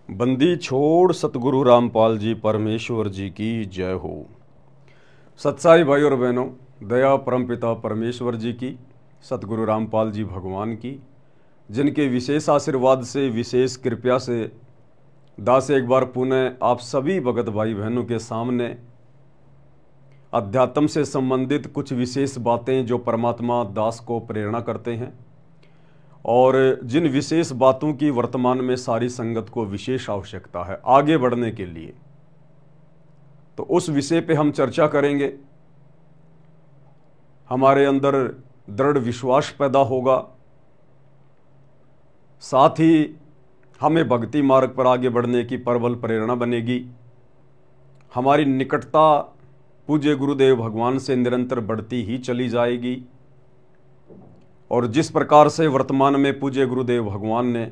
बंदी छोड़ सतगुरु रामपाल जी परमेश्वर जी की जय हो। सत्साई भाई और बहनों, दया परमपिता परमेश्वर जी की, सतगुरु रामपाल जी भगवान की, जिनके विशेष आशीर्वाद से, विशेष कृपया से दास एक बार पुनः आप सभी भगत भाई बहनों के सामने अध्यात्म से संबंधित कुछ विशेष बातें जो परमात्मा दास को प्रेरणा करते हैं और जिन विशेष बातों की वर्तमान में सारी संगत को विशेष आवश्यकता है आगे बढ़ने के लिए, तो उस विषय पे हम चर्चा करेंगे। हमारे अंदर दृढ़ विश्वास पैदा होगा, साथ ही हमें भक्ति मार्ग पर आगे बढ़ने की प्रबल प्रेरणा बनेगी। हमारी निकटता पूज्य गुरुदेव भगवान से निरंतर बढ़ती ही चली जाएगी और जिस प्रकार से वर्तमान में पूज्य गुरुदेव भगवान ने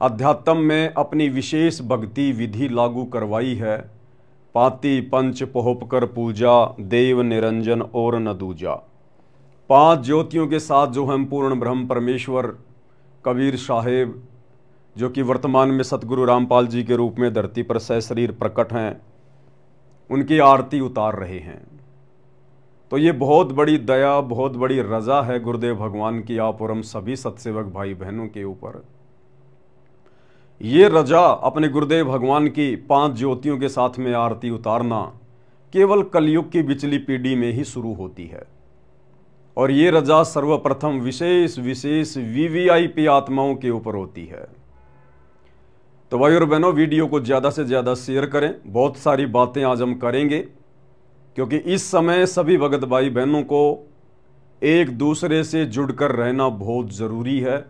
अध्यात्म में अपनी विशेष भक्ति विधि लागू करवाई है, पाती पंच पोहपकर पूजा, देव निरंजन और न दूजा, 5 ज्योतियों के साथ जो हम पूर्ण ब्रह्म परमेश्वर कबीर साहेब, जो कि वर्तमान में सतगुरु रामपाल जी के रूप में धरती पर सशरीर प्रकट हैं, उनकी आरती उतार रहे हैं। तो ये बहुत बड़ी दया, बहुत बड़ी रजा है गुरुदेव भगवान की आप और हम सभी सत्सेवक भाई बहनों के ऊपर। ये रजा अपने गुरुदेव भगवान की 5 ज्योतियों के साथ में आरती उतारना केवल कलयुग की बिचली पीढ़ी में ही शुरू होती है और ये रजा सर्वप्रथम विशेष वीवीआईपी आत्माओं के ऊपर होती है। तो भाई और बहनों, वीडियो को ज़्यादा से ज़्यादा शेयर करें। बहुत सारी बातें आज हम करेंगे क्योंकि इस समय सभी भगत भाई बहनों को एक दूसरे से जुड़कर रहना बहुत ज़रूरी है।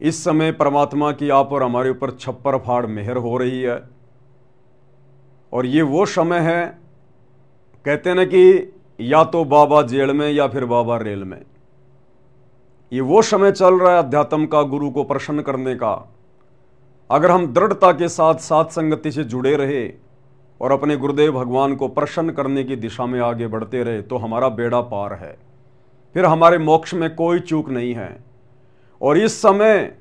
इस समय परमात्मा की आप और हमारे ऊपर छप्पर फाड़ मेहर हो रही है और ये वो समय है, कहते हैं ना कि या तो बाबा जेल में या फिर बाबा रेल में। ये वो समय चल रहा है अध्यात्म का, गुरु को प्रसन्न करने का। अगर हम दृढ़ता के साथ साथ संगति से जुड़े रहे और अपने गुरुदेव भगवान को प्रसन्न करने की दिशा में आगे बढ़ते रहे तो हमारा बेड़ा पार है, फिर हमारे मोक्ष में कोई चूक नहीं है। और इस समय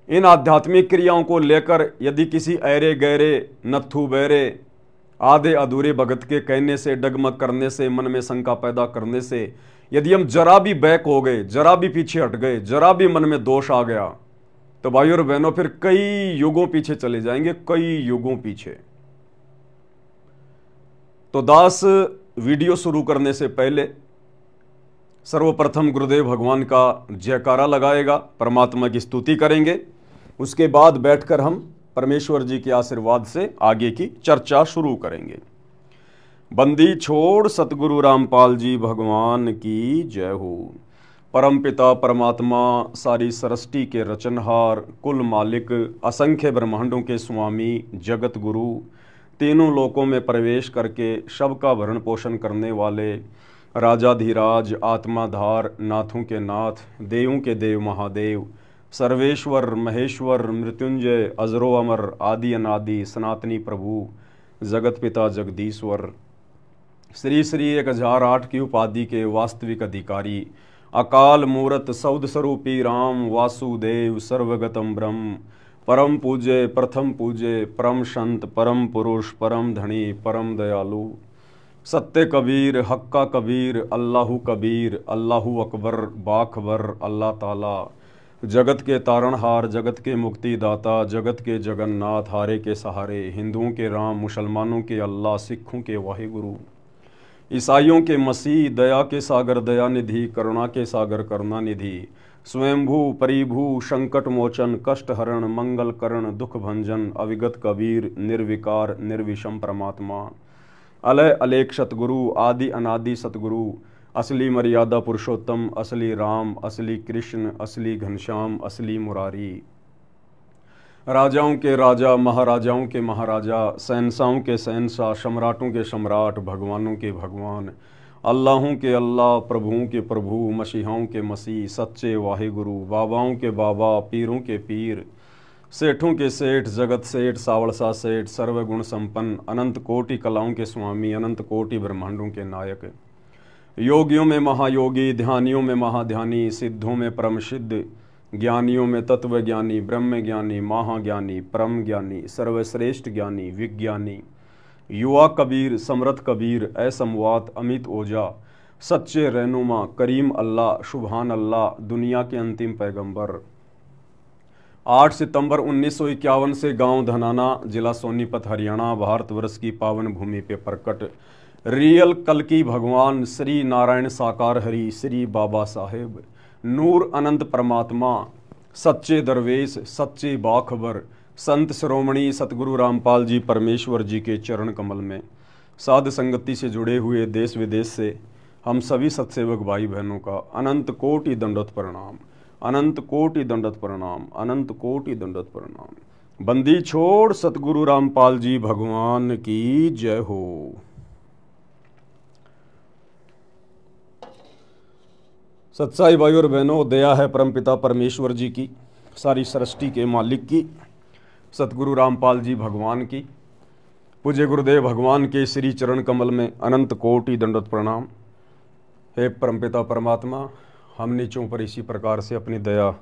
इन आध्यात्मिक क्रियाओं को लेकर यदि किसी ऐरे गहरे नत्थु बहरे आधे अधूरे भगत के कहने से, डगमग करने से, मन में शंका पैदा करने से यदि हम जरा भी बैक हो गए, जरा भी पीछे हट गए, जरा भी मन में दोष आ गया, तो भाई और बहनों फिर कई युगों पीछे चले जाएंगे, कई युगों पीछे। तो दास वीडियो शुरू करने से पहले सर्वप्रथम गुरुदेव भगवान का जयकारा लगाएगा, परमात्मा की स्तुति करेंगे। उसके बाद बैठकर हम परमेश्वर जी के आशीर्वाद से आगे की चर्चा शुरू करेंगे। बंदी छोड़ सतगुरु रामपाल जी भगवान की जय हो। परमपिता परमात्मा सारी सृष्टि के रचनहार, कुल मालिक, असंख्य ब्रह्मांडों के स्वामी, जगत गुरु, तीनों लोकों में प्रवेश करके सबका भरण पोषण करने वाले, राजाधिराज, आत्माधार, नाथों के नाथ, देवों के देव महादेव, सर्वेश्वर महेश्वर, मृत्युंजय, अजरो अमर, आदि अनादि, सनातनी प्रभु, जगत पिता जगदीश्वर, श्री श्री 1008 की उपाधि के वास्तविक अधिकारी, अकाल मूरत सौद स्वरूपी राम वासुदेव, सर्वगतम ब्रह्म, परम पूज्य, प्रथम पूज्य, परम संत, परम पुरुष, परम धनी, परम दयालु, सत्य कबीर, हक्का कबीर, अल्लाहु कबीर, अल्लाहु अकबर, बाखबर, अल्लाह ताला, जगत के तारणहार, जगत के मुक्तिदाता, जगत के जगन्नाथ, हारे के सहारे, हिंदुओं के राम, मुसलमानों के अल्लाह, सिखों के वाहिगुरु, ईसाइयों के मसीह, दया के सागर दयानिधि, करुणा के सागर करुणानिधि, स्वयंभू परिभू, संकट मोचन, कष्ट हरण, मंगल करण, दुख भंजन, अविगत कबीर, निर्विकार निर्विषम परमात्मा, अलय अलेख सतगुरु, आदि अनादि सतगुरु, असली मर्यादा पुरुषोत्तम, असली राम, असली कृष्ण, असली घनश्याम, असली मुरारी, राजाओं के राजा, महाराजाओं के महाराजा, शहंशाहों के शहंशाह, सम्राटों के सम्राट, भगवानों के भगवान, अल्लाहों के अल्लाह, प्रभुओं के प्रभु, मसीहाओं के मसीह, सच्चे वाहिगुरु, बाबाओं के बाबा, पीरों के पीर, सेठों के सेठ, जगत सेठ, सावड़सा सेठ, सर्वगुण संपन्न, अनंत कोटि कलाओं के स्वामी, अनंत कोटि ब्रह्मांडों के नायक, योगियों में महायोगी, ध्यानियों में महाध्यानी, सिद्धों में परम सिद्ध, ज्ञानियों में तत्व ज्ञानी, ब्रह्म ज्ञानी, महाज्ञानी, परम ज्ञानी, सर्वश्रेष्ठ ज्ञानी, विज्ञानी, युवा कबीर, समरथ कबीर, असमवात, अमित ओझा, सच्चे रहनुमा, करीम अल्लाह, शुभान अल्लाह, दुनिया के अंतिम पैगंबर। 8 सितंबर 1951 से गांव धनाना, जिला सोनीपत, हरियाणा, भारतवर्ष की पावन भूमि पे प्रकट रियल कल्कि भगवान श्री नारायण साकार हरि श्री बाबा साहेब नूर अनंत परमात्मा, सच्चे दरवेश, सच्चे बाखबर, संत श्रोमणी सतगुरु रामपाल जी परमेश्वर जी के चरण कमल में साध संगति से जुड़े हुए देश विदेश से हम सभी सत्सेवक भाई बहनों का अनंत कोटि दंडवत प्रणाम, अनंत कोटि दंडवत प्रणाम, अनंत कोटि दंडवत प्रणाम। बंदी छोड़ सतगुरु रामपाल जी भगवान की जय हो। सच्चाई भाई और बहनों, दया है परमपिता परमेश्वर जी की, सारी सृष्टि के मालिक की, सतगुरु रामपाल जी भगवान की, पूज्य गुरुदेव भगवान के श्री चरण कमल में अनंत कोटि दंडवत प्रणाम। हे परमपिता परमात्मा, हम नीचों पर इसी प्रकार से अपनी दया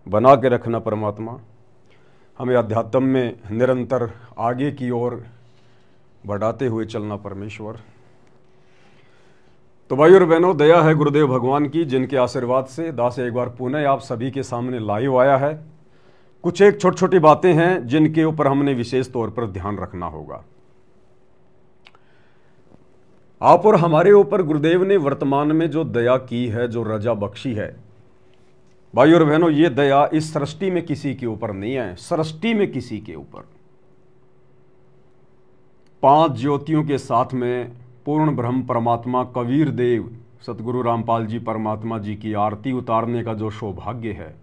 बना के रखना परमात्मा, हमें अध्यात्म में निरंतर आगे की ओर बढ़ाते हुए चलना परमेश्वर। तो भाई और बहनों, दया है गुरुदेव भगवान की, जिनके आशीर्वाद से दास एक बार पुनः आप सभी के सामने लाइव आया है। कुछ एक छोटी छोटी बातें हैं जिनके ऊपर हमने विशेष तौर पर ध्यान रखना होगा। आप और हमारे ऊपर गुरुदेव ने वर्तमान में जो दया की है, जो रजा बख्शी है, भाई और बहनों, ये दया इस सृष्टि में किसी के ऊपर नहीं है, सृष्टि में किसी के ऊपर 5 ज्योतियों के साथ में पूर्ण ब्रह्म परमात्मा कबीर देव सतगुरु रामपाल जी परमात्मा जी की आरती उतारने का जो सौभाग्य है,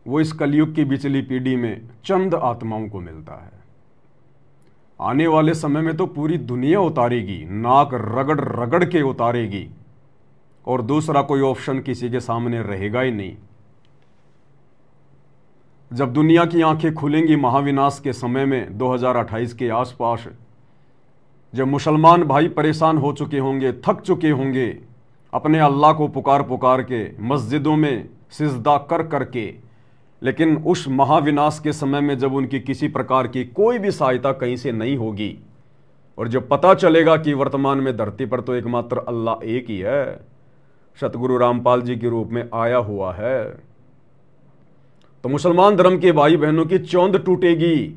वो इस कलयुग की बिचली पीढ़ी में चंद आत्माओं को मिलता है। आने वाले समय में तो पूरी दुनिया उतारेगी, नाक रगड़ रगड़ के उतारेगी, और दूसरा कोई ऑप्शन किसी के सामने रहेगा ही नहीं। जब दुनिया की आंखें खुलेंगी महाविनाश के समय में 2028 के आसपास, जब मुसलमान भाई परेशान हो चुके होंगे, थक चुके होंगे, अपने अल्लाह को पुकार पुकार के मस्जिदों में सिजदा कर करके, लेकिन उस महाविनाश के समय में जब उनकी किसी प्रकार की कोई भी सहायता कहीं से नहीं होगी, और जब पता चलेगा कि वर्तमान में धरती पर तो एकमात्र अल्लाह एक ही है, सतगुरु रामपाल जी के रूप में आया हुआ है, तो मुसलमान धर्म के भाई बहनों की चौंध टूटेगी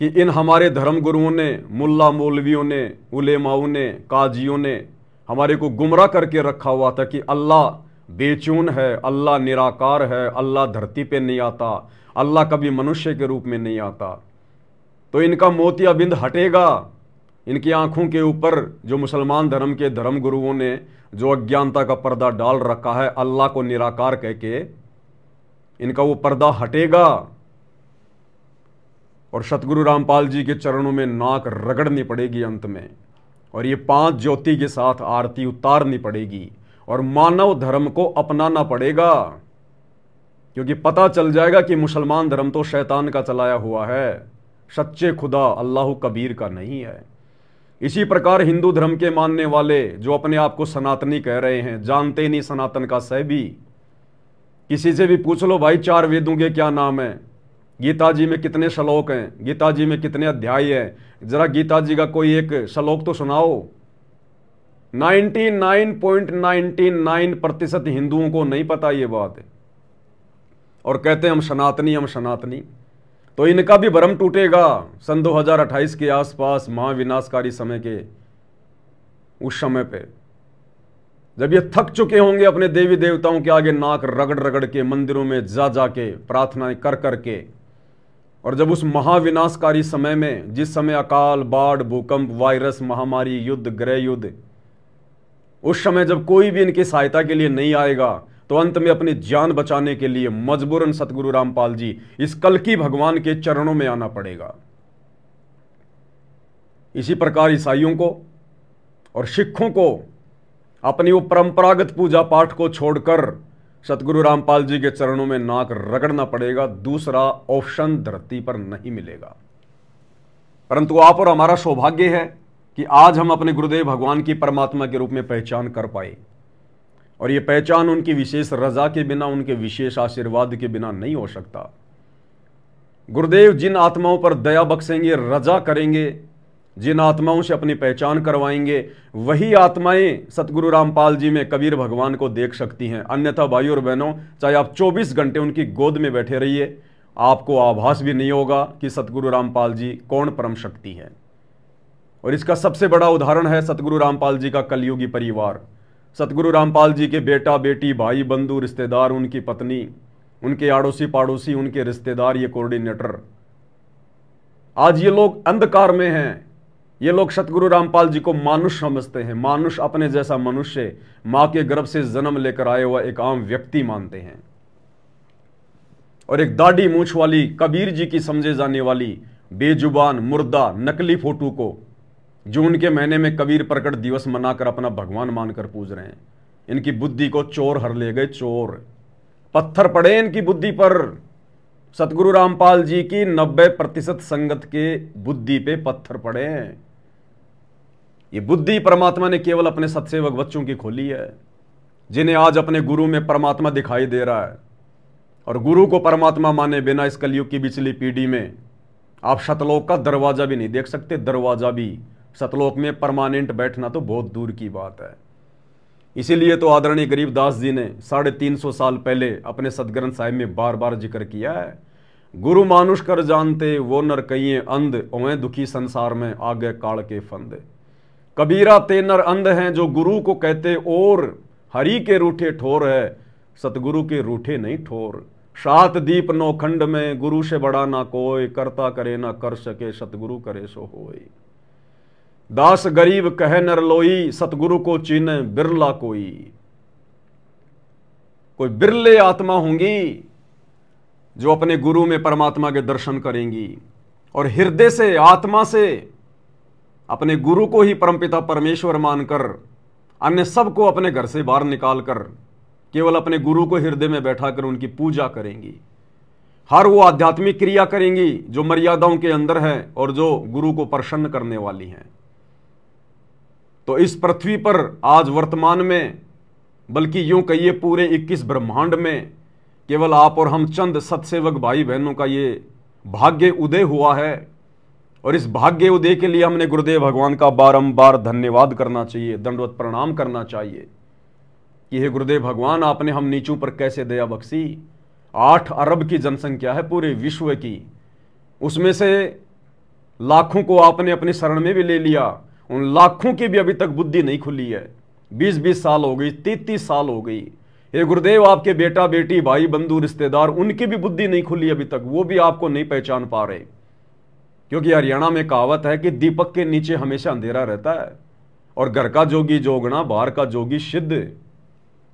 कि इन हमारे धर्म गुरुओं ने, मुल्ला मौलवियों ने, उलेमाओं ने, काजियों ने हमारे को गुमराह करके रखा हुआ था कि अल्लाह बेचून है, अल्लाह निराकार है, अल्लाह धरती पे नहीं आता, अल्लाह कभी मनुष्य के रूप में नहीं आता। तो इनका मोतियाबिंद हटेगा। इनकी आंखों के ऊपर जो मुसलमान धर्म के धर्म गुरुओं ने जो अज्ञानता का पर्दा डाल रखा है, अल्लाह को निराकार कह के, इनका वो पर्दा हटेगा और सतगुरु रामपाल जी के चरणों में नाक रगड़नी पड़ेगी अंत में, और ये 5 ज्योति के साथ आरती उतारनी पड़ेगी और मानव धर्म को अपनाना पड़ेगा, क्योंकि पता चल जाएगा कि मुसलमान धर्म तो शैतान का चलाया हुआ है, सच्चे खुदा अल्लाह कबीर का नहीं है। इसी प्रकार हिंदू धर्म के मानने वाले जो अपने आप को सनातनी कह रहे हैं, जानते नहीं सनातन का सह भी। किसी से भी पूछ लो भाई 4 वेदों के क्या नाम है, गीता जी में कितने श्लोक हैं, गीता जी में कितने अध्याय हैं, जरा गीता जी का कोई एक श्लोक तो सुनाओ। 99.99% हिंदुओं को नहीं पता ये बात है, और कहते हैं हम सनातनी, हम सनातनी। तो इनका भी भ्रम टूटेगा सन 2028 के आसपास, महाविनाशकारी समय के उस समय पे, जब ये थक चुके होंगे अपने देवी देवताओं के आगे नाक रगड़ रगड़ के, मंदिरों में जा जाके प्रार्थनाएं कर करके, और जब उस महाविनाशकारी समय में, जिस समय अकाल, बाढ़, भूकंप, वायरस, महामारी, युद्ध, गृह युद्ध, उस समय जब कोई भी इनकी सहायता के लिए नहीं आएगा, तो अंत में अपनी जान बचाने के लिए मजबूरन सतगुरु रामपाल जी इस कल्कि भगवान के चरणों में आना पड़ेगा। इसी प्रकार ईसाइयों को और सिखों को अपनी वो परंपरागत पूजा पाठ को छोड़कर सतगुरु रामपाल जी के चरणों में नाक रगड़ना पड़ेगा। दूसरा ऑप्शन धरती पर नहीं मिलेगा। परंतु आप और हमारा सौभाग्य है कि आज हम अपने गुरुदेव भगवान की परमात्मा के रूप में पहचान कर पाए, और ये पहचान उनकी विशेष रजा के बिना, उनके विशेष आशीर्वाद के बिना नहीं हो सकता। गुरुदेव जिन आत्माओं पर दया बख्शेंगे, रजा करेंगे, जिन आत्माओं से अपनी पहचान करवाएंगे, वही आत्माएं सतगुरु रामपाल जी में कबीर भगवान को देख सकती हैं। अन्यथा भाई और बहनों, चाहे आप 24 घंटे उनकी गोद में बैठे रहिए, आपको आभास भी नहीं होगा कि सतगुरु रामपाल जी कौन परम शक्ति है। और इसका सबसे बड़ा उदाहरण है सतगुरु रामपाल जी का कलयुगी परिवार। सतगुरु रामपाल जी के बेटा बेटी, भाई बंधु, रिश्तेदार, उनकी पत्नी, उनके आड़ोसी पाड़ोसी, उनके रिश्तेदार, ये कोऑर्डिनेटर, आज ये लोग अंधकार में हैं। ये लोग सतगुरु रामपाल जी को मानुष समझते हैं। मानुष अपने जैसा मनुष्य, मां के गर्भ से जन्म लेकर आए हुआ एक आम व्यक्ति मानते हैं। और एक दाढ़ी मूंछ वाली कबीर जी की समझे जाने वाली बेजुबान, मुर्दा, नकली फोटो को, जो उनके महीने में कबीर प्रकट दिवस मनाकर अपना भगवान मानकर पूज रहे हैं, इनकी बुद्धि को चोर हर ले गए। चोर, पत्थर पड़े इनकी बुद्धि पर। सतगुरु रामपाल जी की 90% संगत के बुद्धि पे पत्थर पड़े हैं। ये बुद्धि परमात्मा ने केवल अपने सत्सेवक बच्चों की खोली है, जिन्हें आज अपने गुरु में परमात्मा दिखाई दे रहा है। और गुरु को परमात्मा माने बिना इस कलयुग की पिछली पीढ़ी में आप सतलोक का दरवाजा भी नहीं देख सकते। दरवाजा भी, सतलोक में परमानेंट बैठना तो बहुत दूर की बात है। इसीलिए तो आदरणीय गरीबदास जी ने 350 साल पहले अपने सदग्रंथ साहिब में बार बार जिक्र किया है, गुरु मानुष कर जानते वो नर कहिए अंध, ओए दुखी संसार में आगे काल के फंद। कबीरा ते नर अंध हैं जो गुरु को कहते और, हरि के रूठे ठोर है सतगुरु के रूठे नहीं ठोर। 7 दीप 9 खंड में गुरु से बड़ा ना कोई, करता करे ना कर सके सतगुरु करे सो होई। दास गरीब कहे नर लोई, सतगुरु को चीने बिरला कोई। कोई बिरले आत्मा होंगी जो अपने गुरु में परमात्मा के दर्शन करेंगी और हृदय से, आत्मा से अपने गुरु को ही परमपिता परमेश्वर मानकर अन्य सबको अपने घर से बाहर निकालकर केवल अपने गुरु को हृदय में बैठाकर उनकी पूजा करेंगी। हर वो आध्यात्मिक क्रिया करेंगी जो मर्यादाओं के अंदर है और जो गुरु को प्रसन्न करने वाली हैं। तो इस पृथ्वी पर आज वर्तमान में, बल्कि यूं कहिए पूरे 21 ब्रह्मांड में, केवल आप और हम चंद सत्सेवक भाई बहनों का ये भाग्य उदय हुआ है। और इस भाग्य उदय के लिए हमने गुरुदेव भगवान का बारंबार धन्यवाद करना चाहिए, दंडवत प्रणाम करना चाहिए कि हे गुरुदेव भगवान, आपने हम नीचों पर कैसे दया बख्शी। 8 अरब की जनसंख्या है पूरे विश्व की, उसमें से लाखों को आपने अपनी शरण में भी ले लिया। उन लाखों की भी अभी तक बुद्धि नहीं खुली है। 20-20 साल हो गई, 33 साल हो गई। हे गुरुदेव, आपके बेटा बेटी, भाई बंधु, रिश्तेदार, उनकी भी बुद्धि नहीं खुली अभी तक, वो भी आपको नहीं पहचान पा रहे। क्योंकि हरियाणा में कहावत है कि दीपक के नीचे हमेशा अंधेरा रहता है और घर का जोगी जोगना, बाहर का जोगी सिद्ध।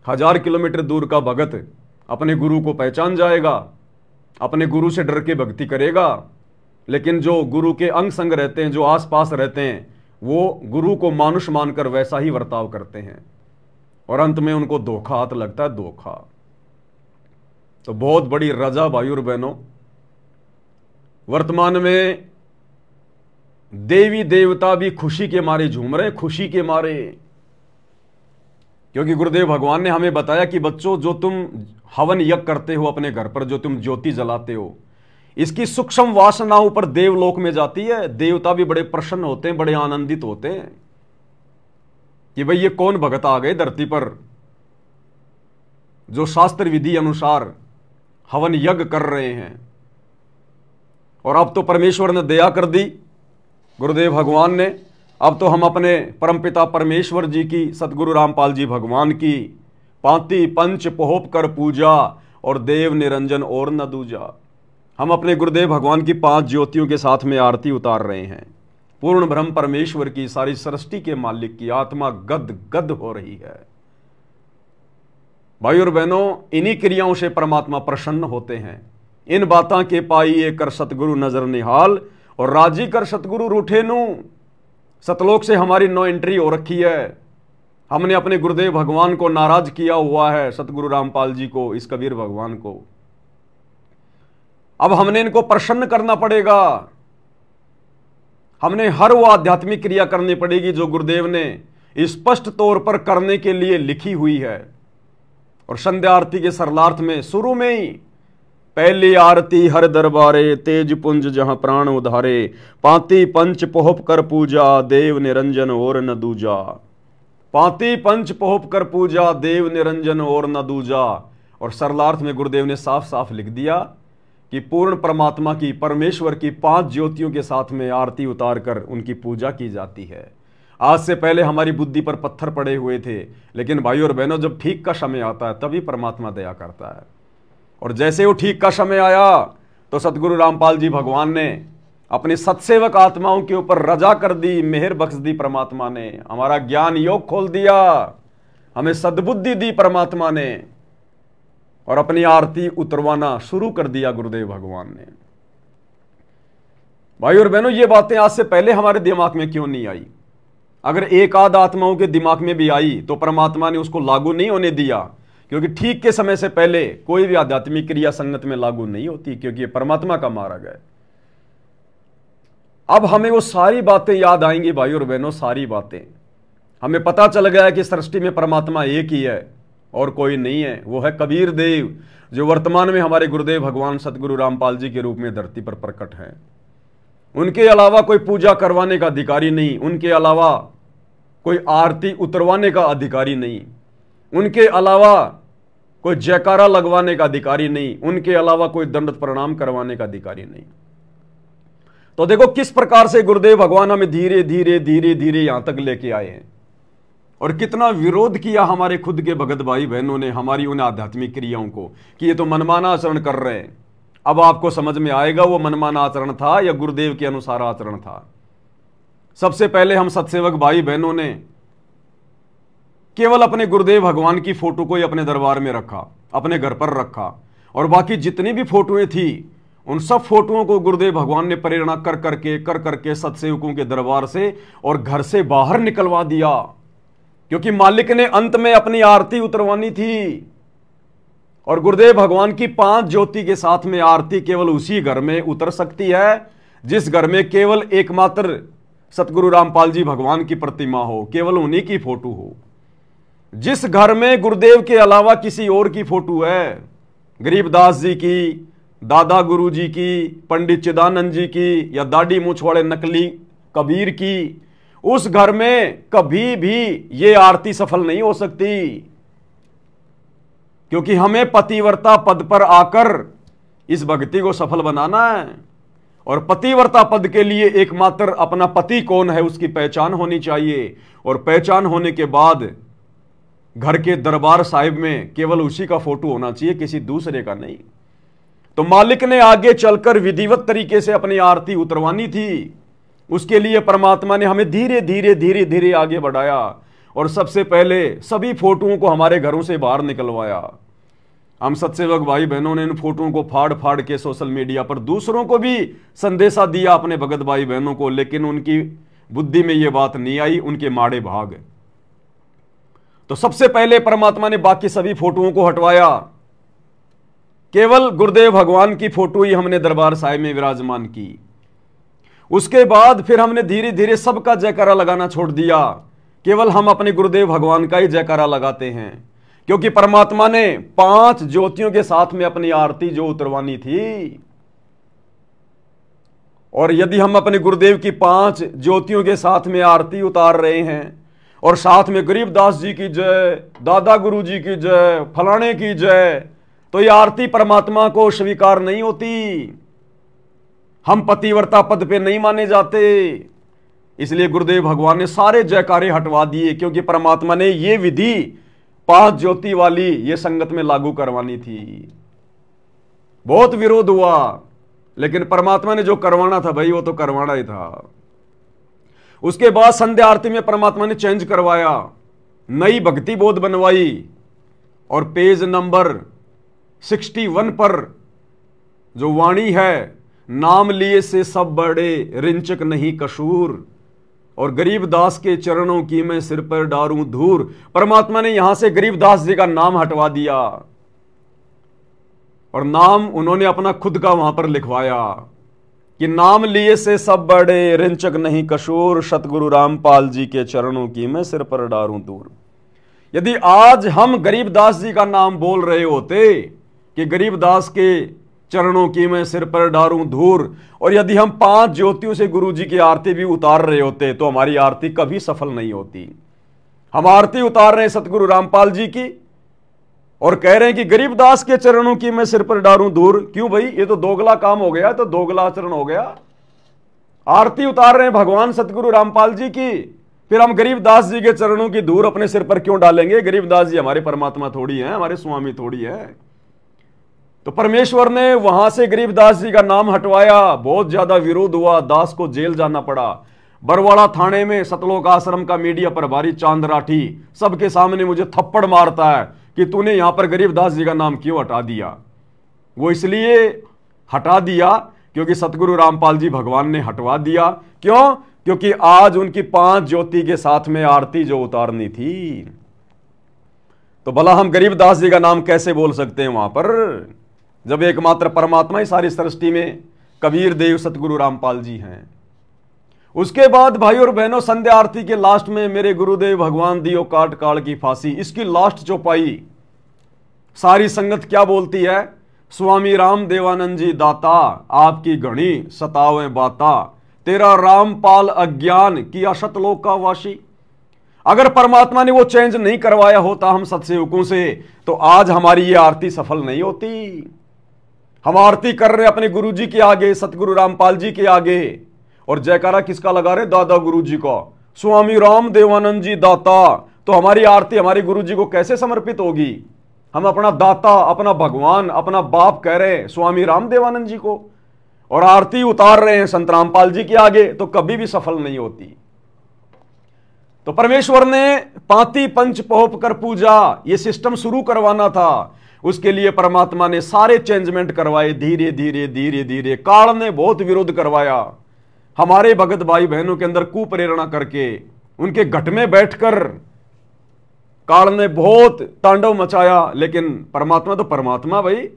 1000 किलोमीटर दूर का भगत अपने गुरु को पहचान जाएगा, अपने गुरु से डर के भक्ति करेगा, लेकिन जो गुरु के अंग संग रहते हैं, जो आसपास रहते हैं, वो गुरु को मानुष मानकर वैसा ही बर्ताव करते हैं और अंत में उनको धोखा हाथ लगता है, धोखा। तो बहुत बड़ी रजा भाई और बहनों, वर्तमान में देवी देवता भी खुशी के मारे झूम रहे, खुशी के मारे। क्योंकि गुरुदेव भगवान ने हमें बताया कि बच्चों, जो तुम हवन यज्ञ करते हो अपने घर पर, जो तुम ज्योति जलाते हो, इसकी सूक्ष्म वासनाओं पर देवलोक में जाती है। देवता भी बड़े प्रसन्न होते हैं, बड़े आनंदित होते हैं कि भाई ये कौन भगत आ गए धरती पर जो शास्त्र विधि अनुसार हवन यज्ञ कर रहे हैं। और अब तो परमेश्वर ने दया कर दी, गुरुदेव भगवान ने। अब तो हम अपने परमपिता परमेश्वर जी की, सतगुरु रामपाल जी भगवान की पांति पंच पोहप कर पूजा और देव निरंजन और न दूजा। हम अपने गुरुदेव भगवान की 5 ज्योतियों के साथ में आरती उतार रहे हैं। पूर्ण ब्रह्म परमेश्वर की, सारी सृष्टि के मालिक की आत्मा गद गद हो रही है। भाई और बहनों, इन्हीं क्रियाओं से परमात्मा प्रसन्न होते हैं। इन बातां के पाइए कर सतगुरु नजर निहाल और राजी कर सतगुरु रूठे नू। सतलोक से हमारी नो एंट्री हो रखी है। हमने अपने गुरुदेव भगवान को नाराज किया हुआ है, सतगुरु रामपाल जी को, इस कबीर भगवान को। अब हमने इनको प्रसन्न करना पड़ेगा। हमने हर वो आध्यात्मिक क्रिया करनी पड़ेगी जो गुरुदेव ने स्पष्ट तौर पर करने के लिए लिखी हुई है। और संध्या आरती के सरलार्थ में शुरू में ही पहली आरती हर दरबारे, तेज पुंज जहां प्राण उधारे, पांति पंच पोहप कर पूजा, देव निरंजन और न दूजा। पांति पंच पोहप कर पूजा, देव निरंजन और न दूजा। और सरलार्थ में गुरुदेव ने साफ साफ लिख दिया कि पूर्ण परमात्मा की, परमेश्वर की 5 ज्योतियों के साथ में आरती उतार कर उनकी पूजा की जाती है। आज से पहले हमारी बुद्धि पर पत्थर पड़े हुए थे, लेकिन भाइयों और बहनों, जब ठीक का समय आता है तभी परमात्मा दया करता है। और जैसे वो ठीक का समय आया तो सतगुरु रामपाल जी भगवान ने अपने सत्सेवक आत्माओं के ऊपर रजा कर दी, मेहर बख्श दी परमात्मा ने, हमारा ज्ञान योग खोल दिया, हमें सद्बुद्धि दी परमात्मा ने, और अपनी आरती उतरवाना शुरू कर दिया गुरुदेव भगवान ने। भाई और बहनों, ये बातें आज से पहले हमारे दिमाग में क्यों नहीं आई? अगर एक आध आत्माओं के दिमाग में भी आई तो परमात्मा ने उसको लागू नहीं होने दिया, क्योंकि ठीक के समय से पहले कोई भी आध्यात्मिक क्रिया संगत में लागू नहीं होती, क्योंकि ये परमात्मा का मार्ग है। अब हमें वो सारी बातें याद आएंगी भाई और बहनों, सारी बातें। हमें पता चल गया कि सृष्टि में परमात्मा एक ही है और कोई नहीं है, वो है कबीर देव, जो वर्तमान में हमारे गुरुदेव भगवान सतगुरु रामपाल जी के रूप में धरती पर प्रकट हैं। उनके अलावा कोई पूजा करवाने का अधिकारी नहीं, उनके अलावा कोई आरती उतरवाने का अधिकारी नहीं, उनके अलावा कोई जयकारा लगवाने का अधिकारी नहीं, उनके अलावा कोई दंड प्रणाम करवाने का अधिकारी नहीं। तो देखो किस प्रकार से गुरुदेव भगवान हमें धीरे धीरे धीरे धीरे यहां तक लेके आए हैं, और कितना विरोध किया हमारे खुद के भगत भाई बहनों ने हमारी उन आध्यात्मिक क्रियाओं को कि ये तो मनमाना आचरण कर रहे हैं। अब आपको समझ में आएगा वो मनमाना आचरण था या गुरुदेव के अनुसार आचरण था। सबसे पहले हम सत्सेवक भाई बहनों ने केवल अपने गुरुदेव भगवान की फोटो को ही अपने दरबार में रखा, अपने घर पर रखा, और बाकी जितनी भी फोटोएं थी उन सब फोटोओं को गुरुदेव भगवान ने प्रेरणा कर करके सत्सेवकों के दरबार से और घर से बाहर निकलवा दिया, क्योंकि मालिक ने अंत में अपनी आरती उतरवानी थी। और गुरुदेव भगवान की 5 ज्योति के साथ में आरती केवल उसी घर में उतर सकती है जिस घर में केवल एकमात्र सतगुरु रामपाल जी भगवान की प्रतिमा हो, केवल उन्हीं की फोटो हो। जिस घर में गुरुदेव के अलावा किसी और की फोटो है, गरीबदास जी की, दादा गुरु जी की, पंडित चिदानंद जी की, या दाढ़ी मूछ वाले नकली कबीर की, उस घर में कभी भी ये आरती सफल नहीं हो सकती, क्योंकि हमें पतिव्रता पद पर आकर इस भक्ति को सफल बनाना है। और पतिव्रता पद के लिए एकमात्र अपना पति कौन है उसकी पहचान होनी चाहिए, और पहचान होने के बाद घर के दरबार साहिब में केवल उसी का फोटो होना चाहिए, किसी दूसरे का नहीं। तो मालिक ने आगे चलकर विधिवत तरीके से अपनी आरती उतरवानी थी। उसके लिए परमात्मा ने हमें धीरे धीरे धीरे धीरे आगे बढ़ाया, और सबसे पहले सभी फोटोओं को हमारे घरों से बाहर निकलवाया। हम सत्सेवक भाई बहनों ने इन फोटोओं को फाड़ फाड़ के सोशल मीडिया पर दूसरों को भी संदेशा दिया, अपने भगत भाई बहनों को, लेकिन उनकी बुद्धि में यह बात नहीं आई, उनके माड़े भाग। तो सबसे पहले परमात्मा ने बाकी सभी फोटोओं को हटवाया, केवल गुरुदेव भगवान की फोटो ही हमने दरबार साहिब में विराजमान की। उसके बाद फिर हमने धीरे धीरे सबका जयकारा लगाना छोड़ दिया, केवल हम अपने गुरुदेव भगवान का ही जयकारा लगाते हैं, क्योंकि परमात्मा ने 5 ज्योतियों के साथ में अपनी आरती जो उतरवानी थी। और यदि हम अपने गुरुदेव की 5 ज्योतियों के साथ में आरती उतार रहे हैं और साथ में गरीबदास जी की जय, दादा गुरु जी की जय, फलाने की जय, तो ये आरती परमात्मा को स्वीकार नहीं होती। हम पतिव्रता पद पे नहीं माने जाते, इसलिए गुरुदेव भगवान ने सारे जयकारे हटवा दिए, क्योंकि परमात्मा ने ये विधि 5 ज्योति वाली ये संगत में लागू करवानी थी। बहुत विरोध हुआ, लेकिन परमात्मा ने जो करवाना था भाई वो तो करवाना ही था। उसके बाद संध्या आरती में परमात्मा ने चेंज करवाया, नई भक्ति बोध बनवाई, और पेज नंबर 61 पर जो वाणी है, नाम लिए से सब बड़े रिंचक नहीं कसूर, और गरीबदास के चरणों की मैं सिर पर डारूं धूर। परमात्मा ने यहां से गरीबदास जी का नाम हटवा दिया और नाम उन्होंने अपना खुद का वहां पर लिखवाया कि नाम लिए से सब बड़े रिंचक नहीं कसूर, सतगुरु रामपाल जी के चरणों की मैं सिर पर डारूं दूर। यदि आज हम गरीबदास जी का नाम बोल रहे होते कि गरीबदास के चरणों की मैं सिर पर डारूं धूर, और यदि हम 5 ज्योतियों से गुरु जी की आरती भी उतार रहे होते तो हमारी आरती कभी सफल नहीं होती। हम आरती उतार रहे हैं सतगुरु रामपाल जी की और कह रहे हैं कि गरीबदास के चरणों की मैं सिर पर डारूं धूर। क्यों भाई, ये तो दोगला काम हो गया, तो दोगला आचरण हो गया। आरती उतार रहे हैं भगवान सतगुरु रामपाल जी की, फिर हम गरीबदास जी के चरणों की धूर अपने सिर पर क्यों डालेंगे? गरीबदास जी हमारे परमात्मा थोड़ी है, हमारे स्वामी थोड़ी है। तो परमेश्वर ने वहां से गरीबदास जी का नाम हटवाया, बहुत ज्यादा विरोध हुआ, दास को जेल जाना पड़ा। बरवाड़ा थाने में सतलोक आश्रम का मीडिया प्रभारी चांद राठी सबके सामने मुझे थप्पड़ मारता है कि तूने यहां पर गरीबदास जी का नाम क्यों हटा दिया। वो इसलिए हटा दिया क्योंकि सतगुरु रामपाल जी भगवान ने हटवा दिया। क्यों? क्योंकि आज उनकी 5 ज्योति के साथ में आरती जो उतारनी थी, तो भला हम गरीबदास जी का नाम कैसे बोल सकते हैं वहां पर, जब एकमात्र परमात्मा ही सारी सृष्टि में कबीर देव सतगुरु रामपाल जी हैं। उसके बाद भाई और बहनों, संध्या आरती के लास्ट में मेरे गुरुदेव भगवान दियो काट काल की फांसी, इसकी लास्ट चौपाई सारी संगत क्या बोलती है? स्वामी राम देवानंद जी दाता आपकी घणी सतावे बाता, तेरा रामपाल अज्ञान किया सतलोक का वासी। अगर परमात्मा ने वो चेंज नहीं करवाया होता हम सत्सेवकों से, तो आज हमारी ये आरती सफल नहीं होती। हम आरती कर रहे अपने गुरु जी के आगे, सतगुरु रामपाल जी के आगे, और जयकारा किसका लगा रहे? दादा गुरु जी का, स्वामी राम देवानंद जी दाता। तो हमारी आरती हमारे गुरु जी को कैसे समर्पित होगी? हम अपना दाता, अपना भगवान, अपना बाप कह रहे हैं स्वामी राम देवानंद जी को, और आरती उतार रहे हैं संत रामपाल जी के आगे, तो कभी भी सफल नहीं होती। तो परमेश्वर ने पाती पंच पोप कर पूजा, ये सिस्टम शुरू करवाना था। उसके लिए परमात्मा ने सारे चेंजमेंट करवाए, धीरे धीरे धीरे धीरे। काल ने बहुत विरोध करवाया, हमारे भगत भाई बहनों के अंदर कुप्रेरणा करके, उनके घट में बैठकर काल ने बहुत तांडव मचाया। लेकिन परमात्मा तो परमात्मा भाई,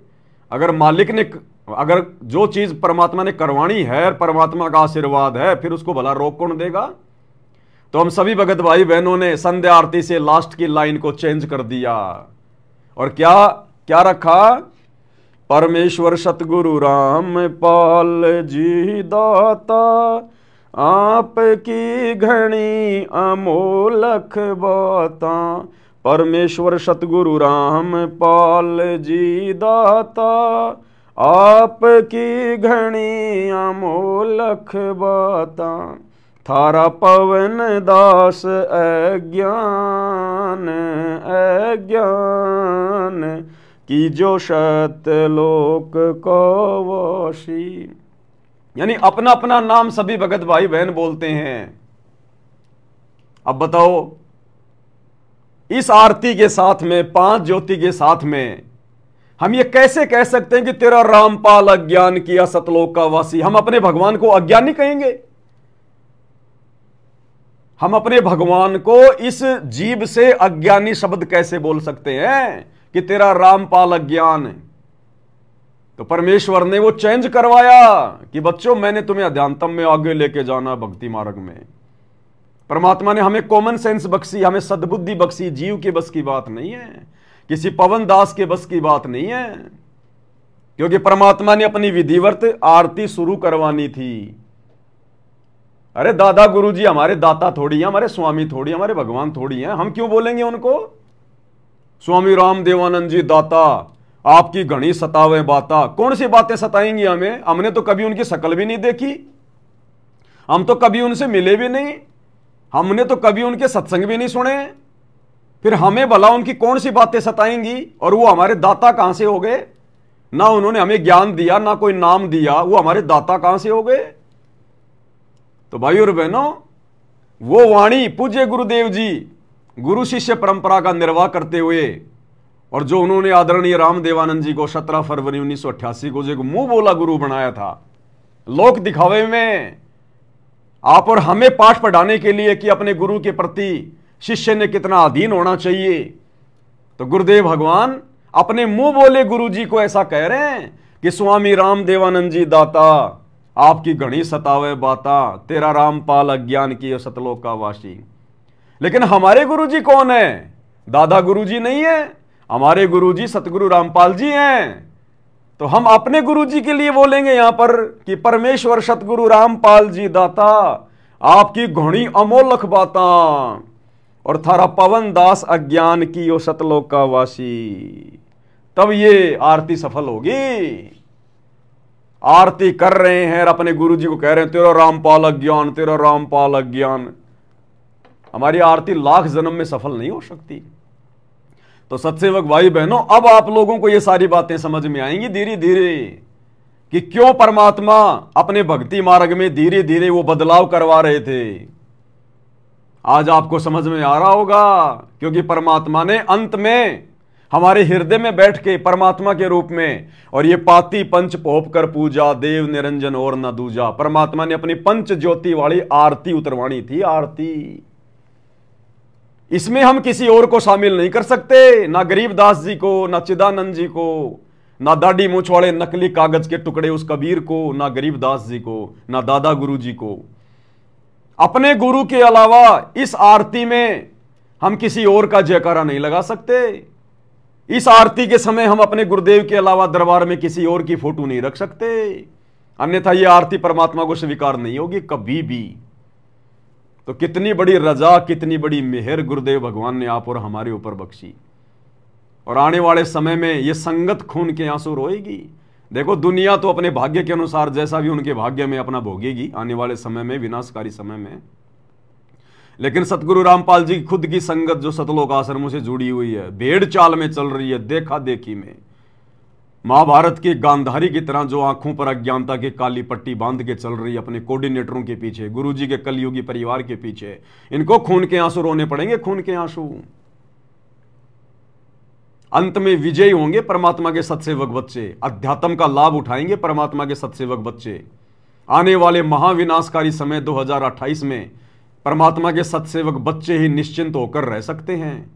अगर मालिक ने, अगर जो चीज परमात्मा ने करवानी है, परमात्मा का आशीर्वाद है, फिर उसको भला रोक कौन देगा? तो हम सभी भगत भाई बहनों ने संध्या आरती से लास्ट की लाइन को चेंज कर दिया, और क्या क्या रखा? परमेश्वर सतगुरु रामपाल जी दाता आपकी घनी अमोलख बाता। परमेश्वर सतगुरु रामपाल जी दाता आपकी घनी अमोलख बाता। थारा पवन दास अज्ञान अज्ञान की जो सतलोक को वासी। यानी अपना अपना नाम सभी भगत भाई बहन बोलते हैं। अब बताओ, इस आरती के साथ में, 5 ज्योति के साथ में, हम ये कैसे कह सकते हैं कि तेरा रामपाल अज्ञान किया सतलोक का वासी? हम अपने भगवान को अज्ञानी कहेंगे? हम अपने भगवान को इस जीभ से अज्ञानी शब्द कैसे बोल सकते हैं कि तेरा रामपाल अज्ञान? तो परमेश्वर ने वो चेंज करवाया कि बच्चों, मैंने तुम्हें अध्यात्म में आगे लेके जाना, भक्ति मार्ग में। परमात्मा ने हमें कॉमन सेंस बख्शी, हमें सद्बुद्धि बख्शी। जीव के बस की बात नहीं है, किसी पवन दास के बस की बात नहीं है, क्योंकि परमात्मा ने अपनी विधिवत आरती शुरू करवानी थी। अरे दादा गुरु जी हमारे दाता थोड़ी है, हमारे स्वामी थोड़ी, हमारे भगवान थोड़ी हैं। हम क्यों बोलेंगे उनको? स्वामी राम देवानंद जी दाता आपकी घनी सतावे बाता। कौन सी बातें सताएंगी हमें? हमने तो कभी उनकी शक्ल भी नहीं देखी, हम तो कभी उनसे मिले भी नहीं, हमने तो कभी उनके सत्संग भी नहीं सुने, फिर हमें भला उनकी कौन सी बातें सताएंगी? और वो हमारे दाता कहां से हो गए? ना उन्होंने हमें ज्ञान दिया, ना कोई नाम दिया, वो हमारे दाता कहां से हो गए? तो भाई और बहनों, वो वाणी पूज्य गुरुदेव जी गुरु शिष्य परंपरा का निर्वाह करते हुए, और जो उन्होंने आदरणीय राम देवानंद जी को 17 फरवरी 1988 को जो मुंह बोला गुरु बनाया था, लोक दिखावे में आप और हमें पाठ पढ़ाने के लिए कि अपने गुरु के प्रति शिष्य ने कितना अधीन होना चाहिए, तो गुरुदेव भगवान अपने मुंह बोले गुरु जी को ऐसा कह रहे हैं कि स्वामी राम देवानंद जी दाता आपकी घनी सतावे बाता, तेरा रामपाल अज्ञान की सतलोक का वासी। लेकिन हमारे गुरु जी कौन है? दादा गुरुजी नहीं है, हमारे गुरुजी सतगुरु रामपाल जी हैं। तो हम अपने गुरुजी के लिए बोलेंगे यहां पर कि परमेश्वर सतगुरु रामपाल जी दाता, आपकी घणी अमोलक बाता और थारा पवन दास अज्ञान की ओ सतलोक का वासी। तब ये आरती सफल होगी। आरती कर रहे हैं और अपने गुरुजी को कह रहे हैं तेरा रामपाल अज्ञान, तेरा रामपाल अज्ञान। हमारी आरती लाख जन्म में सफल नहीं हो सकती। तो सत्सेवक भाई बहनों, अब आप लोगों को ये सारी बातें समझ में आएंगी धीरे धीरे कि क्यों परमात्मा अपने भक्ति मार्ग में धीरे धीरे वो बदलाव करवा रहे थे। आज आपको समझ में आ रहा होगा, क्योंकि परमात्मा ने अंत में हमारे हृदय में बैठ के परमात्मा के रूप में, और ये पाती पंच पोप कर पूजा देव निरंजन और न दूजा, परमात्मा ने अपनी पंच ज्योति वाली आरती उतरवाणी थी। आरती इसमें हम किसी और को शामिल नहीं कर सकते, ना गरीबदास जी को, ना चिदानंद जी को, ना दाढ़ी मूछ वाले नकली कागज के टुकड़े उस कबीर को, ना गरीबदास जी को, ना दादा गुरु जी को। अपने गुरु के अलावा इस आरती में हम किसी और का जयकारा नहीं लगा सकते। इस आरती के समय हम अपने गुरुदेव के अलावा दरबार में किसी और की फोटो नहीं रख सकते, अन्यथा यह आरती परमात्मा को स्वीकार नहीं होगी कभी भी। तो कितनी बड़ी रजा, कितनी बड़ी मेहर गुरुदेव भगवान ने आप और हमारे ऊपर बख्शी। और आने वाले समय में यह संगत खून के आंसू रोएगी। देखो, दुनिया तो अपने भाग्य के अनुसार जैसा भी उनके भाग्य में अपना भोगेगी आने वाले समय में, विनाशकारी समय में। लेकिन सतगुरु रामपाल जी खुद की संगत जो सतलोक आश्रमों से जुड़ी हुई है, भेड़ चाल में चल रही है, देखा देखी में, महाभारत की गांधारी की तरह जो आंखों पर अज्ञानता की काली पट्टी बांध के चल रही है अपने कोऑर्डिनेटरों के पीछे, गुरुजी के कलयुगी परिवार के पीछे, इनको खून के आंसू रोने पड़ेंगे, खून के आंसू। अंत में विजयी होंगे परमात्मा के सत्सेवक बच्चे, अध्यात्म का लाभ उठाएंगे परमात्मा के सत्सेवक बच्चे। आने वाले महाविनाशकारी समय 2028 में परमात्मा के सत्सेवक बच्चे ही निश्चिंत होकर रह सकते हैं।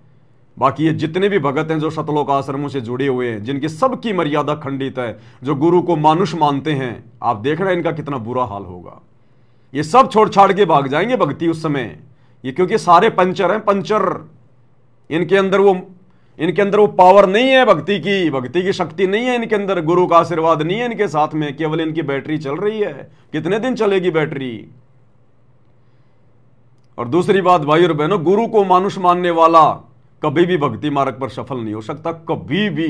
बाकी ये जितने भी भगत हैं जो सतलोक आश्रमों से जुड़े हुए हैं, जिनकी सबकी मर्यादा खंडित है, जो गुरु को मानुष मानते हैं, आप देख रहे हैं इनका कितना बुरा हाल होगा। ये सब छोड़ छाड़ के भाग जाएंगे भक्ति उस समय, ये क्योंकि सारे पंचर हैं, पंचर। इनके अंदर वो पावर नहीं है भक्ति की शक्ति नहीं है इनके अंदर, गुरु का आशीर्वाद नहीं है इनके साथ में, केवल इनकी बैटरी चल रही है। कितने दिन चलेगी बैटरी? और दूसरी बात भाई और बहनों, गुरु को मानुष मानने वाला कभी भी भक्ति मार्ग पर सफल नहीं हो सकता, कभी भी।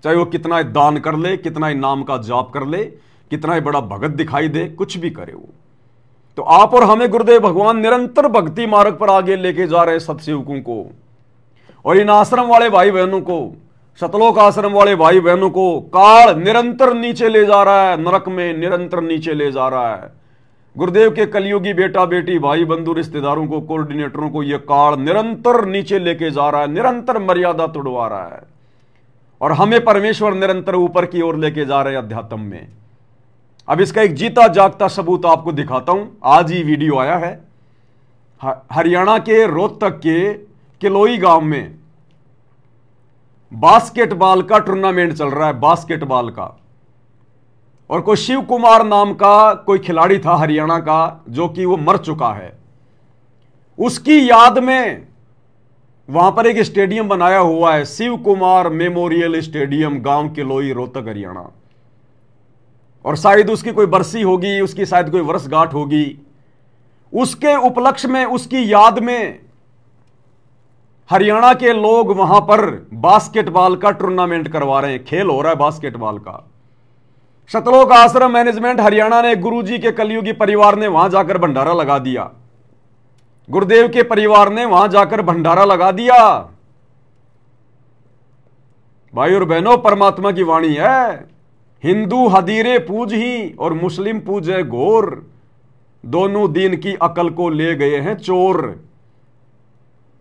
चाहे वो कितना दान कर ले, कितना ही नाम का जाप कर ले, कितना ही बड़ा भगत दिखाई दे, कुछ भी करे वो। तो आप और हमें गुरुदेव भगवान निरंतर भक्ति मार्ग पर आगे लेके जा रहे हैं सत्सेवकों को, और इन आश्रम वाले भाई बहनों को, सतलोक आश्रम वाले भाई बहनों को काल निरंतर नीचे ले जा रहा है, नरक में निरंतर नीचे ले जा रहा है। गुरुदेव के कलयुगी बेटा बेटी, भाई बंधु, रिश्तेदारों को, कोऑर्डिनेटरों को यह काल निरंतर नीचे लेके जा रहा है, निरंतर मर्यादा तोड़वा रहा है। और हमें परमेश्वर निरंतर ऊपर की ओर लेके जा रहे हैं अध्यात्म में। अब इसका एक जीता जागता सबूत आपको दिखाता हूं। आज ही वीडियो आया है, हरियाणा के रोहतक के किलोई गांव में बास्केटबॉल का टूर्नामेंट चल रहा है, बास्केटबॉल का। और कोई शिव कुमार नाम का कोई खिलाड़ी था हरियाणा का, जो कि वो मर चुका है। उसकी याद में वहां पर एक स्टेडियम बनाया हुआ है, शिव कुमार मेमोरियल स्टेडियम, गांव किलोई, रोहतक, हरियाणा। और शायद उसकी कोई बरसी होगी, उसकी शायद कोई वर्षगांठ होगी। उसके उपलक्ष्य में, उसकी याद में हरियाणा के लोग वहां पर बास्केटबॉल का टूर्नामेंट करवा रहे हैं, खेल हो रहा है बास्केटबॉल का। सतलोक आश्रम मैनेजमेंट हरियाणा ने, गुरुजी के कलयुगी परिवार ने वहां जाकर भंडारा लगा दिया, गुरुदेव के परिवार ने वहां जाकर भंडारा लगा दिया। भाई और बहनों, परमात्मा की वाणी है, हिंदू हदीरे पूज ही और मुस्लिम पूजे घोर, दोनों दीन की अकल को ले गए हैं चोर।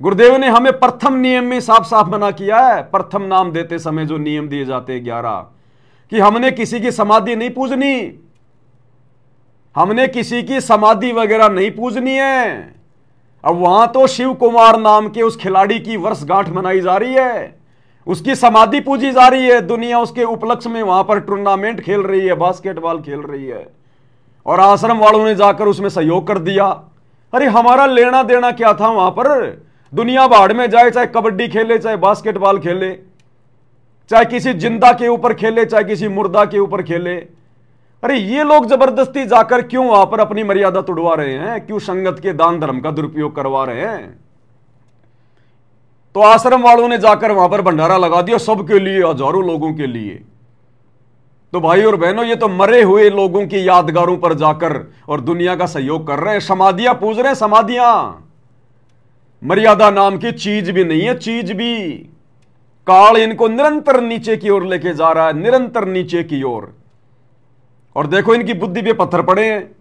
गुरुदेव ने हमें प्रथम नियम में साफ साफ मना किया है, प्रथम नाम देते समय जो नियम दिए जाते हैं 11, कि हमने किसी की समाधि नहीं पूजनी, हमने किसी की समाधि वगैरह नहीं पूजनी है। अब वहां तो शिव कुमार नाम के उस खिलाड़ी की वर्षगांठ मनाई जा रही है, उसकी समाधि पूजी जा रही है, दुनिया उसके उपलक्ष्य में वहां पर टूर्नामेंट खेल रही है, बास्केटबॉल खेल रही है, और आश्रम वालों ने जाकर उसमें सहयोग कर दिया। अरे हमारा लेना देना क्या था वहां पर? दुनिया भाड़ में जाए, चाहे कबड्डी खेले, चाहे बास्केटबॉल खेले, चाहे किसी जिंदा के ऊपर खेले, चाहे किसी मुर्दा के ऊपर खेले। अरे ये लोग जबरदस्ती जाकर क्यों वहां पर अपनी मर्यादा तोड़वा रहे हैं? क्यों संगत के दान धर्म का दुरुपयोग करवा रहे हैं? तो आश्रम वालों ने जाकर वहां पर भंडारा लगा दिया सबके लिए, हजारों लोगों के लिए। तो भाई और बहनों, ये तो मरे हुए लोगों की यादगारों पर जाकर और दुनिया का सहयोग कर रहे हैं, समाधियां पूज रहे हैं, समाधियां। मर्यादा नाम की चीज भी नहीं है, चीज भी। काल इनको निरंतर नीचे की ओर लेके जा रहा है, निरंतर नीचे की ओर। और देखो इनकी बुद्धि पे पत्थर पड़े हैं।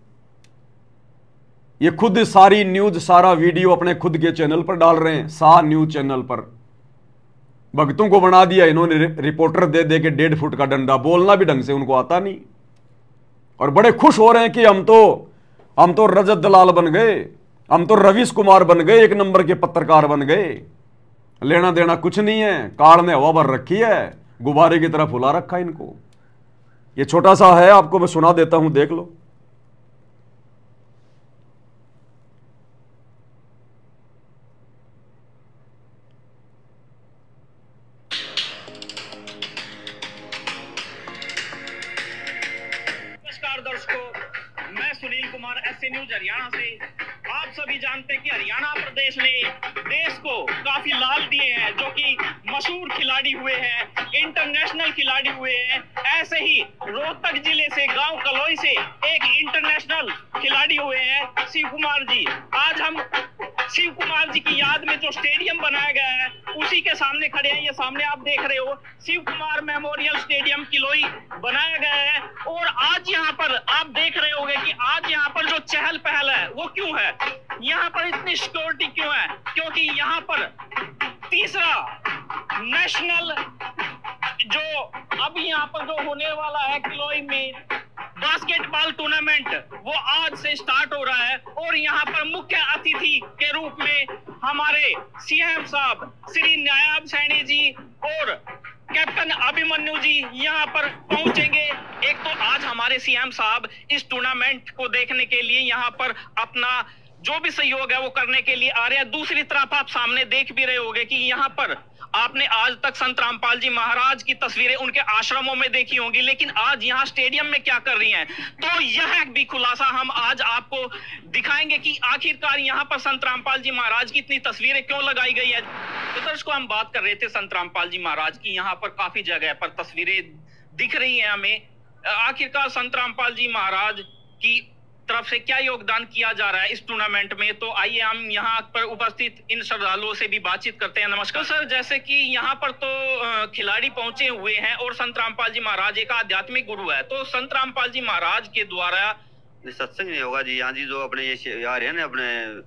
ये खुद सारी न्यूज, सारा वीडियो अपने खुद के चैनल पर डाल रहे हैं, शाह न्यूज चैनल पर। भक्तों को बना दिया इन्होंने रिपोर्टर दे दे के 1.5 फुट का डंडा, बोलना भी ढंग से उनको आता नहीं। और बड़े खुश हो रहे हैं कि हम तो रजत दलाल बन गए, हम तो रवीश कुमार बन गए, 1 नंबर के पत्रकार बन गए। लेना देना कुछ नहीं है, काल ने हवा भर रखी है, गुब्बारे की तरह फुला रखा इनको। ये छोटा सा है, आपको मैं सुना देता हूं, देख लो। नमस्कार दर्शकों, मैं सुनील कुमार, SC न्यूज हरियाणा से। आप सभी जानते हैं कि हरियाणा प्रदेश ने देश को काफी लाल दिए हैं, जो कि मशहूर खिलाड़ी हुए हैं, इंटरनेशनल खिलाड़ी हुए हैं। ऐसे ही रोहतक जिले से, गांव कलोई से एक इंटरनेशनल खिलाड़ी हुए हैं, शिव कुमार जी। आज हम शिव कुमार जी की याद में जो स्टेडियम बनाया गया है उसी के सामने खड़े हैं। ये सामने आप देख रहे हो, शिव कुमार मेमोरियल स्टेडियम किलोई बनाया गया है। और आज यहाँ पर आप देख रहे होंगे कि आज यहाँ पर जो चहल पहल है वो क्यों है, यहाँ पर इतनी सिक्योरिटी क्यों है? क्योंकि यहाँ पर तीसरा नेशनल जो अब यहाँ पर जो होने वाला है किलोई में बास्केटबॉल टूर्नामेंट, वो आज से स्टार्ट हो रहा है। और यहाँ पर मुख्य अतिथि के रूप में हमारे CM साहब श्री नायब सैनी जी और कैप्टन अभिमन्यु जी यहाँ पर पहुंचेंगे। एक तो आज हमारे CM साहब इस टूर्नामेंट को देखने के लिए यहाँ पर अपना जो भी सहयोग है वो करने के लिए आ रहे हैं। दूसरी तरफ आप सामने देख भी रहे होंगे कि यहाँ पर आपने आज तक संत रामपाल जी महाराज की तस्वीरें उनके आश्रमों में देखी होंगी, लेकिन आज यहाँ स्टेडियम में क्या कर रही हैं, तो यह भी खुलासा हम आज आपको दिखाएंगे कि आखिरकार यहाँ पर संत रामपाल जी महाराज की इतनी तस्वीरें क्यों लगाई गई है। तो दर्शकों, हम बात कर रहे थे संत रामपाल जी महाराज की, यहाँ पर काफी जगह पर तस्वीरें दिख रही है हमें। आखिरकार संत रामपाल जी महाराज की तरफ से क्या योगदान किया जा रहा है इस टूर्नामेंट में, तो आइए हम यहाँ पर उपस्थित इन श्रद्धालुओं से भी बातचीत करते हैं। नमस्कार तो सर, जैसे कि यहाँ पर तो खिलाड़ी पहुंचे हुए हैं और संत रामपाल जी महाराज एक आध्यात्मिक गुरु है, तो संत रामपाल जी महाराज के द्वारा सत्संग नहीं होगा जी। यहाँ जी जो अपने ये आ रहे हैं ना, अपने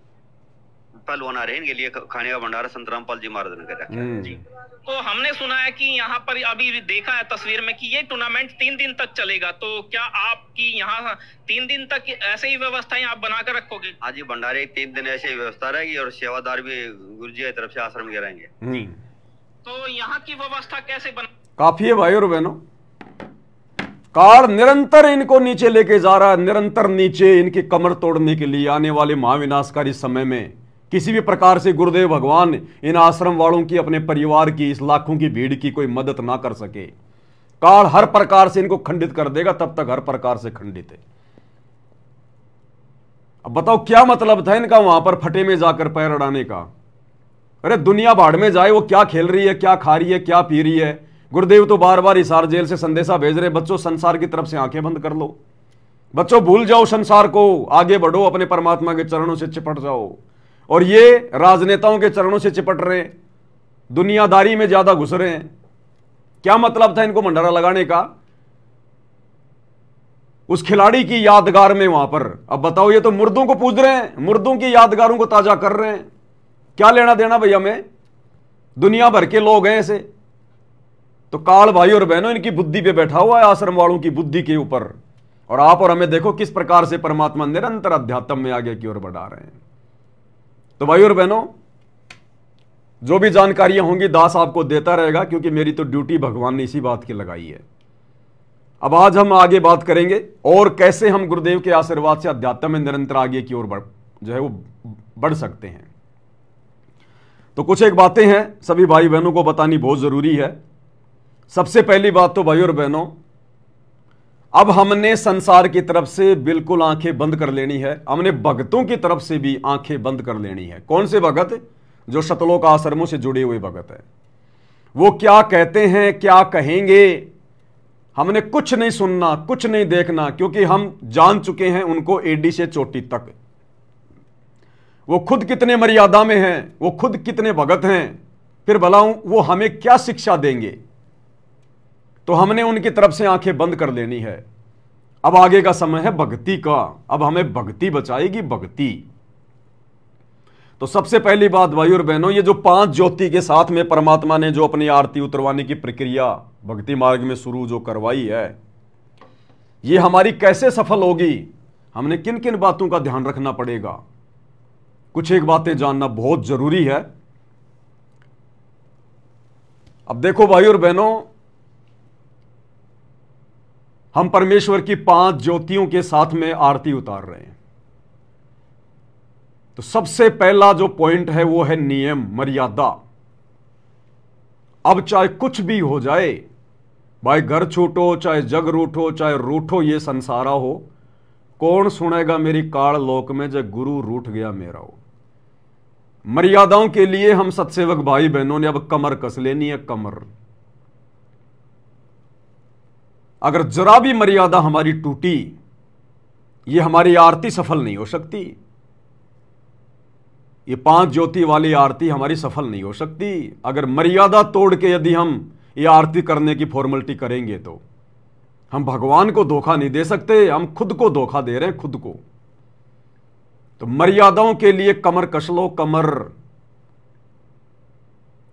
पहलवान आ रहे हैं, इनके लिए खाने का भंडारा संत रामपाल जी महाराज ने कर रखा है जी। तो हमने सुना है कि यहाँ पर अभी देखा है तस्वीर में कि ये टूर्नामेंट 3 दिन तक चलेगा, तो क्या आपकी यहाँ 3 दिन तक ऐसे ही व्यवस्थाएं आप बनाकर रखोगे? हाँ जी, भंडारे 3 दिन ऐसे ही व्यवस्था रहेगी और सेवादार भी गुरु जी की तरफ से आश्रम के रहेंगे। तो यहाँ की व्यवस्था कैसे बना? काफी है भाई और बहनों, काल निरंतर इनको नीचे लेके जा रहा है, निरंतर नीचे, इनकी कमर तोड़ने के लिए। आने वाले महाविनाशकारी समय में किसी भी प्रकार से गुरुदेव भगवान इन आश्रम वालों की, अपने परिवार की, इस लाखों की भीड़ की कोई मदद ना कर सके। काल हर प्रकार से इनको खंडित कर देगा, तब तक हर प्रकार से खंडित है। अब बताओ क्या मतलब था इनका वहां पर फटे में जाकर पैर अड़ाने का? अरे दुनिया भाड़ में जाए, वो क्या खेल रही है, क्या खा रही है, क्या पी रही है। गुरुदेव तो बार बार हिसार जेल से संदेशा भेज रहे, बच्चों संसार की तरफ से आंखें बंद कर लो, बच्चों भूल जाओ संसार को, आगे बढ़ो, अपने परमात्मा के चरणों से चिपट जाओ। और ये राजनेताओं के चरणों से चिपट रहे, दुनियादारी में ज्यादा घुस रहे हैं। क्या मतलब था इनको भंडारा लगाने का उस खिलाड़ी की यादगार में वहां पर? अब बताओ, ये तो मुर्दों को पूज रहे हैं, मुर्दों की यादगारों को ताजा कर रहे हैं। क्या लेना देना भैया में? दुनिया भर के लोग हैं ऐसे। तो काल भाई और बहनों, इनकी बुद्धि पे बैठा हुआ है, आश्रम वालों की बुद्धि के ऊपर। और आप और हमें देखो किस प्रकार से परमात्मा निरंतर अध्यात्म में आगे की ओर बढ़ा रहे हैं। तो भाई और बहनों, जो भी जानकारियां होंगी दास आपको देता रहेगा, क्योंकि मेरी तो ड्यूटी भगवान ने इसी बात की लगाई है। अब आज हम आगे बात करेंगे और कैसे हम गुरुदेव के आशीर्वाद से अध्यात्म में निरंतर आगे की ओर जो है वो बढ़ सकते हैं। तो कुछ एक बातें हैं सभी भाई बहनों को बतानी बहुत जरूरी है। सबसे पहली बात तो भाई और बहनों, अब हमने संसार की तरफ से बिल्कुल आंखें बंद कर लेनी है, हमने भगतों की तरफ से भी आंखें बंद कर लेनी है। कौन से भगत? जो शतलोक आश्रमों से जुड़े हुए भगत है। वो क्या कहते हैं, क्या कहेंगे, हमने कुछ नहीं सुनना, कुछ नहीं देखना, क्योंकि हम जान चुके हैं उनको एडी से चोटी तक। वो खुद कितने मर्यादा में हैं, वो खुद कितने भगत हैं, फिर भलाऊं वो हमें क्या शिक्षा देंगे। तो हमने उनकी तरफ से आंखें बंद कर लेनी है। अब आगे का समय है भक्ति का। अब हमें भक्ति बचाएगी, भक्ति। तो सबसे पहली बात भाई और बहनों, ये जो 5 ज्योति के साथ में परमात्मा ने जो अपनी आरती उतरवाने की प्रक्रिया भक्ति मार्ग में शुरू जो करवाई है, ये हमारी कैसे सफल होगी, हमने किन किन बातों का ध्यान रखना पड़ेगा, कुछ एक बातें जानना बहुत जरूरी है। अब देखो भाई और बहनों, हम परमेश्वर की 5 ज्योतियों के साथ में आरती उतार रहे हैं। तो सबसे पहला जो पॉइंट है वो है नियम, मर्यादा। अब चाहे कुछ भी हो जाए, भाई घर छूटो, चाहे जग रूठो, चाहे रूठो ये संसारा हो, कौन सुनेगा मेरी काल लोक में जब गुरु रूठ गया मेरा हो। मर्यादाओं के लिए हम सत्सेवक भाई बहनों ने अब कमर कस लेनी है, कमर। अगर जरा भी मर्यादा हमारी टूटी, ये हमारी आरती सफल नहीं हो सकती। ये 5 ज्योति वाली आरती हमारी सफल नहीं हो सकती। अगर मर्यादा तोड़ के यदि हम ये आरती करने की फॉर्मेलिटी करेंगे तो हम भगवान को धोखा नहीं दे सकते, हम खुद को धोखा दे रहे हैं, खुद को। तो मर्यादाओं के लिए कमर कस लो, कमर।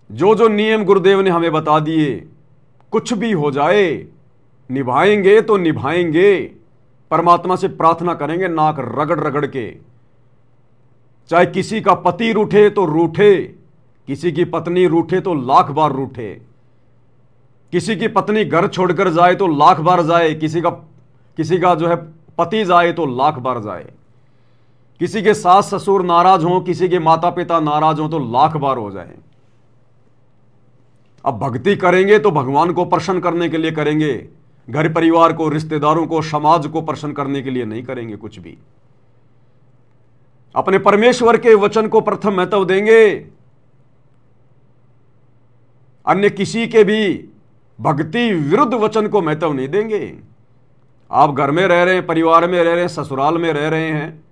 जो जो नियम गुरुदेव ने हमें बता दिए, कुछ भी हो जाए निभाएंगे तो निभाएंगे। परमात्मा से प्रार्थना करेंगे नाक रगड़ रगड़ के। चाहे किसी का पति रूठे तो रूठे, किसी की पत्नी रूठे तो लाख बार रूठे, किसी की पत्नी घर छोड़कर जाए तो लाख बार जाए, किसी का जो है पति जाए तो लाख बार जाए, किसी के सास ससुर नाराज हों, किसी के माता पिता नाराज हों तो लाख बार हो जाए। अब भक्ति करेंगे तो भगवान को प्रसन्न करने के लिए करेंगे, घर परिवार को, रिश्तेदारों को, समाज को प्रसन्न करने के लिए नहीं करेंगे कुछ भी। अपने परमेश्वर के वचन को प्रथम महत्व देंगे, अन्य किसी के भी भक्ति विरुद्ध वचन को महत्व नहीं देंगे। आप घर में रह रहे हैं, परिवार में रह रहे हैं, ससुराल में रह रहे हैं,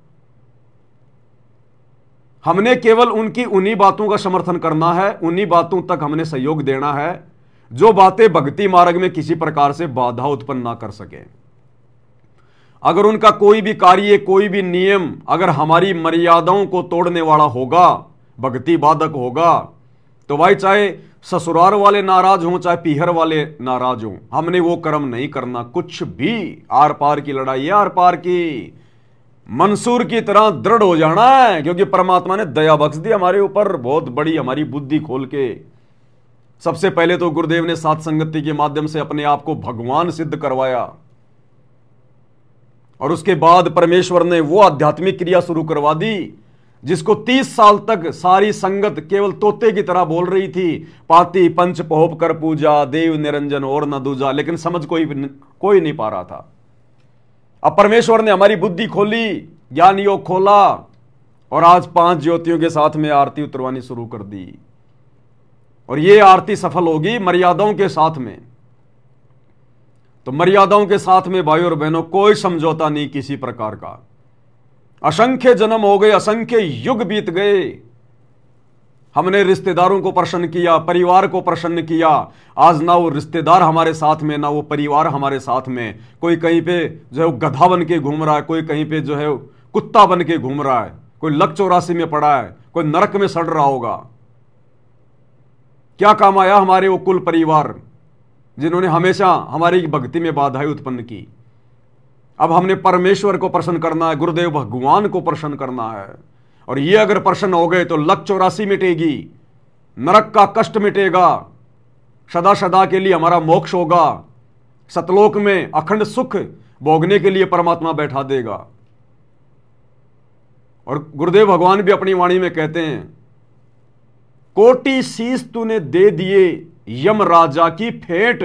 हमने केवल उनकी उन्हीं बातों का समर्थन करना है, उन्हीं बातों तक हमने सहयोग देना है जो बातें भक्ति मार्ग में किसी प्रकार से बाधा उत्पन्न ना कर सके। अगर उनका कोई भी कार्य, कोई भी नियम अगर हमारी मर्यादाओं को तोड़ने वाला होगा, भक्ति बाधक होगा, तो भाई चाहे ससुराल वाले नाराज हों, चाहे पीहर वाले नाराज हों, हमने वो कर्म नहीं करना। कुछ भी आर पार की लड़ाई है, आर पार की, मंसूर की तरह दृढ़ हो जाना है, क्योंकि परमात्मा ने दया बख्श दी हमारे ऊपर बहुत बड़ी, हमारी बुद्धि खोल के। सबसे पहले तो गुरुदेव ने सात संगति के माध्यम से अपने आप को भगवान सिद्ध करवाया, और उसके बाद परमेश्वर ने वो आध्यात्मिक क्रिया शुरू करवा दी जिसको 30 साल तक सारी संगत केवल तोते की तरह बोल रही थी, पाती पंच पहोप कर पूजा, देव निरंजन और न दूजा, लेकिन समझ कोई नहीं पा रहा था। अब परमेश्वर ने हमारी बुद्धि खोली, ज्ञान योग खोला, और आज 5 ज्योतियों के साथ में आरती उतरवानी शुरू कर दी। और ये आरती सफल होगी मर्यादाओं के साथ में। तो मर्यादाओं के साथ में भाई और बहनों कोई समझौता नहीं किसी प्रकार का। असंख्य जन्म हो गए, असंख्य युग बीत गए, हमने रिश्तेदारों को प्रसन्न किया, परिवार को प्रसन्न किया। आज ना वो रिश्तेदार हमारे साथ में, ना वो परिवार हमारे साथ में। कोई कहीं पे जो है गधा बन के घूम रहा है, कोई कहीं पे जो है कुत्ता बन के घूम रहा है, कोई लक 84 में पड़ा है, कोई नरक में सड़ रहा होगा। क्या काम आया हमारे वो कुल परिवार जिन्होंने हमेशा हमारी भक्ति में बाधाएं उत्पन्न की। अब हमने परमेश्वर को प्रसन्न करना है, गुरुदेव भगवान को प्रसन्न करना है, और ये अगर प्रसन्न हो गए तो लक 84 मिटेगी, नरक का कष्ट मिटेगा, सदा सदा के लिए हमारा मोक्ष होगा, सतलोक में अखंड सुख भोगने के लिए परमात्मा बैठा देगा। और गुरुदेव भगवान भी अपनी वाणी में कहते हैं कोटि शीश तूने दे दिए यम राजा की फेंट,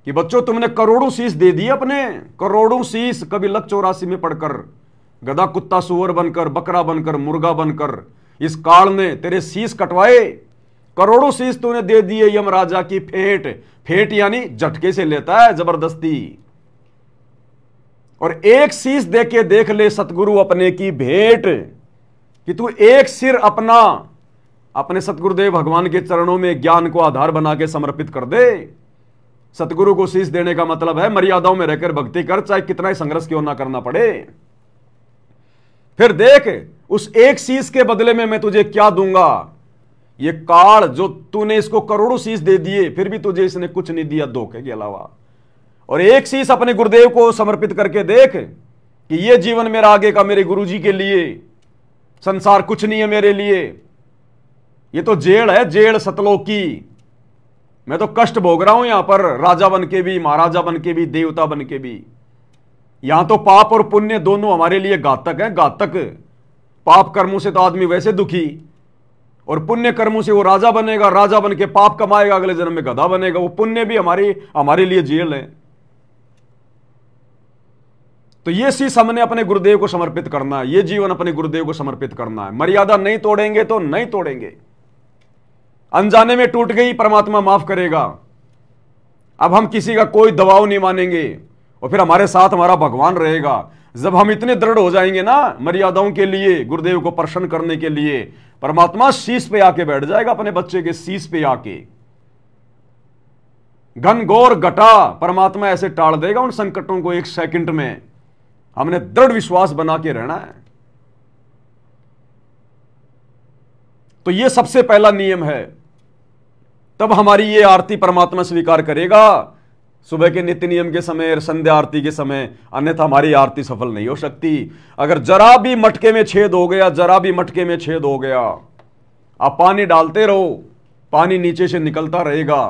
कि बच्चों तुमने करोड़ों शीश दे दिए, अपने करोड़ों शीश कभी लक 84 में पढ़कर, गधा कुत्ता सुअर बनकर, बकरा बनकर, मुर्गा बनकर इस काल ने तेरे शीश कटवाए। करोड़ों शीश तूने दे दिए यम राजा की फेंट, फेंट यानी झटके से लेता है, जबरदस्ती। और एक शीश दे के देख ले सतगुरु अपने की भेंट, कि तू एक सिर अपना अपने सतगुरुदेव भगवान के चरणों में ज्ञान को आधार बना के समर्पित कर दे। सतगुरु को शीश देने का मतलब है मर्यादाओं में रहकर भक्ति कर, चाहे कितना ही संघर्ष क्यों ना करना पड़े। फिर देख उस एक शीश के बदले में मैं तुझे क्या दूंगा। ये काल जो तूने इसको करोड़ों शीश दे दिए, फिर भी तुझे इसने कुछ नहीं दिया धोखे के अलावा। और एक शीश अपने गुरुदेव को समर्पित करके देख कि ये जीवन मेरा आगे का मेरे गुरुजी के लिए, संसार कुछ नहीं है मेरे लिए, ये तो जेल है, जेल सतलोक की। मैं तो कष्ट भोग रहा हूं यहां पर, राजा बन के भी, महाराजा बन के भी, देवता बन के भी। यहां तो पाप और पुण्य दोनों हमारे लिए घातक है, घातक। पाप कर्मों से तो आदमी वैसे दुखी, और पुण्य कर्मों से वो राजा बनेगा, राजा बन के पाप कमाएगा, अगले जन्म में गधा बनेगा। वो पुण्य भी हमारे लिए जेल है। तो ये शीश हमने अपने गुरुदेव को समर्पित करना है, ये जीवन अपने गुरुदेव को समर्पित करना है। मर्यादा नहीं तोड़ेंगे तो नहीं तोड़ेंगे। अनजाने में टूट गई, परमात्मा माफ करेगा। अब हम किसी का कोई दबाव नहीं मानेंगे, और फिर हमारे साथ हमारा भगवान रहेगा। जब हम इतने दृढ़ हो जाएंगे ना मर्यादाओं के लिए, गुरुदेव को प्रसन्न करने के लिए, परमात्मा शीश पे आके बैठ जाएगा, अपने बच्चे के शीश पे आके। घनघोर घटा परमात्मा ऐसे टाल देगा उन संकटों को एक सेकंड में। हमने दृढ़ विश्वास बना के रहना है। तो यह सबसे पहला नियम है, तब हमारी ये आरती परमात्मा स्वीकार करेगा, सुबह के नित्य नियम के समय और संध्या आरती के समय, अन्यथा हमारी आरती सफल नहीं हो सकती। अगर जरा भी मटके में छेद हो गया, जरा भी मटके में छेद हो गया, आप पानी डालते रहो, पानी नीचे से निकलता रहेगा,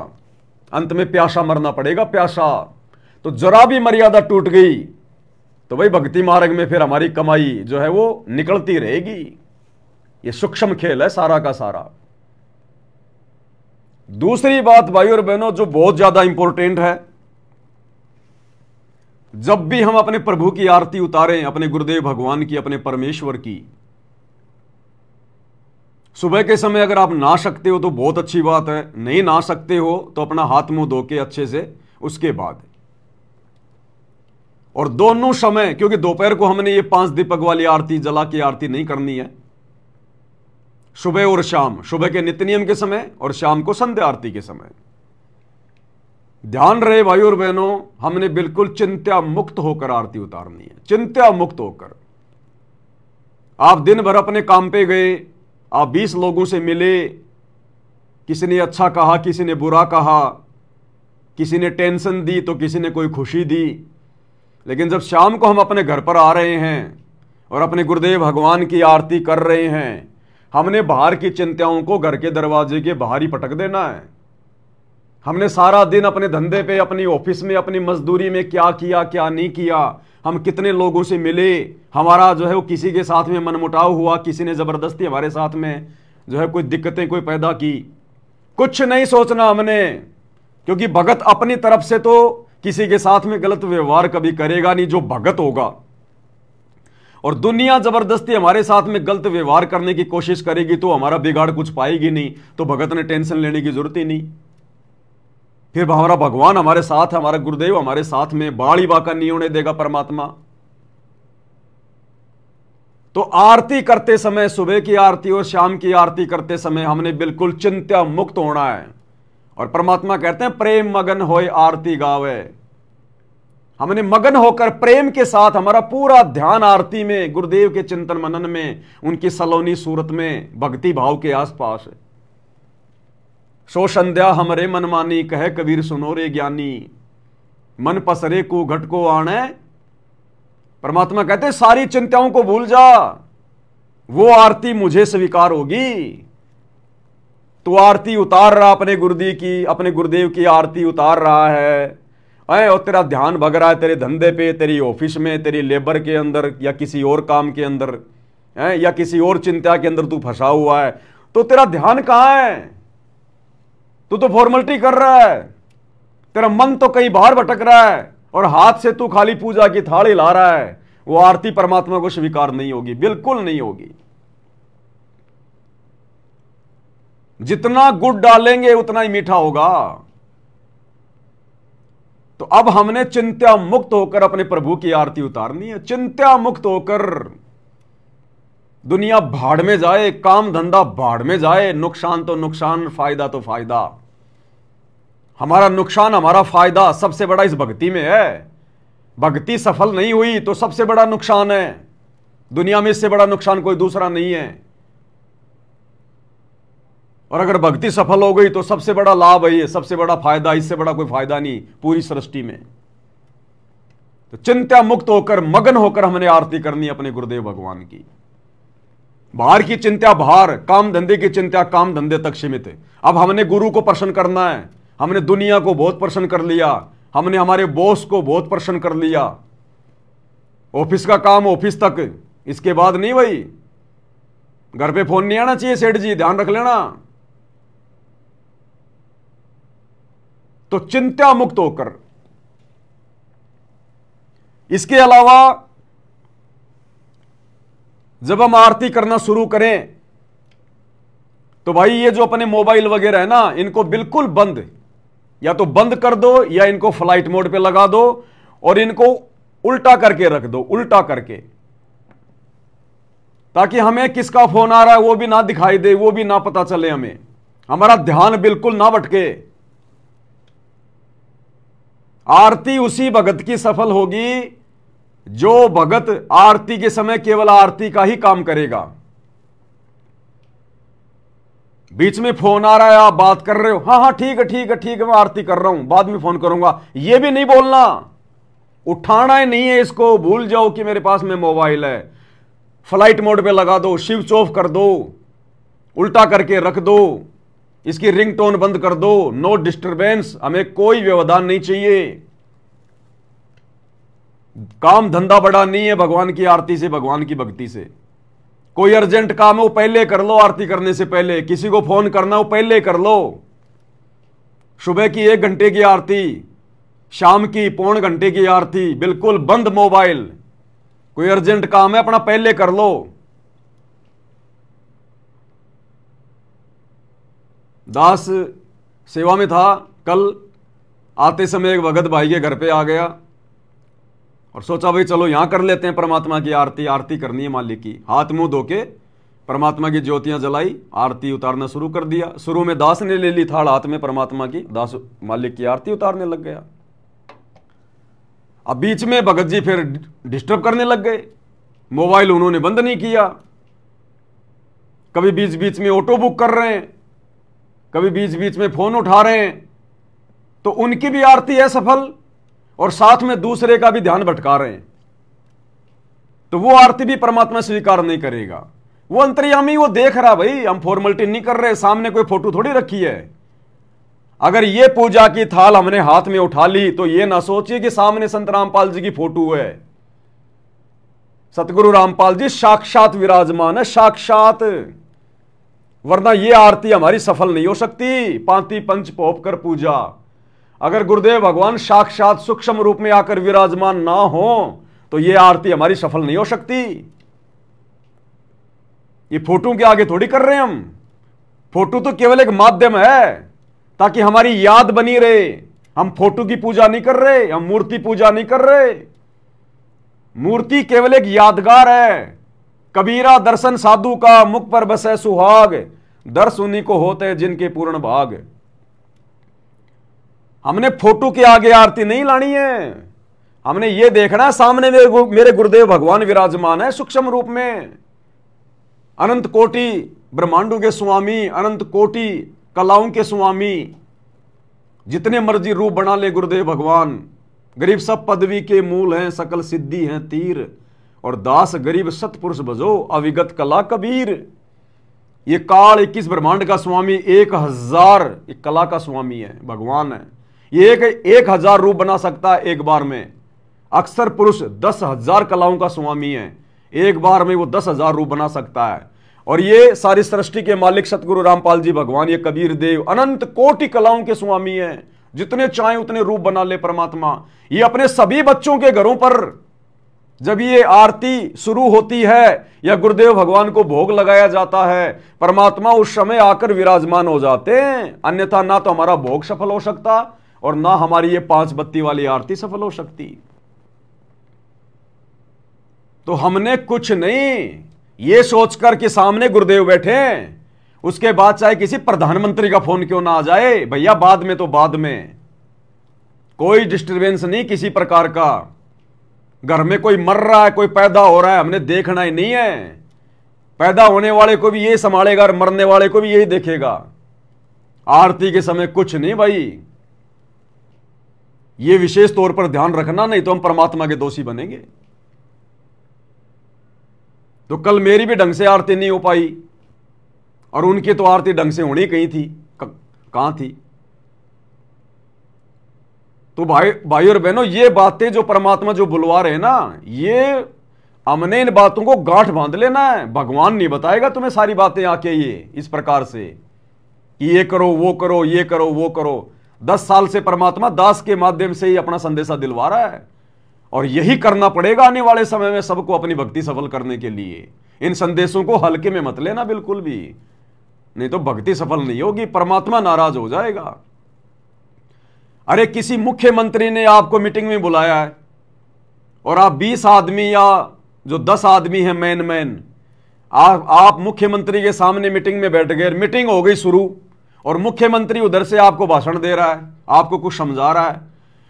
अंत में प्यासा मरना पड़ेगा, प्यासा। तो जरा भी मर्यादा टूट गई तो भाई भक्ति मार्ग में फिर हमारी कमाई जो है वो निकलती रहेगी। ये सूक्ष्म खेल है सारा का सारा। दूसरी बात भाई और बहनों जो बहुत ज्यादा इंपॉर्टेंट है, जब भी हम अपने प्रभु की आरती उतारें, अपने गुरुदेव भगवान की, अपने परमेश्वर की, सुबह के समय अगर आप नहा सकते हो तो बहुत अच्छी बात है, नहीं नहा सकते हो तो अपना हाथ मुंह धो के अच्छे से उसके बाद। और दोनों समय, क्योंकि दोपहर को हमने ये 5 दीपक वाली आरती, जला की आरती नहीं करनी है, सुबह और शाम, सुबह के नित्य नियम के समय और शाम को संध्या आरती के समय। ध्यान रहे भाई और बहनों, हमने बिल्कुल चिंता मुक्त होकर आरती उतारनी है, चिंता मुक्त होकर। आप दिन भर अपने काम पे गए, आप 20 लोगों से मिले, किसी ने अच्छा कहा, किसी ने बुरा कहा, किसी ने टेंशन दी तो किसी ने कोई खुशी दी, लेकिन जब शाम को हम अपने घर पर आ रहे हैं और अपने गुरुदेव भगवान की आरती कर रहे हैं, हमने बाहर की चिंताओं को घर के दरवाजे के बाहर ही पटक देना है। हमने सारा दिन अपने धंधे पे, अपनी ऑफिस में, अपनी मजदूरी में क्या किया क्या नहीं किया, हम कितने लोगों से मिले, हमारा जो है वो किसी के साथ में मनमुटाव हुआ, किसी ने जबरदस्ती हमारे साथ में जो है कोई दिक्कतें कोई पैदा की, कुछ नहीं सोचना हमने, क्योंकि भगत अपनी तरफ से तो किसी के साथ में गलत व्यवहार कभी करेगा नहीं, जो भगत होगा। और दुनिया जबरदस्ती हमारे साथ में गलत व्यवहार करने की कोशिश करेगी तो हमारा बिगाड़ कुछ पाएगी नहीं, तो भगत ने टेंशन लेने की जरूरत ही नहीं। फिर हमारा भगवान हमारे साथ है, हमारा गुरुदेव हमारे साथ में, बाड़ी बाका नहीं होने देगा परमात्मा। तो आरती करते समय, सुबह की आरती और शाम की आरती करते समय हमने बिल्कुल चिंता मुक्त होना है। और परमात्मा कहते हैं प्रेम मगन होए आरती गावे। हमने मगन होकर प्रेम के साथ हमारा पूरा ध्यान आरती में, गुरुदेव के चिंतन मनन में, उनकी सलोनी सूरत में, भक्ति भाव के आसपास है। सो संध्या हमरे मन मानी, कहे कबीर सुनो रे ज्ञानी, मन पसरे को घट को आने। परमात्मा कहते सारी चिंताओं को भूल जा, वो आरती मुझे स्वीकार होगी। तो आरती उतार रहा अपने गुरुदेव की आरती उतार रहा है, और तेरा ध्यान भग रहा है तेरे धंधे पे, तेरी ऑफिस में, तेरी लेबर के अंदर, या किसी और काम के अंदर, या किसी और चिंता के अंदर तू फंसा हुआ है, तो तेरा ध्यान कहां है? तू तो फॉर्मेलिटी कर रहा है, तेरा मन तो कहीं बाहर भटक रहा है और हाथ से तू खाली पूजा की थाली ला रहा है। वो आरती परमात्मा को स्वीकार नहीं होगी, बिल्कुल नहीं होगी। जितना गुड़ डालेंगे उतना ही मीठा होगा। तो अब हमने चिंता मुक्त होकर अपने प्रभु की आरती उतारनी है। चिंता मुक्त होकर दुनिया भाड़ में जाए, काम धंधा भाड़ में जाए, नुकसान तो नुकसान, फायदा तो फायदा। हमारा नुकसान हमारा फायदा सबसे बड़ा इस भक्ति में है। भक्ति सफल नहीं हुई तो सबसे बड़ा नुकसान है। दुनिया में इससे बड़ा नुकसान कोई दूसरा नहीं है। और अगर भक्ति सफल हो गई तो सबसे बड़ा लाभ है, ये सबसे बड़ा फायदा, इससे बड़ा कोई फायदा नहीं पूरी सृष्टि में। तो चिंता मुक्त होकर, मगन होकर हमने आरती करनी अपने गुरुदेव भगवान की। बाहर की चिंता बाहर, काम धंधे की चिंता काम धंधे तक सीमित है। अब हमने गुरु को प्रसन्न करना है। हमने दुनिया को बहुत प्रसन्न कर लिया, हमने हमारे बॉस को बहुत प्रसन्न कर लिया, ऑफिस का काम ऑफिस तक, इसके बाद नहीं भाई। घर पे फोन नहीं आना चाहिए, सेठ जी ध्यान रख लेना। तो चिंता मुक्त होकर, इसके अलावा जब हम आरती करना शुरू करें तो भाई ये जो अपने मोबाइल वगैरह है ना, इनको बिल्कुल बंद, या तो बंद कर दो या इनको फ्लाइट मोड पे लगा दो और इनको उल्टा करके रख दो, उल्टा करके, ताकि हमें किसका फोन आ रहा है वो भी ना दिखाई दे, वो भी ना पता चले हमें, हमारा ध्यान बिल्कुल ना भटके। आरती उसी भगत की सफल होगी जो भगत आरती के समय केवल आरती का ही काम करेगा। बीच में फोन आ रहा है, आप बात कर रहे हो, हाँ हाँ ठीक है ठीक है ठीक है मैं आरती कर रहा हूं, बाद में फोन करूंगा, यह भी नहीं बोलना। उठाना ही नहीं है इसको, भूल जाओ कि मेरे पास में मोबाइल है, फ्लाइट मोड पे लगा दो, स्विच ऑफ कर दो, उल्टा करके रख दो, इसकी रिंगटोन बंद कर दो, नो डिस्टरबेंस, हमें कोई व्यवधान नहीं चाहिए। काम धंधा बड़ा नहीं है भगवान की आरती से, भगवान की भक्ति से। कोई अर्जेंट काम है वो पहले कर लो, आरती करने से पहले। किसी को फोन करना हो पहले कर लो। सुबह की 1 घंटे की आरती, शाम की 1.25 घंटे की आरती, बिल्कुल बंद मोबाइल। कोई अर्जेंट काम है अपना पहले कर लो। दास सेवा में था, कल आते समय एक भगत भाई के घर पे आ गया और सोचा भाई चलो यहां कर लेते हैं परमात्मा की आरती, आरती करनी है मालिक की। हाथ मुंह धो के परमात्मा की ज्योतियां जलाई, आरती उतारना शुरू कर दिया। शुरू में दास ने ले ली थाल हाथ में परमात्मा की, दास मालिक की आरती उतारने लग गया। अब बीच में भगत जी फिर डिस्टर्ब करने लग गए, मोबाइल उन्होंने बंद नहीं किया। कभी बीच बीच में ऑटो बुक कर रहे हैं, कभी बीच बीच में फोन उठा रहे हैं, तो उनकी भी आरती है सफल और साथ में दूसरे का भी ध्यान भटका रहे हैं। तो वो आरती भी परमात्मा स्वीकार नहीं करेगा। वो अंतर्यामी, वो देख रहा भाई, हम फॉर्मेलिटी नहीं कर रहे, सामने कोई फोटो थोड़ी रखी है। अगर ये पूजा की थाल हमने हाथ में उठा ली तो ये ना सोचिए कि सामने संत रामपाल जी की फोटो है। सतगुरु रामपाल जी साक्षात विराजमान है, साक्षात, वरना ये आरती हमारी सफल नहीं हो सकती। पांति पंच पोप कर पूजा, अगर गुरुदेव भगवान साक्षात सूक्ष्म रूप में आकर विराजमान ना हो तो ये आरती हमारी सफल नहीं हो सकती। ये फोटो के आगे थोड़ी कर रहे हैं हम। फोटो तो केवल एक माध्यम है ताकि हमारी याद बनी रहे। हम फोटो की पूजा नहीं कर रहे, हम मूर्ति पूजा नहीं कर रहे। मूर्ति केवल एक यादगार है। कबीरा दर्शन साधु का, मुख पर बसे सुहाग, दर्श उन्हीं को होते जिनके पूर्ण भाग। हमने फोटो के आगे आरती नहीं लानी है। हमने ये देखना है सामने मेरे गुरुदेव भगवान विराजमान है सूक्ष्म रूप में। अनंत कोटि ब्रह्मांडों के स्वामी, अनंत कोटि कलाओं के स्वामी, जितने मर्जी रूप बना ले गुरुदेव भगवान। गरीब सब पदवी के मूल हैं, सकल सिद्धि हैं तीर, और दास गरीब सतपुरुष भजो अविगत कला कबीर। ये काल 21 ब्रह्मांड का स्वामी 1000 कला का स्वामी है, भगवान है। ये 1000 रूप बना सकता है एक बार में। अक्सर पुरुष 10,000 कलाओं का स्वामी है, एक बार में वो 10,000 रूप बना सकता है। और ये सारी सृष्टि के मालिक सतगुरु रामपाल जी भगवान, ये कबीर देव अनंत कोटि कलाओं के स्वामी हैं, जितने चाहे उतने रूप बना ले परमात्मा। ये अपने सभी बच्चों के घरों पर जब ये आरती शुरू होती है या गुरुदेव भगवान को भोग लगाया जाता है, परमात्मा उस समय आकर विराजमान हो जाते हैं। अन्यथा ना तो हमारा भोग सफल हो सकता और ना हमारी ये 5 बत्ती वाली आरती सफल हो सकती। तो हमने कुछ नहीं ये सोचकर कि सामने गुरुदेव बैठे हैं, उसके बाद चाहे किसी प्रधानमंत्री का फोन क्यों ना आ जाए, भैया बाद में तो बाद में, कोई डिस्टरबेंस नहीं किसी प्रकार का। घर में कोई मर रहा है, कोई पैदा हो रहा है, हमने देखना ही नहीं है। पैदा होने वाले को भी यही संभालेगा और मरने वाले को भी यही देखेगा। आरती के समय कुछ नहीं भाई, ये विशेष तौर पर ध्यान रखना, नहीं तो हम परमात्मा के दोषी बनेंगे। तो कल मेरी भी ढंग से आरती नहीं हो पाई और उनकी तो आरती ढंग से होनी कहीं थी, कहां थी। तो भाई और बहनों, ये बातें जो परमात्मा जो बुलवा रहे हैं ना, ये हमने इन बातों को गांठ बांध लेना है। भगवान नहीं बताएगा तुम्हें सारी बातें आके ये इस प्रकार से कि ये करो वो करो, ये करो वो करो। 10 साल से परमात्मा दास के माध्यम से ही अपना संदेशा दिलवा रहा है और यही करना पड़ेगा आने वाले समय में सबको अपनी भक्ति सफल करने के लिए। इन संदेशों को हल्के में मत लेना बिल्कुल भी, नहीं तो भक्ति सफल नहीं होगी, परमात्मा नाराज हो जाएगा। अरे किसी मुख्यमंत्री ने आपको मीटिंग में बुलाया है और आप 20 आदमी या जो 10 आदमी हैं मैन आप मुख्यमंत्री के सामने मीटिंग में बैठ गए। मीटिंग हो गई शुरू और मुख्यमंत्री उधर से आपको भाषण दे रहा है, आपको कुछ समझा रहा है,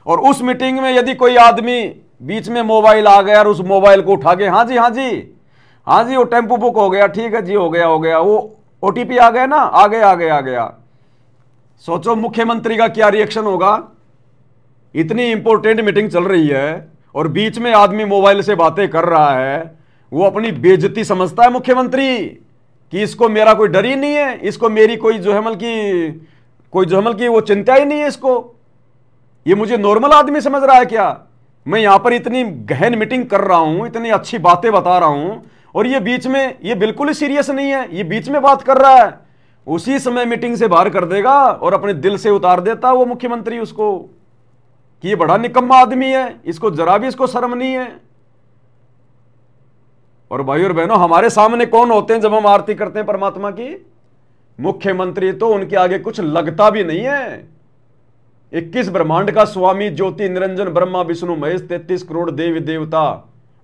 और उस मीटिंग में यदि कोई आदमी बीच में मोबाइल आ गया और उस मोबाइल को उठा के हाँ जी हाँ जी हाँ जी वो टेम्पो बुक हो गया, ठीक है जी हो गया, वो OTP आ गया ना, आ गया। सोचो मुख्यमंत्री का क्या रिएक्शन होगा। इतनी इंपॉर्टेंट मीटिंग चल रही है और बीच में आदमी मोबाइल से बातें कर रहा है, वो अपनी बेइज्जती समझता है मुख्यमंत्री कि इसको मेरा कोई डर ही नहीं है, इसको मेरी कोई जोहमल की वो चिंता ही नहीं है इसको, ये मुझे नॉर्मल आदमी समझ रहा है क्या। मैं यहां पर इतनी गहन मीटिंग कर रहा हूं, इतनी अच्छी बातें बता रहा हूं और ये बीच में ये बिल्कुल ही सीरियस नहीं है, ये बीच में बात कर रहा है। उसी समय मीटिंग से बाहर कर देगा और अपने दिल से उतार देता वो मुख्यमंत्री उसको कि ये बड़ा निकम्मा आदमी है, इसको जरा भी इसको शर्म नहीं है। और भाई और बहनों, हमारे सामने कौन होते हैं जब हम आरती करते हैं परमात्मा की? मुख्यमंत्री। तो उनके आगे कुछ लगता भी नहीं है। 21 ब्रह्मांड का स्वामी ज्योति निरंजन ब्रह्मा विष्णु महेश 33 करोड़ देवी देवता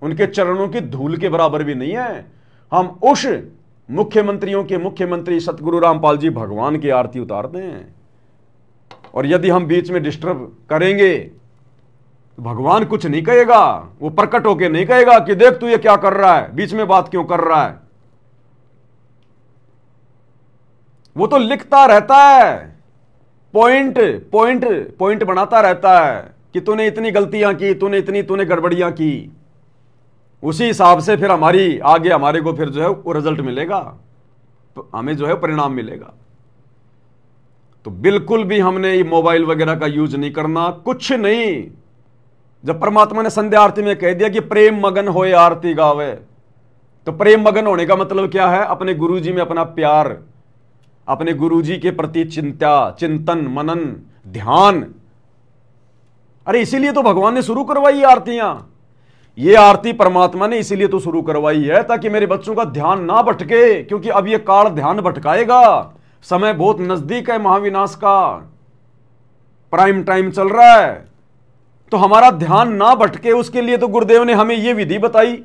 उनके चरणों की धूल के बराबर भी नहीं है। हम उस मुख्यमंत्रियों के मुख्यमंत्री सतगुरु रामपाल जी भगवान की आरती उतारते हैं और यदि हम बीच में डिस्टर्ब करेंगे तो भगवान कुछ नहीं कहेगा, वो प्रकट होके नहीं कहेगा कि देख तू ये क्या कर रहा है, बीच में बात क्यों कर रहा है। वो तो लिखता रहता है, पॉइंट बनाता रहता है कि तूने इतनी गलतियां की, तूने गड़बड़ियां की। उसी हिसाब से फिर हमारे को फिर जो है वो रिजल्ट मिलेगा, तो हमें जो है परिणाम मिलेगा। तो बिल्कुल भी हमने ये मोबाइल वगैरह का यूज नहीं करना, कुछ नहीं। जब परमात्मा ने संध्या आरती में कह दिया कि प्रेम मगन होए आरती गावे, तो प्रेम मगन होने का मतलब क्या है? अपने गुरुजी में अपना प्यार, अपने गुरुजी के प्रति चिंता, चिंतन, मनन, ध्यान। अरे इसीलिए तो भगवान ने शुरू करवाई आरतियां। ये आरती परमात्मा ने इसीलिए तो शुरू करवाई है ताकि मेरे बच्चों का ध्यान ना भटके, क्योंकि अब ये काल ध्यान भटकाएगा। समय बहुत नजदीक है महाविनाश का, प्राइम टाइम चल रहा है। तो हमारा ध्यान ना भटके उसके लिए तो गुरुदेव ने हमें यह विधि बताई,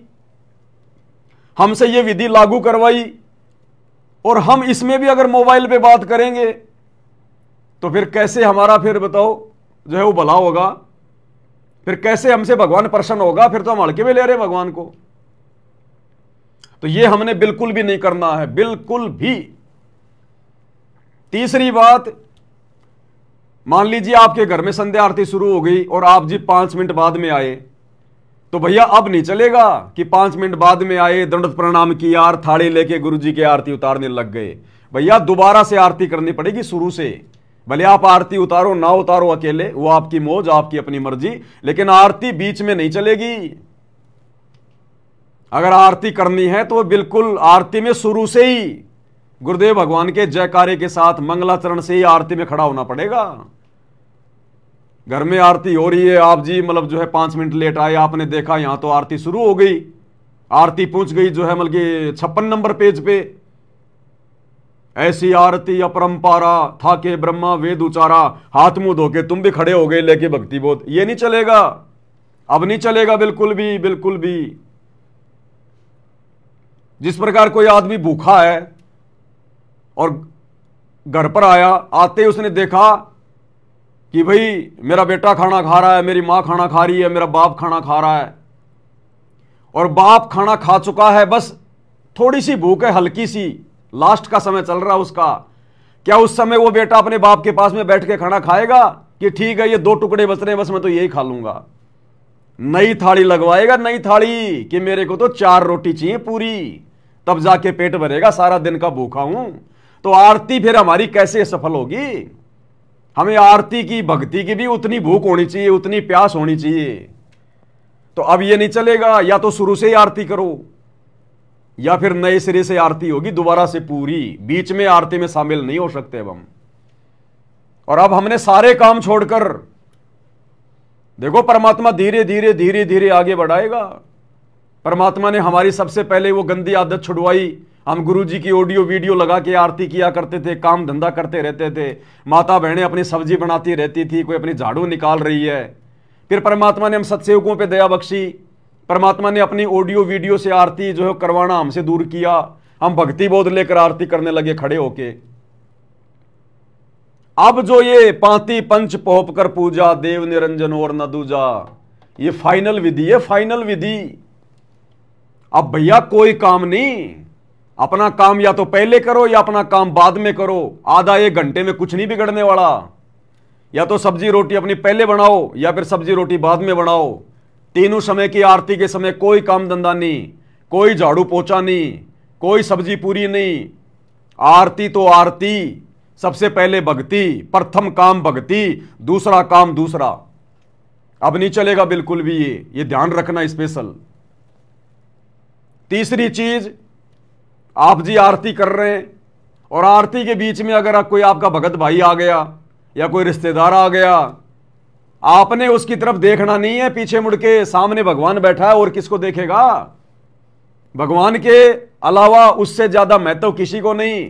हमसे यह विधि लागू करवाई। और हम इसमें भी अगर मोबाइल पे बात करेंगे तो फिर कैसे हमारा फिर बताओ जो है वो भला होगा? फिर कैसे हमसे भगवान प्रसन्न होगा? फिर तो हम हल्के में ले रहे भगवान को। तो ये हमने बिल्कुल भी नहीं करना है, बिल्कुल भी। तीसरी बात, मान लीजिए आपके घर में संध्या आरती शुरू हो गई और आप जी 5 मिनट बाद में आए, तो भैया अब नहीं चलेगा कि 5 मिनट बाद में आए, दंडवत प्रणाम किया और थाली लेके गुरुजी की आरती उतारने लग गए। भैया दोबारा से आरती करनी पड़ेगी शुरू से। भले आप आरती उतारो ना उतारो अकेले, वो आपकी मौज, आपकी अपनी मर्जी, लेकिन आरती बीच में नहीं चलेगी। अगर आरती करनी है तो बिल्कुल आरती में शुरू से ही गुरुदेव भगवान के जयकारे के साथ मंगलाचरण से ही आरती में खड़ा होना पड़ेगा। घर में आरती हो रही है, आप जी मतलब जो है 5 मिनट लेट आए, आपने देखा यहां तो आरती शुरू हो गई, आरती पहुंच गई जो है मतलब कि 56 नंबर पेज पे, ऐसी आरती अपरंपारा था के ब्रह्मा वेद उचारा, हाथ मुंह धोके तुम भी खड़े हो गए लेके भक्ति बोध। ये नहीं चलेगा, अब नहीं चलेगा बिल्कुल भी, बिल्कुल भी। जिस प्रकार कोई आदमी भूखा है और घर पर आया, आते ही उसने देखा कि भाई मेरा बेटा खाना खा रहा है, मेरी मां खाना खा रही है, मेरा बाप खाना खा रहा है, और बाप खाना खा चुका है, बस थोड़ी सी भूख है, हल्की सी, लास्ट का समय चल रहा है उसका। क्या उस समय वो बेटा अपने बाप के पास में बैठ के खाना खाएगा कि ठीक है ये 2 टुकड़े बच रहे हैं, बस मैं तो यही खा लूंगा? नई थाली लगवाएगा, नई थाली, कि मेरे को तो 4 रोटी चाहिए पूरी, तब जाके पेट भरेगा, सारा दिन का भूखा हूं। तो आरती फिर हमारी कैसे सफल होगी? हमें आरती की, भक्ति की भी उतनी भूख होनी चाहिए, उतनी प्यास होनी चाहिए। तो अब ये नहीं चलेगा, या तो शुरू से ही आरती करो या फिर नए सिरे से आरती होगी दोबारा से पूरी, बीच में आरती में शामिल नहीं हो सकते अब हम। और अब हमने सारे काम छोड़कर, देखो परमात्मा धीरे धीरे धीरे धीरे आगे बढ़ाएगा। परमात्मा ने हमारी सबसे पहले वो गंदी आदत छुड़वाई। हम गुरुजी की ऑडियो वीडियो लगा के आरती किया करते थे, काम धंधा करते रहते थे, माता बहनें अपनी सब्जी बनाती रहती थी, कोई अपनी झाड़ू निकाल रही है। फिर परमात्मा ने हम सत्सेवकों पे दया बख्शी, परमात्मा ने अपनी ऑडियो वीडियो से आरती जो है करवाना हमसे दूर किया। हम भक्ति बोध लेकर आरती करने लगे खड़े होके। अब जो ये पांति पंच पोप कर पूजा, देव निरंजन और न दूजा, ये फाइनल विधि है, फाइनल विधि। अब भैया कोई काम नहीं, अपना काम या तो पहले करो या अपना काम बाद में करो। आधा 1 घंटे में कुछ नहीं बिगड़ने वाला। या तो सब्जी रोटी अपनी पहले बनाओ या फिर सब्जी रोटी बाद में बनाओ। तीनों समय की आरती के समय कोई काम धंधा नहीं, कोई झाड़ू पोछा नहीं, कोई सब्जी पूरी नहीं। आरती तो आरती, सबसे पहले भक्ति, प्रथम काम भक्ति, दूसरा काम दूसरा। अब नहीं चलेगा बिल्कुल भी, ये ध्यान रखना स्पेशल। तीसरी चीज, आप जी आरती कर रहे हैं और आरती के बीच में अगर कोई आपका भगत भाई आ गया या कोई रिश्तेदार आ गया, आपने उसकी तरफ देखना नहीं है, पीछे मुड़ के, सामने भगवान बैठा है और किसको देखेगा? भगवान के अलावा उससे ज्यादा महत्व किसी को नहीं।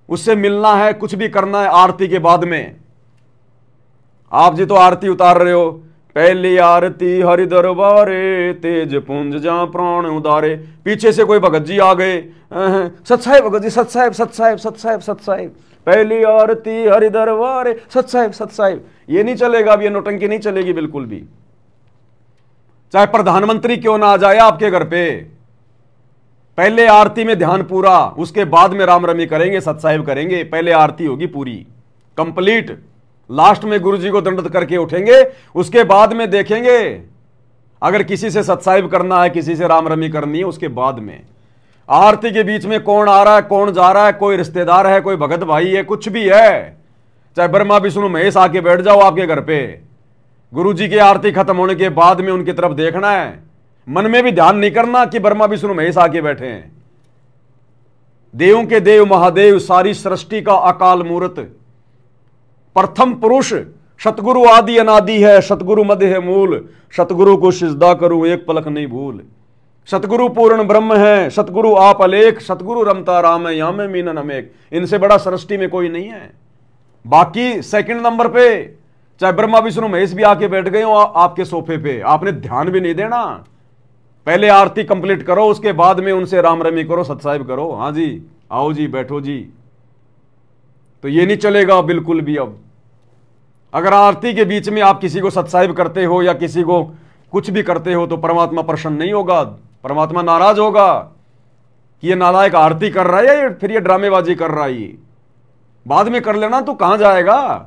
उससे मिलना है, कुछ भी करना है आरती के बाद में। आप जी तो आरती उतार रहे हो, पहली आरती हरि दरबारे, तेज पुंज जा प्राण उदारे। पीछे से कोई भगत जी आ गए, सत्साहेब भगत जी, सत्साहेब सत्साहेब सत्साहेब सत्साहेब, पहली आरती हरि दरबारे, सत्साहेब सत्साहेब। ये नहीं चलेगा, अब ये नौटंकी नहीं चलेगी बिल्कुल भी। चाहे प्रधानमंत्री क्यों ना आ जाए आपके घर पे, पहले आरती में ध्यान पूरा, उसके बाद में राम रमी करेंगे, सत्साहेब करेंगे। पहले आरती होगी पूरी कंप्लीट, लास्ट में गुरुजी को दंडवत करके उठेंगे, उसके बाद में देखेंगे अगर किसी से सत्साहेब करना है, किसी से राम रमी करनी है, उसके बाद में। आरती के बीच में कौन आ रहा है, कौन जा रहा है, कोई रिश्तेदार है, कोई भगत भाई है, कुछ भी है, चाहे ब्रह्मा विष्णु महेश आके बैठ जाओ आपके घर पे, गुरुजी की आरती खत्म होने के बाद में उनकी तरफ देखना है। मन में भी ध्यान नहीं करना कि ब्रह्मा विष्णु महेश आके बैठे हैं। देवों के देव महादेव, सारी सृष्टि का अकाल मूर्त, प्रथम पुरुष, सतगुरु आदि अनादि है, सतगुरु मध्य है मूल, सतगुरु को सिजदा करूं एक पलक नहीं भूल। सतगुरु पूर्ण ब्रह्म है, सतगुरु आप अलेख, सतगुरु रमता राम है, या में मीनन अमेक। इनसे बड़ा सृष्टि में कोई नहीं है। बाकी सेकंड नंबर पे चाहे ब्रह्मा विष्णु महेश भी आके बैठ गए हो आपके सोफे पे, आपने ध्यान भी नहीं देना। पहले आरती कंप्लीट करो, उसके बाद में उनसे राम रमी करो, सत्साहिब करो। हाँ जी, आओ जी, बैठो जी। तो ये नहीं चलेगा बिल्कुल भी। अब अगर आरती के बीच में आप किसी को सत्साहिब करते हो या किसी को कुछ भी करते हो तो परमात्मा प्रसन्न नहीं होगा, परमात्मा नाराज होगा कि ये नालायक आरती कर रहा है, फिर ये ड्रामेबाजी कर रहा है। बाद में कर लेना, तू कहां जाएगा?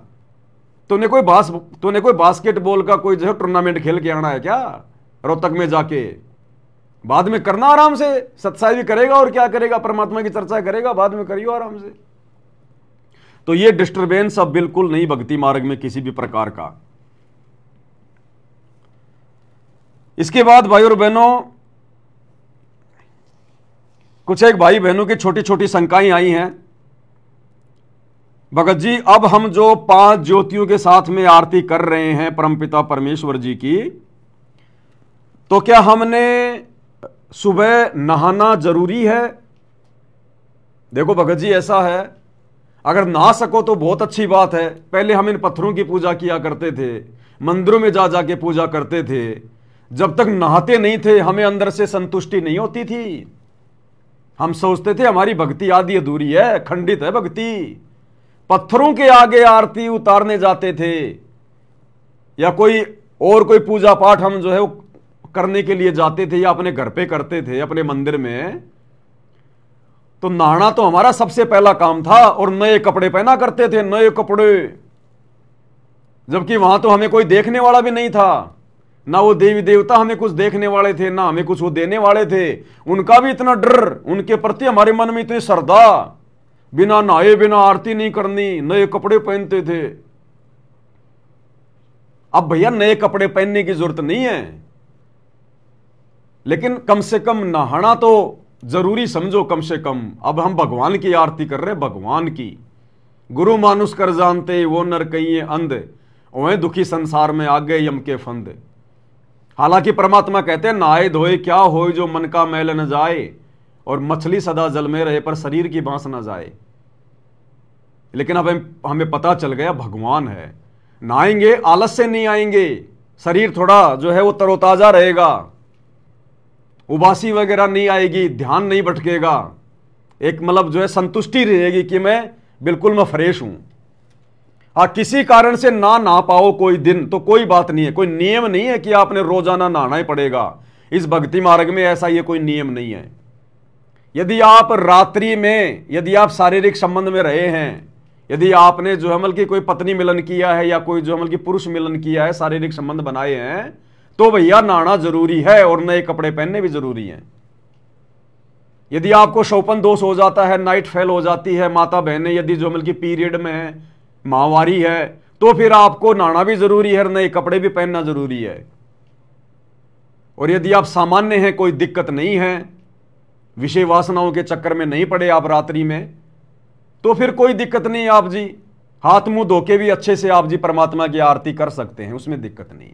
तूने कोई बास्केटबॉल का कोई जो है टूर्नामेंट खेल के आना है क्या रोहतक में जाके? बाद में करना आराम से, सत्साहिब भी करेगा और क्या करेगा, परमात्मा की चर्चा करेगा, बाद में करियो आराम से। तो ये डिस्टर्बेंस अब बिल्कुल नहीं भक्ति मार्ग में किसी भी प्रकार का। इसके बाद भाई और बहनों, कुछ एक भाई बहनों की छोटी छोटी शंकाएं आई हैं। भगत जी, अब हम जो 5 ज्योतियों के साथ में आरती कर रहे हैं परमपिता परमेश्वर जी की, तो क्या हमने सुबह नहाना जरूरी है? देखो भगत जी, ऐसा है, अगर नहा सको तो बहुत अच्छी बात है। पहले हम इन पत्थरों की पूजा किया करते थे, मंदिरों में जा जाके पूजा करते थे। जब तक नहाते नहीं थे हमें अंदर से संतुष्टि नहीं होती थी। हम सोचते थे हमारी भक्ति आधी अधूरी है, खंडित है भक्ति। पत्थरों के आगे आरती उतारने जाते थे या कोई पूजा पाठ हम जो है वो करने के लिए जाते थे या अपने घर पे करते थे अपने मंदिर में, तो नहाना तो हमारा सबसे पहला काम था। और नए कपड़े पहना करते थे, नए कपड़े, जबकि वहां तो हमें कोई देखने वाला भी नहीं था। ना वो देवी देवता हमें कुछ देखने वाले थे, ना हमें कुछ वो देने वाले थे। उनका भी इतना डर, उनके प्रति हमारे मन में इतनी श्रद्धा, बिना नहाए बिना आरती नहीं करनी, नए कपड़े पहनते थे। अब भैया नए कपड़े पहनने की जरूरत नहीं है, लेकिन कम से कम नहाना तो जरूरी समझो। कम से कम अब हम भगवान की आरती कर रहे हैं, भगवान की। गुरु मानुष कर जानते वो नर कहिए अंध, ओए दुखी संसार में आ गए यम के फंद। हालांकि परमात्मा कहते हैं नहाए धोए क्या होए जो मन का मैल न जाए, और मछली सदा जल में रहे पर शरीर की बांस न जाए। लेकिन अब हमें पता चल गया भगवान है, नहाएंगे आलस से नहीं आएंगे, शरीर थोड़ा जो है वो तरोताजा रहेगा, उबासी वगैरह नहीं आएगी, ध्यान नहीं भटकेगा, एक मतलब जो है संतुष्टि रहेगी कि मैं बिल्कुल मैं फ्रेश हूं। हाँ, किसी कारण से ना नहा पाओ कोई दिन तो कोई बात नहीं है, कोई नियम नहीं है कि आपने रोजाना नहाना ही पड़ेगा। इस भक्ति मार्ग में ऐसा ये कोई नियम नहीं है। यदि आप रात्रि में, यदि आप शारीरिक संबंध में रहे हैं, यदि आपने जो अमल की कोई पत्नी मिलन किया है या कोई जो अमल की पुरुष मिलन किया है, शारीरिक संबंध बनाए हैं, तो भैया नहाना जरूरी है और नए कपड़े पहनने भी जरूरी हैं। यदि आपको शोपन दोष हो जाता है, नाइट फेल हो जाती है, माता बहनें यदि जो अमल की पीरियड में है, माहवारी है, तो फिर आपको नहाना भी जरूरी है और नए कपड़े भी पहनना जरूरी है। और यदि आप सामान्य हैं, कोई दिक्कत नहीं है, विषय वासनाओं के चक्कर में नहीं पड़े आप रात्रि में, तो फिर कोई दिक्कत नहीं, आप जी हाथ मुंह धो के भी अच्छे से आप जी परमात्मा की आरती कर सकते हैं, उसमें दिक्कत नहीं।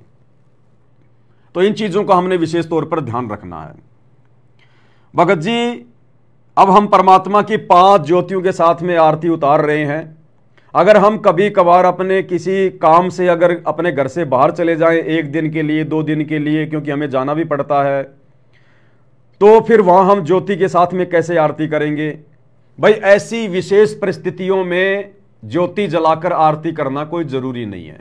तो इन चीजों का हमने विशेष तौर पर ध्यान रखना है। भगत जी, अब हम परमात्मा की 5 ज्योतियों के साथ में आरती उतार रहे हैं। अगर हम कभी कभार अपने किसी काम से अगर अपने घर से बाहर चले जाएं, 1 दिन के लिए 2 दिन के लिए, क्योंकि हमें जाना भी पड़ता है, तो फिर वहां हम ज्योति के साथ में कैसे आरती करेंगे? भाई ऐसी विशेष परिस्थितियों में ज्योति जलाकर आरती करना कोई जरूरी नहीं है।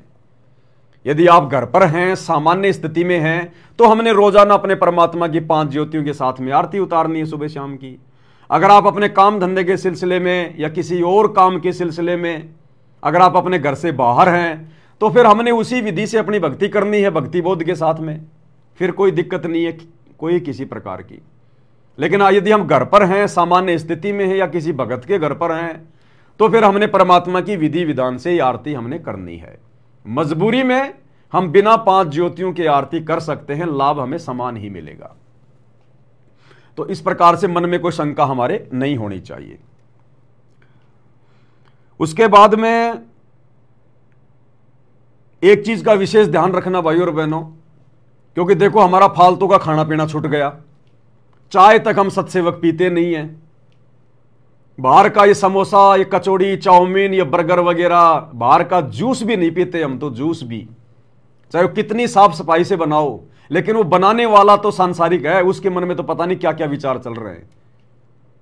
यदि आप घर पर हैं, सामान्य स्थिति में हैं, तो हमने रोजाना अपने परमात्मा की 5 ज्योतियों के साथ में आरती उतारनी है सुबह शाम की। अगर आप अपने काम धंधे के सिलसिले में या किसी और काम के सिलसिले में अगर आप अपने घर से बाहर हैं, तो फिर हमने उसी विधि से अपनी भक्ति करनी है, भक्ति बोध के साथ में। फिर कोई दिक्कत नहीं है कोई किसी प्रकार की। लेकिन यदि हम घर पर हैं, सामान्य स्थिति में हैं या किसी भगत के घर पर हैं, तो फिर हमने परमात्मा की विधि विधान से आरती हमने करनी है। मजबूरी में हम बिना 5 ज्योतियों की आरती कर सकते हैं, लाभ हमें समान ही मिलेगा। तो इस प्रकार से मन में कोई शंका हमारे नहीं होनी चाहिए। उसके बाद में एक चीज का विशेष ध्यान रखना भाई और बहनों, क्योंकि देखो हमारा फालतू का खाना पीना छूट गया। चाय तक हम सत्सेवक पीते नहीं हैं। बाहर का ये समोसा, ये कचौड़ी, चाउमीन, ये बर्गर वगैरह, बाहर का जूस भी नहीं पीते हम तो। जूस भी चाहे वो कितनी साफ सफाई से बनाओ, लेकिन वो बनाने वाला तो सांसारिक है, उसके मन में तो पता नहीं क्या क्या विचार चल रहे हैं।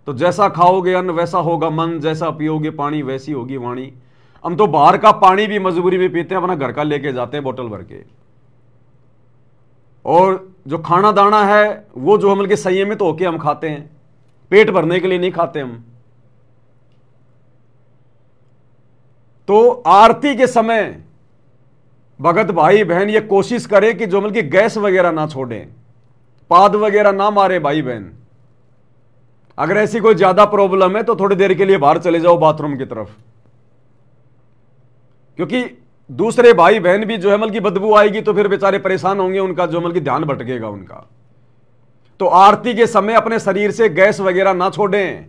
तो जैसा खाओगे अन्न वैसा होगा मन, जैसा पियोगे पानी वैसी होगी वाणी। हम तो बाहर का पानी भी मजबूरी में पीते हैं, अपना घर का लेके जाते हैं बोतल भर के। और जो खाना दाना है वो जो हम के संयमित होके हम खाते हैं, पेट भरने के लिए नहीं खाते हम। तो आरती के समय भगत भाई बहन ये कोशिश करें कि जो मतलब कि गैस वगैरह ना छोड़ें, पाद वगैरह ना मारे भाई बहन। अगर ऐसी कोई ज्यादा प्रॉब्लम है तो थोड़ी देर के लिए बाहर चले जाओ बाथरूम की तरफ, क्योंकि दूसरे भाई बहन भी जो है मतलब की बदबू आएगी तो फिर बेचारे परेशान होंगे, उनका जो मतलब की ध्यान भटकेगा उनका। तो आरती के समय अपने शरीर से गैस वगैरह ना छोड़ें।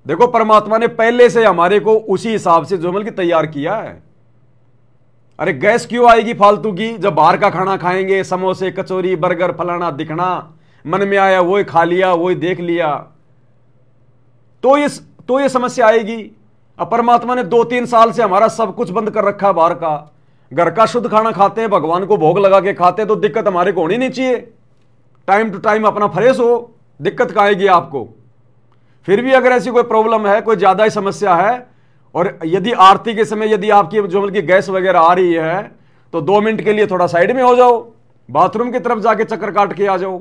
देखो परमात्मा ने पहले से हमारे को उसी हिसाब से जो की तैयार किया है। अरे गैस क्यों आएगी फालतू की? जब बाहर का खाना खाएंगे, समोसे कचौरी बर्गर फलाना दिखना, मन में आया वही खा लिया, वही देख लिया, तो ये समस्या आएगी। अब परमात्मा ने 2-3 साल से हमारा सब कुछ बंद कर रखा है। बाहर का, घर का शुद्ध खाना खाते हैं, भगवान को भोग लगा के खाते हैं, तो दिक्कत हमारे को होनी नहीं चाहिए। टाइम टू टाइम अपना फ्रेश हो, दिक्कत कहाँ आएगी आपको? फिर भी अगर ऐसी कोई प्रॉब्लम है, कोई ज्यादा ही समस्या है, और यदि आरती के समय यदि आपकी जो मतलब की गैस वगैरह आ रही है, तो 2 मिनट के लिए थोड़ा साइड में हो जाओ, बाथरूम की तरफ जाके चक्कर काट के आ जाओ।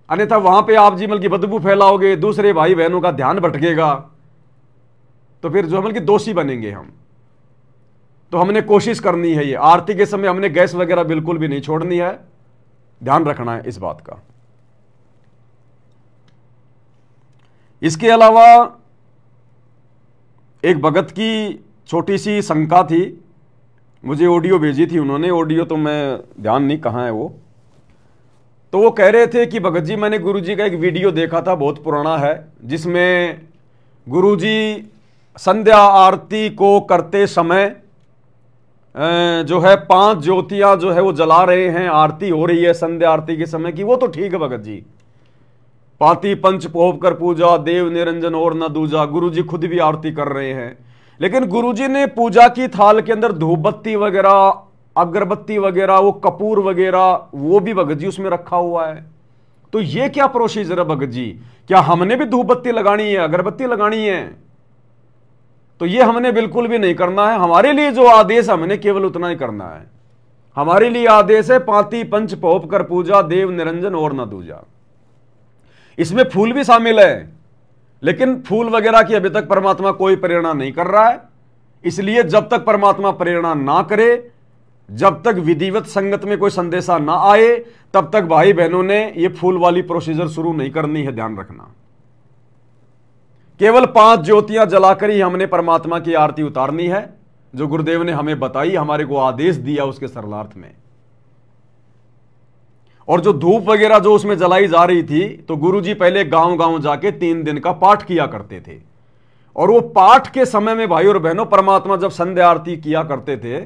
अन्यथा वहां पे आप जीवन की बदबू फैलाओगे, दूसरे भाई बहनों का ध्यान भटकेगा, तो फिर जो मतलब की दोषी बनेंगे हम। तो हमने कोशिश करनी है, ये आरती के समय हमने गैस वगैरह बिल्कुल भी नहीं छोड़नी है, ध्यान रखना है इस बात का। इसके अलावा एक भगत की छोटी सी शंका थी, मुझे ऑडियो भेजी थी उन्होंने, ऑडियो तो मैं ध्यान नहीं कहाँ है वो। तो वो कह रहे थे कि भगत जी मैंने गुरुजी का एक वीडियो देखा था, बहुत पुराना है, जिसमें गुरुजी संध्या आरती को करते समय जो है 5 ज्योतियां जो है वो जला रहे हैं, आरती हो रही है संध्या आरती के समय की। वो तो ठीक है भगत जी, पाती पंच पोप कर पूजा, देव निरंजन और न दूजा, गुरुजी खुद भी आरती कर रहे हैं। लेकिन गुरुजी ने पूजा की थाल के अंदर धूप बत्ती वगैरह, अगरबत्ती वगैरह, वो कपूर वगैरह, वो भी भगत जी उसमें रखा हुआ है। तो ये क्या प्रोसीजर है भगत जी? क्या हमने भी धूप बत्ती लगानी है, अगरबत्ती लगानी है? तो ये हमने बिल्कुल भी नहीं करना है। हमारे लिए जो आदेश है हमने केवल उतना ही करना है। हमारे लिए आदेश है पाती पंच पोप कर पूजा, देव निरंजन और न दूजा। इसमें फूल भी शामिल है, लेकिन फूल वगैरह की अभी तक परमात्मा कोई प्रेरणा नहीं कर रहा है। इसलिए जब तक परमात्मा प्रेरणा ना करे, जब तक विधिवत संगत में कोई संदेशा ना आए, तब तक भाई बहनों ने ये फूल वाली प्रोसीजर शुरू नहीं करनी है, ध्यान रखना। केवल 5 ज्योतियां जलाकर ही हमने परमात्मा की आरती उतारनी है, जो गुरुदेव ने हमें बताई, हमारे को आदेश दिया उसके सरलार्थ में। और जो धूप वगैरह जो उसमें जलाई जा रही थी, तो गुरुजी पहले गांव-गांव जाके 3 दिन का पाठ किया करते थे। और वो पाठ के समय में भाई और बहनों, परमात्मा जब संध्या आरती किया करते थे,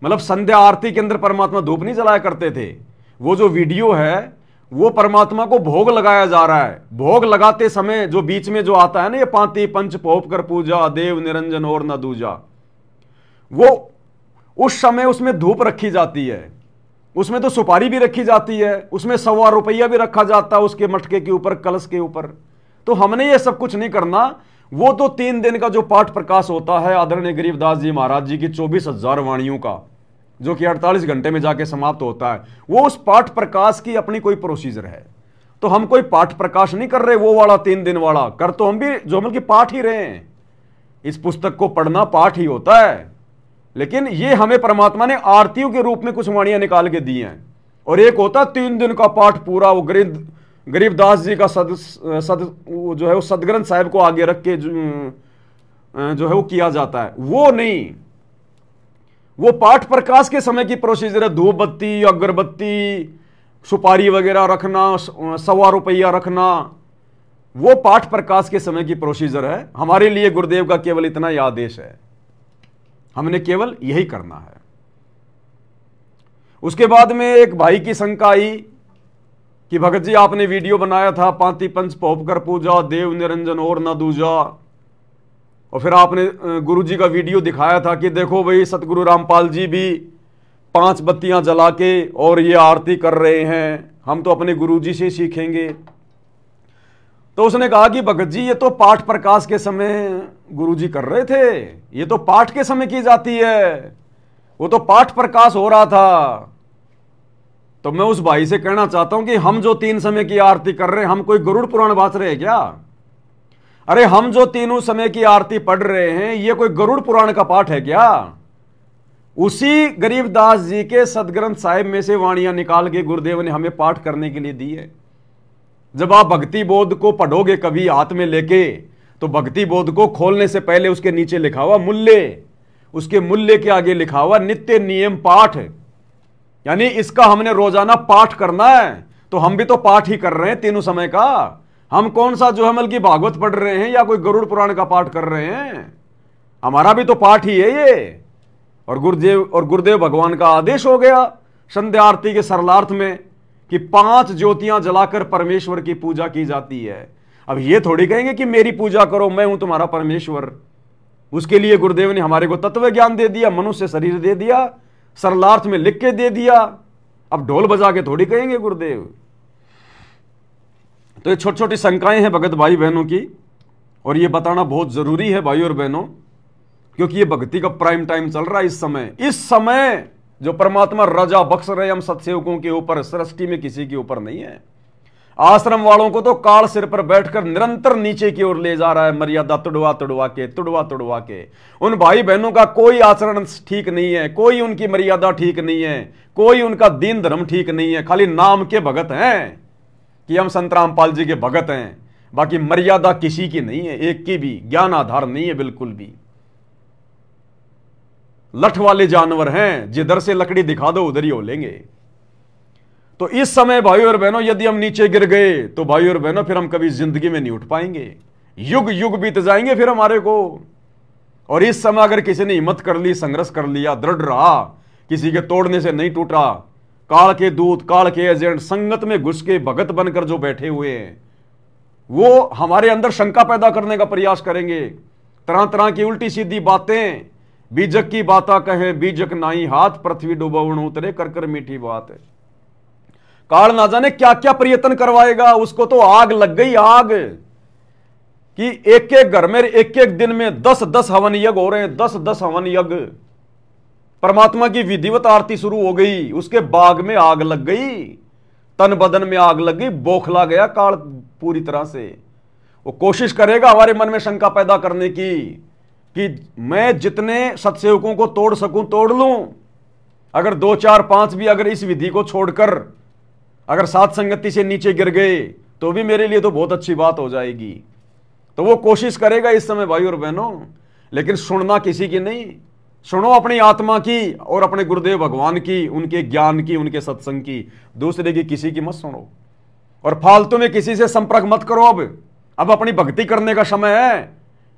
मतलब संध्या आरती के अंदर परमात्मा धूप नहीं जलाया करते थे। वो जो वीडियो है वो परमात्मा को भोग लगाया जा रहा है। भोग लगाते समय जो बीच में जो आता है ना, ये पाती पंच पोप कर पूजा, देव निरंजन और न दूजा, वो उस समय उसमें धूप रखी जाती है, उसमें तो सुपारी भी रखी जाती है, उसमें 1.25 रुपया भी रखा जाता है उसके मटके के ऊपर, कलश के ऊपर। तो हमने ये सब कुछ नहीं करना। वो तो 3 दिन का जो पाठ प्रकाश होता है आदरणीय गरीबदास जी महाराज जी की 24,000 वाणियों का, जो कि 48 घंटे में जाके समाप्त होता है, वो उस पाठ प्रकाश की अपनी कोई प्रोसीजर है। तो हम कोई पाठ प्रकाश नहीं कर रहे वो वाला 3 दिन वाला, कर तो हम भी जो मतलब कि पाठ ही रहे हैं। इस पुस्तक को पढ़ना पाठ ही होता है, लेकिन ये हमें परमात्मा ने आरतियों के रूप में कुछ वाणियां निकाल के दी हैं। और एक होता 3 दिन का पाठ पूरा, वो गरीबदास जी का जो है वो सदग्रंथ साहिब को आगे रख के जो है वो किया जाता है, वो नहीं। वो पाठ प्रकाश के समय की प्रोसीजर है। धूप बत्ती, अगरबत्ती, सुपारी वगैरह रखना, 1.25 रुपया रखना, वो पाठ प्रकाश के समय की प्रोसीजर है। हमारे लिए गुरुदेव का केवल इतना ही आदेश है, हमने केवल यही करना है। उसके बाद में एक भाई की शंका आई कि भगत जी आपने वीडियो बनाया था, पाती पंच पोप कर पूजा, देव निरंजन और न दूजा, और फिर आपने गुरुजी का वीडियो दिखाया था कि देखो भाई सतगुरु रामपाल जी भी 5 बत्तियां जला के और ये आरती कर रहे हैं, हम तो अपने गुरुजी से सीखेंगे। तो उसने कहा कि भगत जी ये तो पाठ प्रकाश के समय गुरुजी कर रहे थे, ये तो पाठ के समय की जाती है, वो तो पाठ प्रकाश हो रहा था। तो मैं उस भाई से कहना चाहता हूं कि हम जो 3 समय की आरती कर रहे हैं, हम कोई गरुड़ पुराण बात रहे हैं क्या? अरे हम जो 3 समय की आरती पढ़ रहे हैं, ये कोई गरुड़ पुराण का पाठ है क्या? उसी गरीबदास जी के सदग्रंथ साहिब में से वाणियां निकाल के गुरुदेव ने हमें पाठ करने के लिए दी है। जब आप भक्ति बोध को पढ़ोगे कभी हाथ में लेके, तो भक्ति बोध को खोलने से पहले उसके नीचे लिखा हुआ मूल्य, उसके मूल्य के आगे लिखा हुआ नित्य नियम पाठ। यानी इसका हमने रोजाना पाठ करना है। तो हम भी तो पाठ ही कर रहे हैं तीनों समय का। हम कौन सा जो है मतलब की भागवत पढ़ रहे हैं या कोई गरुड़ पुराण का पाठ कर रहे हैं, हमारा भी तो पाठ ही है ये। और गुरुदेव भगवान का आदेश हो गया संध्या आरती के सरलार्थ में कि 5 ज्योतियां जलाकर परमेश्वर की पूजा की जाती है। अब ये थोड़ी कहेंगे कि मेरी पूजा करो, मैं हूं तुम्हारा परमेश्वर। उसके लिए गुरुदेव ने हमारे को तत्व ज्ञान दे दिया, मनुष्य शरीर दे दिया, सरलार्थ में लिख के दे दिया। अब ढोल बजा के थोड़ी कहेंगे गुरुदेव। तो ये छोटी छोटी शंकाएं हैं भगत भाई बहनों की, और ये बताना बहुत जरूरी है भाई और बहनों, क्योंकि ये भक्ति का प्राइम टाइम चल रहा है इस समय जो परमात्मा रजा बख्श रहे हम सत्सेवकों के ऊपर, सृष्टि में किसी के ऊपर नहीं है। आश्रम वालों को तो काल सिर पर बैठकर निरंतर नीचे की ओर ले जा रहा है, मर्यादा तुड़वा तुड़वा के। उन भाई बहनों का कोई आचरण ठीक नहीं है, कोई उनकी मर्यादा ठीक नहीं है, कोई उनका दीन धर्म ठीक नहीं है। खाली नाम के भगत हैं कि हम संत रामपाल जी के भगत हैं, बाकी मर्यादा किसी की नहीं है, एक की भी ज्ञान आधार नहीं है बिल्कुल भी। लठ वाले जानवर हैं, जिधर से लकड़ी दिखा दो उधर ही हो लेंगे। तो इस समय भाई और बहनों यदि हम नीचे गिर गए तो भाई और बहनों फिर हम कभी जिंदगी में नहीं उठ पाएंगे, युग युग बीत जाएंगे फिर हमारे को। और इस समय अगर किसी ने हिम्मत कर ली, संघर्ष कर लिया, दृढ़ रहा, किसी के तोड़ने से नहीं टूटा, काल के दूत, काल के एजेंट संगत में घुस के भगत बनकर जो बैठे हुए हैं, वो हमारे अंदर शंका पैदा करने का प्रयास करेंगे। तरह तरह की उल्टी सीधी बातें, बीजक की बाता कहे बीजक नाई हाथ, पृथ्वी डूबवण उतरे कर कर मीठी बात है। काल ना जाने क्या क्या प्रयत्न करवाएगा, उसको तो आग लग गई, आग कि एक एक घर में एक एक दिन में 10-10 हवन यज्ञ हो रहे हैं, 10-10 हवन यज्ञ। परमात्मा की विधिवत आरती शुरू हो गई, उसके बाग में आग लग गई, तन बदन में आग लग गई, बौखला गया काल पूरी तरह से। वो कोशिश करेगा हमारे मन में शंका पैदा करने की कि मैं जितने सत्सेवकों को तोड़ सकूं तोड़ लूं, अगर 2, 4, 5 भी अगर इस विधि को छोड़कर अगर साथ संगति से नीचे गिर गए तो भी मेरे लिए तो बहुत अच्छी बात हो जाएगी। तो वो कोशिश करेगा इस समय भाई और बहनों, लेकिन सुनना किसी की नहीं, सुनो अपनी आत्मा की और अपने गुरुदेव भगवान की, उनके ज्ञान की, उनके सत्संग की, दूसरे की किसी की मत सुनो। और फालतू में किसी से संपर्क मत करो। अब अपनी भक्ति करने का समय है,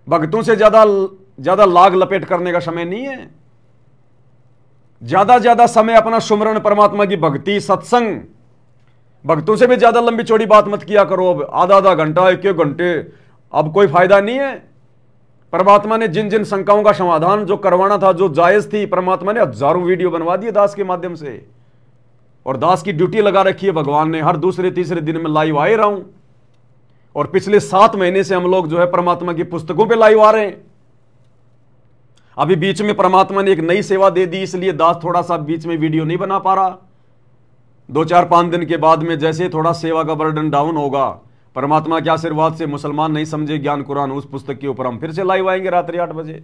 भक्तों से ज्यादा लाग लपेट करने का समय नहीं है। ज्यादा समय अपना सुमरण, परमात्मा की भक्ति, सत्संग, भक्तों से भी ज्यादा लंबी चौड़ी बात मत किया करो। अब आधा घंटा, 1 घंटे, अब कोई फायदा नहीं है। परमात्मा ने जिन जिन शंकाओं का समाधान जो करवाना था, जो जायज थी, परमात्मा ने हजारों वीडियो बनवा दिए दास के माध्यम से, और दास की ड्यूटी लगा रखी है भगवान ने। हर दूसरे तीसरे दिन में लाइव आ ही रहा हूं, और पिछले 7 महीने से हम लोग जो है परमात्मा की पुस्तकों पे लाइव आ रहे हैं। अभी बीच में परमात्मा ने एक नई सेवा दे दी, इसलिए दास थोड़ा सा बीच में वीडियो नहीं बना पा रहा। 2, 4, 5 दिन के बाद में जैसे थोड़ा सेवा का बर्डन डाउन होगा, परमात्मा के आशीर्वाद से, मुसलमान नहीं समझे ज्ञान कुरान उस पुस्तक के ऊपर, हम फिर से लाइव आएंगे रात्रि 8 बजे।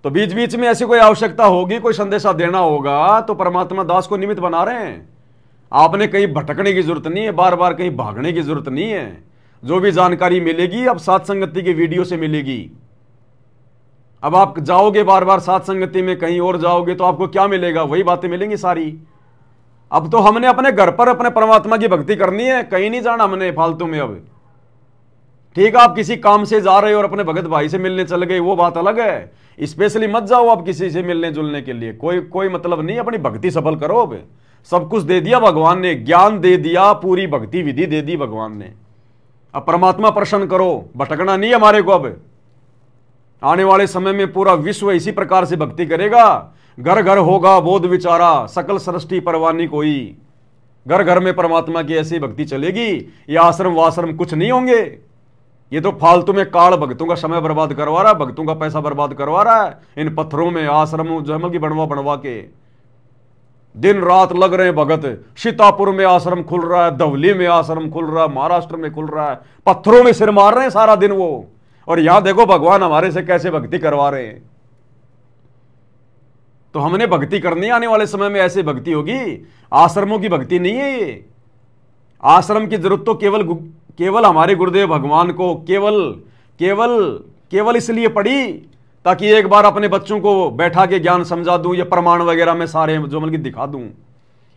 तो बीच बीच में ऐसी कोई आवश्यकता होगी, कोई संदेशा देना होगा, तो परमात्मा दास को निमित्त बना रहे हैं। आपने कहीं भटकने की जरूरत नहीं है, बार बार कहीं भागने की जरूरत नहीं है। जो भी जानकारी मिलेगी अब साथ संगति की वीडियो से मिलेगी। अब आप जाओगे बार बार साथ संगति में, कहीं और जाओगे तो आपको क्या मिलेगा? वही बातें मिलेंगी सारी। अब तो हमने अपने घर पर अपने परमात्मा की भक्ति करनी है, कहीं नहीं जाना हमने फालतू में। अब ठीक है, आप किसी काम से जा रहे हो और अपने भगत भाई से मिलने चल गए, वो बात अलग है। स्पेशली मत जाओ आप किसी से मिलने जुलने के लिए, कोई मतलब नहीं। अपनी भक्ति सफल करो। अब सब कुछ दे दिया भगवान ने, ज्ञान दे दिया, पूरी भक्ति विधि दे दी भगवान ने। अब परमात्मा प्रसन्न करो, भटकना नहीं हमारे को। अब आने वाले समय में पूरा विश्व इसी प्रकार से भक्ति करेगा। घर घर होगा बोध विचारा, सकल सृष्टि परवानी कोई। घर घर में परमात्मा की ऐसी भक्ति चलेगी। ये आश्रम वाश्रम कुछ नहीं होंगे। ये तो फालतू में काल भक्तों का समय बर्बाद करवा रहा है, भक्तों का पैसा बर्बाद करवा रहा है। इन पत्थरों में आश्रम जो की बनवा के दिन रात लग रहे हैं भगत। सीतापुर में आश्रम खुल रहा है, धवली में आश्रम खुल रहा है, महाराष्ट्र में खुल रहा है, पत्थरों में सिर मार रहे हैं सारा दिन वो। और यहां देखो भगवान हमारे से कैसे भक्ति करवा रहे हैं। तो हमने भक्ति करनी, आने वाले समय में ऐसी भक्ति होगी। आश्रमों की भक्ति नहीं है ये। आश्रम की जरूरत तो केवल हमारे गुरुदेव भगवान को केवल इसलिए पड़ी ताकि एक बार अपने बच्चों को बैठा के ज्ञान समझा दूं, या प्रमाण वगैरह में सारे जो मतलब दिखा दूं।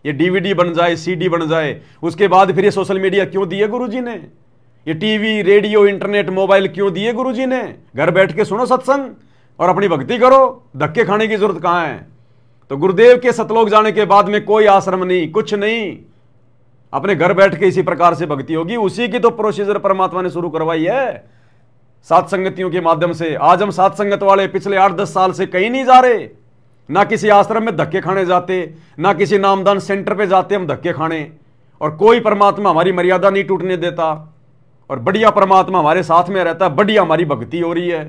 ये डीवीडी बन जाए, सीडी बन जाए, उसके बाद फिर ये सोशल मीडिया क्यों दिए गुरुजी ने? ये टीवी, रेडियो, इंटरनेट, मोबाइल क्यों दिए गुरुजी ने? घर बैठ के सुनो सत्संग और अपनी भक्ति करो, धक्के खाने की जरूरत कहां है? तो गुरुदेव के सतलोक जाने के बाद में कोई आश्रम नहीं, कुछ नहीं, अपने घर बैठ के इसी प्रकार से भक्ति होगी। उसी की तो प्रोसीजर परमात्मा ने शुरू करवाई है सात संगतियों के माध्यम से। आज हम सात संगत वाले पिछले 8-10 साल से कहीं नहीं जा रहे, ना किसी आश्रम में धक्के खाने जाते, ना किसी नामदान सेंटर पे जाते हम धक्के खाने, और कोई परमात्मा हमारी मर्यादा नहीं टूटने देता, और बढ़िया परमात्मा हमारे साथ में रहता है, बढ़िया हमारी भक्ति हो रही है।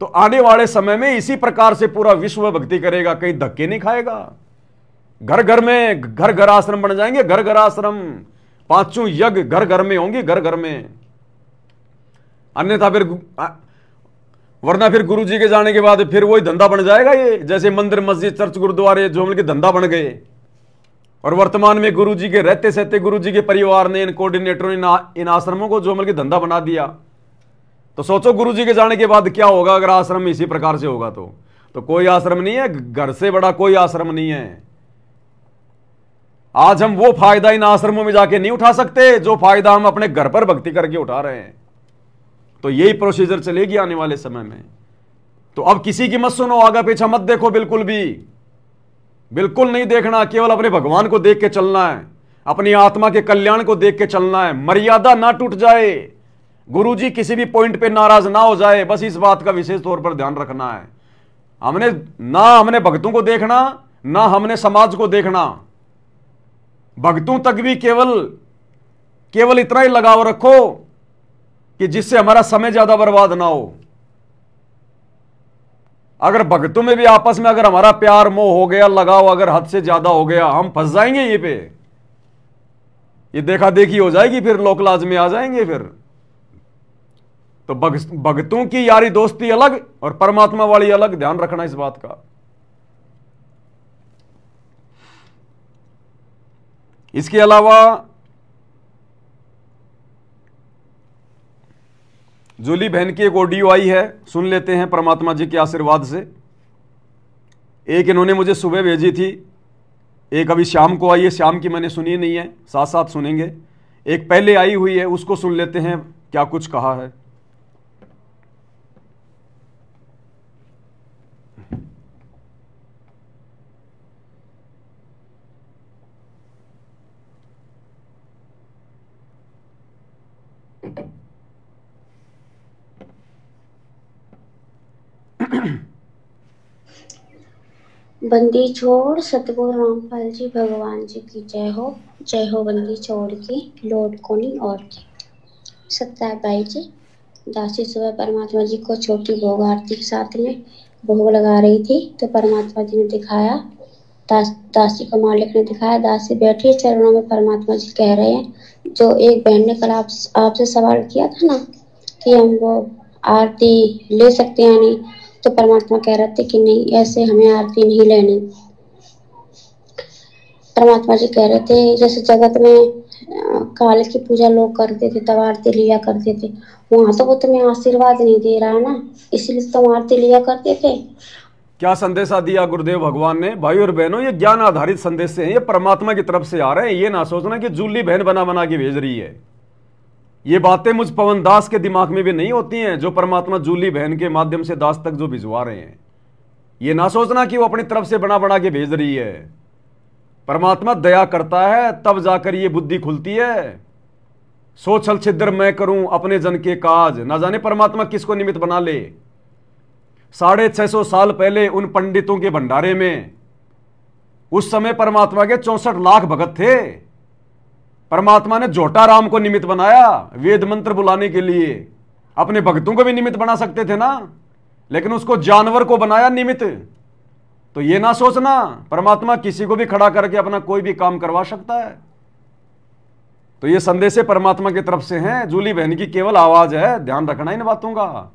तो आने वाले समय में इसी प्रकार से पूरा विश्व भक्ति करेगा, कहीं धक्के नहीं खाएगा। घर घर में घर घर आश्रम बन जाएंगे, घर घर आश्रम, पांचों यज्ञ घर घर में होंगे, घर घर में। अन्यथा फिर वरना फिर गुरु जी के जाने के बाद फिर वही धंधा बन जाएगा, ये जैसे मंदिर, मस्जिद, चर्च, गुरुद्वारे जो मिलकर धंधा बन गए। और वर्तमान में गुरु जी के रहते सहते गुरु जी के परिवार ने, इन कोऑर्डिनेटरों ने इन आश्रमों को जो मिलकर धंधा बना दिया। तो सोचो गुरु जी के जाने के बाद क्या होगा अगर आश्रम इसी प्रकार से होगा। तो कोई आश्रम नहीं है, घर से बड़ा कोई आश्रम नहीं है। आज हम वो फायदा इन आश्रमों में जाके नहीं उठा सकते जो फायदा हम अपने घर पर भक्ति करके उठा रहे हैं। तो यही प्रोसीजर चलेगी आने वाले समय में। तो अब किसी की मत सुनो, आगे पीछे मत देखो, बिल्कुल भी, बिल्कुल नहीं देखना। केवल अपने भगवान को देख के चलना है, अपनी आत्मा के कल्याण को देख के चलना है। मर्यादा ना टूट जाए, गुरुजी किसी भी पॉइंट पे नाराज ना हो जाए, बस इस बात का विशेष तौर पर ध्यान रखना है। हमने भक्तों को देखना, ना हमने समाज को देखना। भक्तों तक भी केवल इतना ही लगाव रखो कि जिससे हमारा समय ज्यादा बर्बाद ना हो। अगर भक्तों में भी आपस में अगर हमारा प्यार मोह हो गया, लगाव अगर हद से ज्यादा हो गया, हम फंस जाएंगे। ये देखा देखी हो जाएगी, फिर लोकलाज में आ जाएंगे फिर। तो भक्तों की यारी दोस्ती अलग और परमात्मा वाली अलग, ध्यान रखना इस बात का। इसके अलावा जूली बहन की एक ऑडियो आई है, सुन लेते हैं परमात्मा जी के आशीर्वाद से। एक इन्होंने मुझे सुबह भेजी थी, एक अभी शाम को आई है। शाम की मैंने सुनी नहीं है, साथ साथ सुनेंगे। एक पहले आई हुई है, उसको सुन लेते हैं क्या कुछ कहा है। बंदी छोड़ सतगुरु रामपाल जी भगवान जी की जय हो। बंदी छोड़ की लौट कोनी और की। सत्याग्रह भाई जी, दासी सुबह परमात्मा जी को छोटी भोग आरती के साथ में भोग लगा रही थी, तो परमात्मा जी ने दिखाया, दासी को मालिक ने दिखाया, दासी बैठी चरणों में। परमात्मा जी कह रहे हैं, जो एक बहन ने कल आपसे सवाल किया था ना कि हम वो आरती ले सकते हैं नहीं, तो परमात्मा कह रहे थे कि नहीं, ऐसे हमें आरती नहीं लेनी। परमात्मा जी कह रहे थे जैसे जगत में काल की पूजा लोग करते थे, तब आरती लिया करते थे, वहां तो वो तुम्हें आशीर्वाद नहीं दे रहा ना, इसलिए तुम आरती लिया करते थे। क्या संदेशा दिया गुरुदेव भगवान ने? भाई और बहनों, ये ज्ञान आधारित संदेश हैं, ये परमात्मा की तरफ से आ रहे हैं। ये ना सोचना कि जूली बहन बना बना के भेज रही है। ये बातें मुझ पवन दास के दिमाग में भी नहीं होती हैं, जो परमात्मा जूली बहन के माध्यम से दास तक जो भिजवा रहे हैं। ये ना सोचना कि वो अपनी तरफ से बना बना के भेज रही है। परमात्मा दया करता है, तब जाकर ये बुद्धि खुलती है। सो छल छिद्र मैं करूं अपने जन के काज, ना जाने परमात्मा किसको निमित्त बना ले। 650 साल पहले उन पंडितों के भंडारे में उस समय परमात्मा के 64 लाख भगत थे। परमात्मा ने झोटा राम को निमित्त बनाया वेद मंत्र बुलाने के लिए। अपने भक्तों को भी निमित्त बना सकते थे ना, लेकिन उसको जानवर को बनाया निमित्त। तो ये ना सोचना परमात्मा किसी को भी खड़ा करके अपना कोई भी काम करवा सकता है। तो ये संदेश परमात्मा की तरफ से हैं, जूली बहन की केवल आवाज है, ध्यान रखना इन बातों का।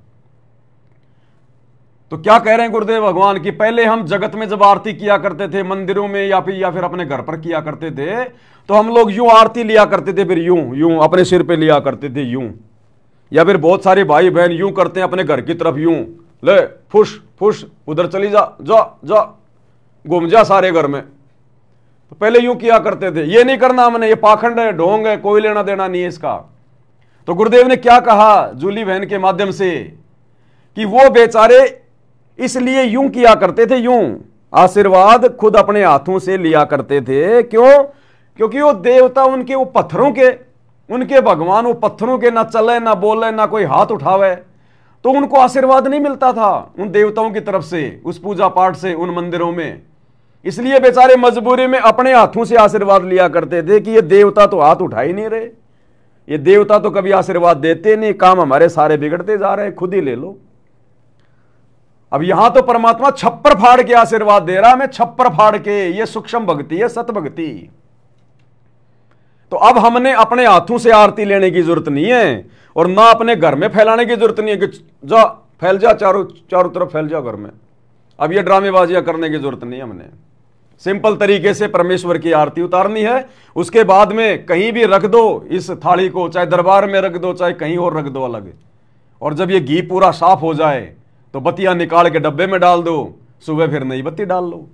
तो क्या कह रहे हैं गुरुदेव भगवान की? पहले हम जगत में जब आरती किया करते थे मंदिरों में या फिर अपने घर पर किया करते थे, तो हम लोग यूं आरती लिया करते थे, फिर यूं अपने सिर पे लिया करते थे यूं, या फिर बहुत सारे भाई बहन यूं करते हैं अपने घर की तरफ, यूं ले फुश फुश उधर चली जा, जा जा घूम जा सारे घर में, तो पहले यूं किया करते थे, ये नहीं करना हमने, ये पाखंड है, ढोंग है, कोई लेना देना नहीं है इसका। तो गुरुदेव ने क्या कहा जूली बहन के माध्यम से कि वो बेचारे इसलिए यूं किया करते थे, यूं आशीर्वाद खुद अपने हाथों से लिया करते थे। क्यों? क्योंकि वो देवता उनके, वो पत्थरों के, उनके भगवान वो पत्थरों के, ना चले ना बोले ना कोई हाथ उठावे, तो उनको आशीर्वाद नहीं मिलता था उन देवताओं की तरफ से, उस पूजा पाठ से, उन मंदिरों में। इसलिए बेचारे मजबूरी में अपने हाथों से आशीर्वाद लिया करते थे कि ये देवता तो हाथ उठा ही नहीं रहे, ये देवता तो कभी आशीर्वाद देते नहीं, काम हमारे सारे बिगड़ते जा रहे हैं, खुद ही ले लो। अब यहां तो परमात्मा छप्पर फाड़ के आशीर्वाद दे रहा, मैं छप्पर फाड़ के, ये सूक्ष्म भक्ति है, सत भक्ति। तो अब हमने अपने हाथों से आरती लेने की जरूरत नहीं है, और ना अपने घर में फैलाने की जरूरत नहीं है कि जा फैल जा, चारों तरफ फैल जा घर में। अब ये ड्रामेबाजियां करने की जरूरत नहीं है, हमने सिंपल तरीके से परमेश्वर की आरती उतारनी है। उसके बाद में कहीं भी रख दो इस थाली को, चाहे दरबार में रख दो, चाहे कहीं और रख दो अलग। और जब ये घी पूरा साफ हो जाए तो बत्तियां निकाल के डब्बे में डाल दो, सुबह फिर नई बत्ती डाल लो।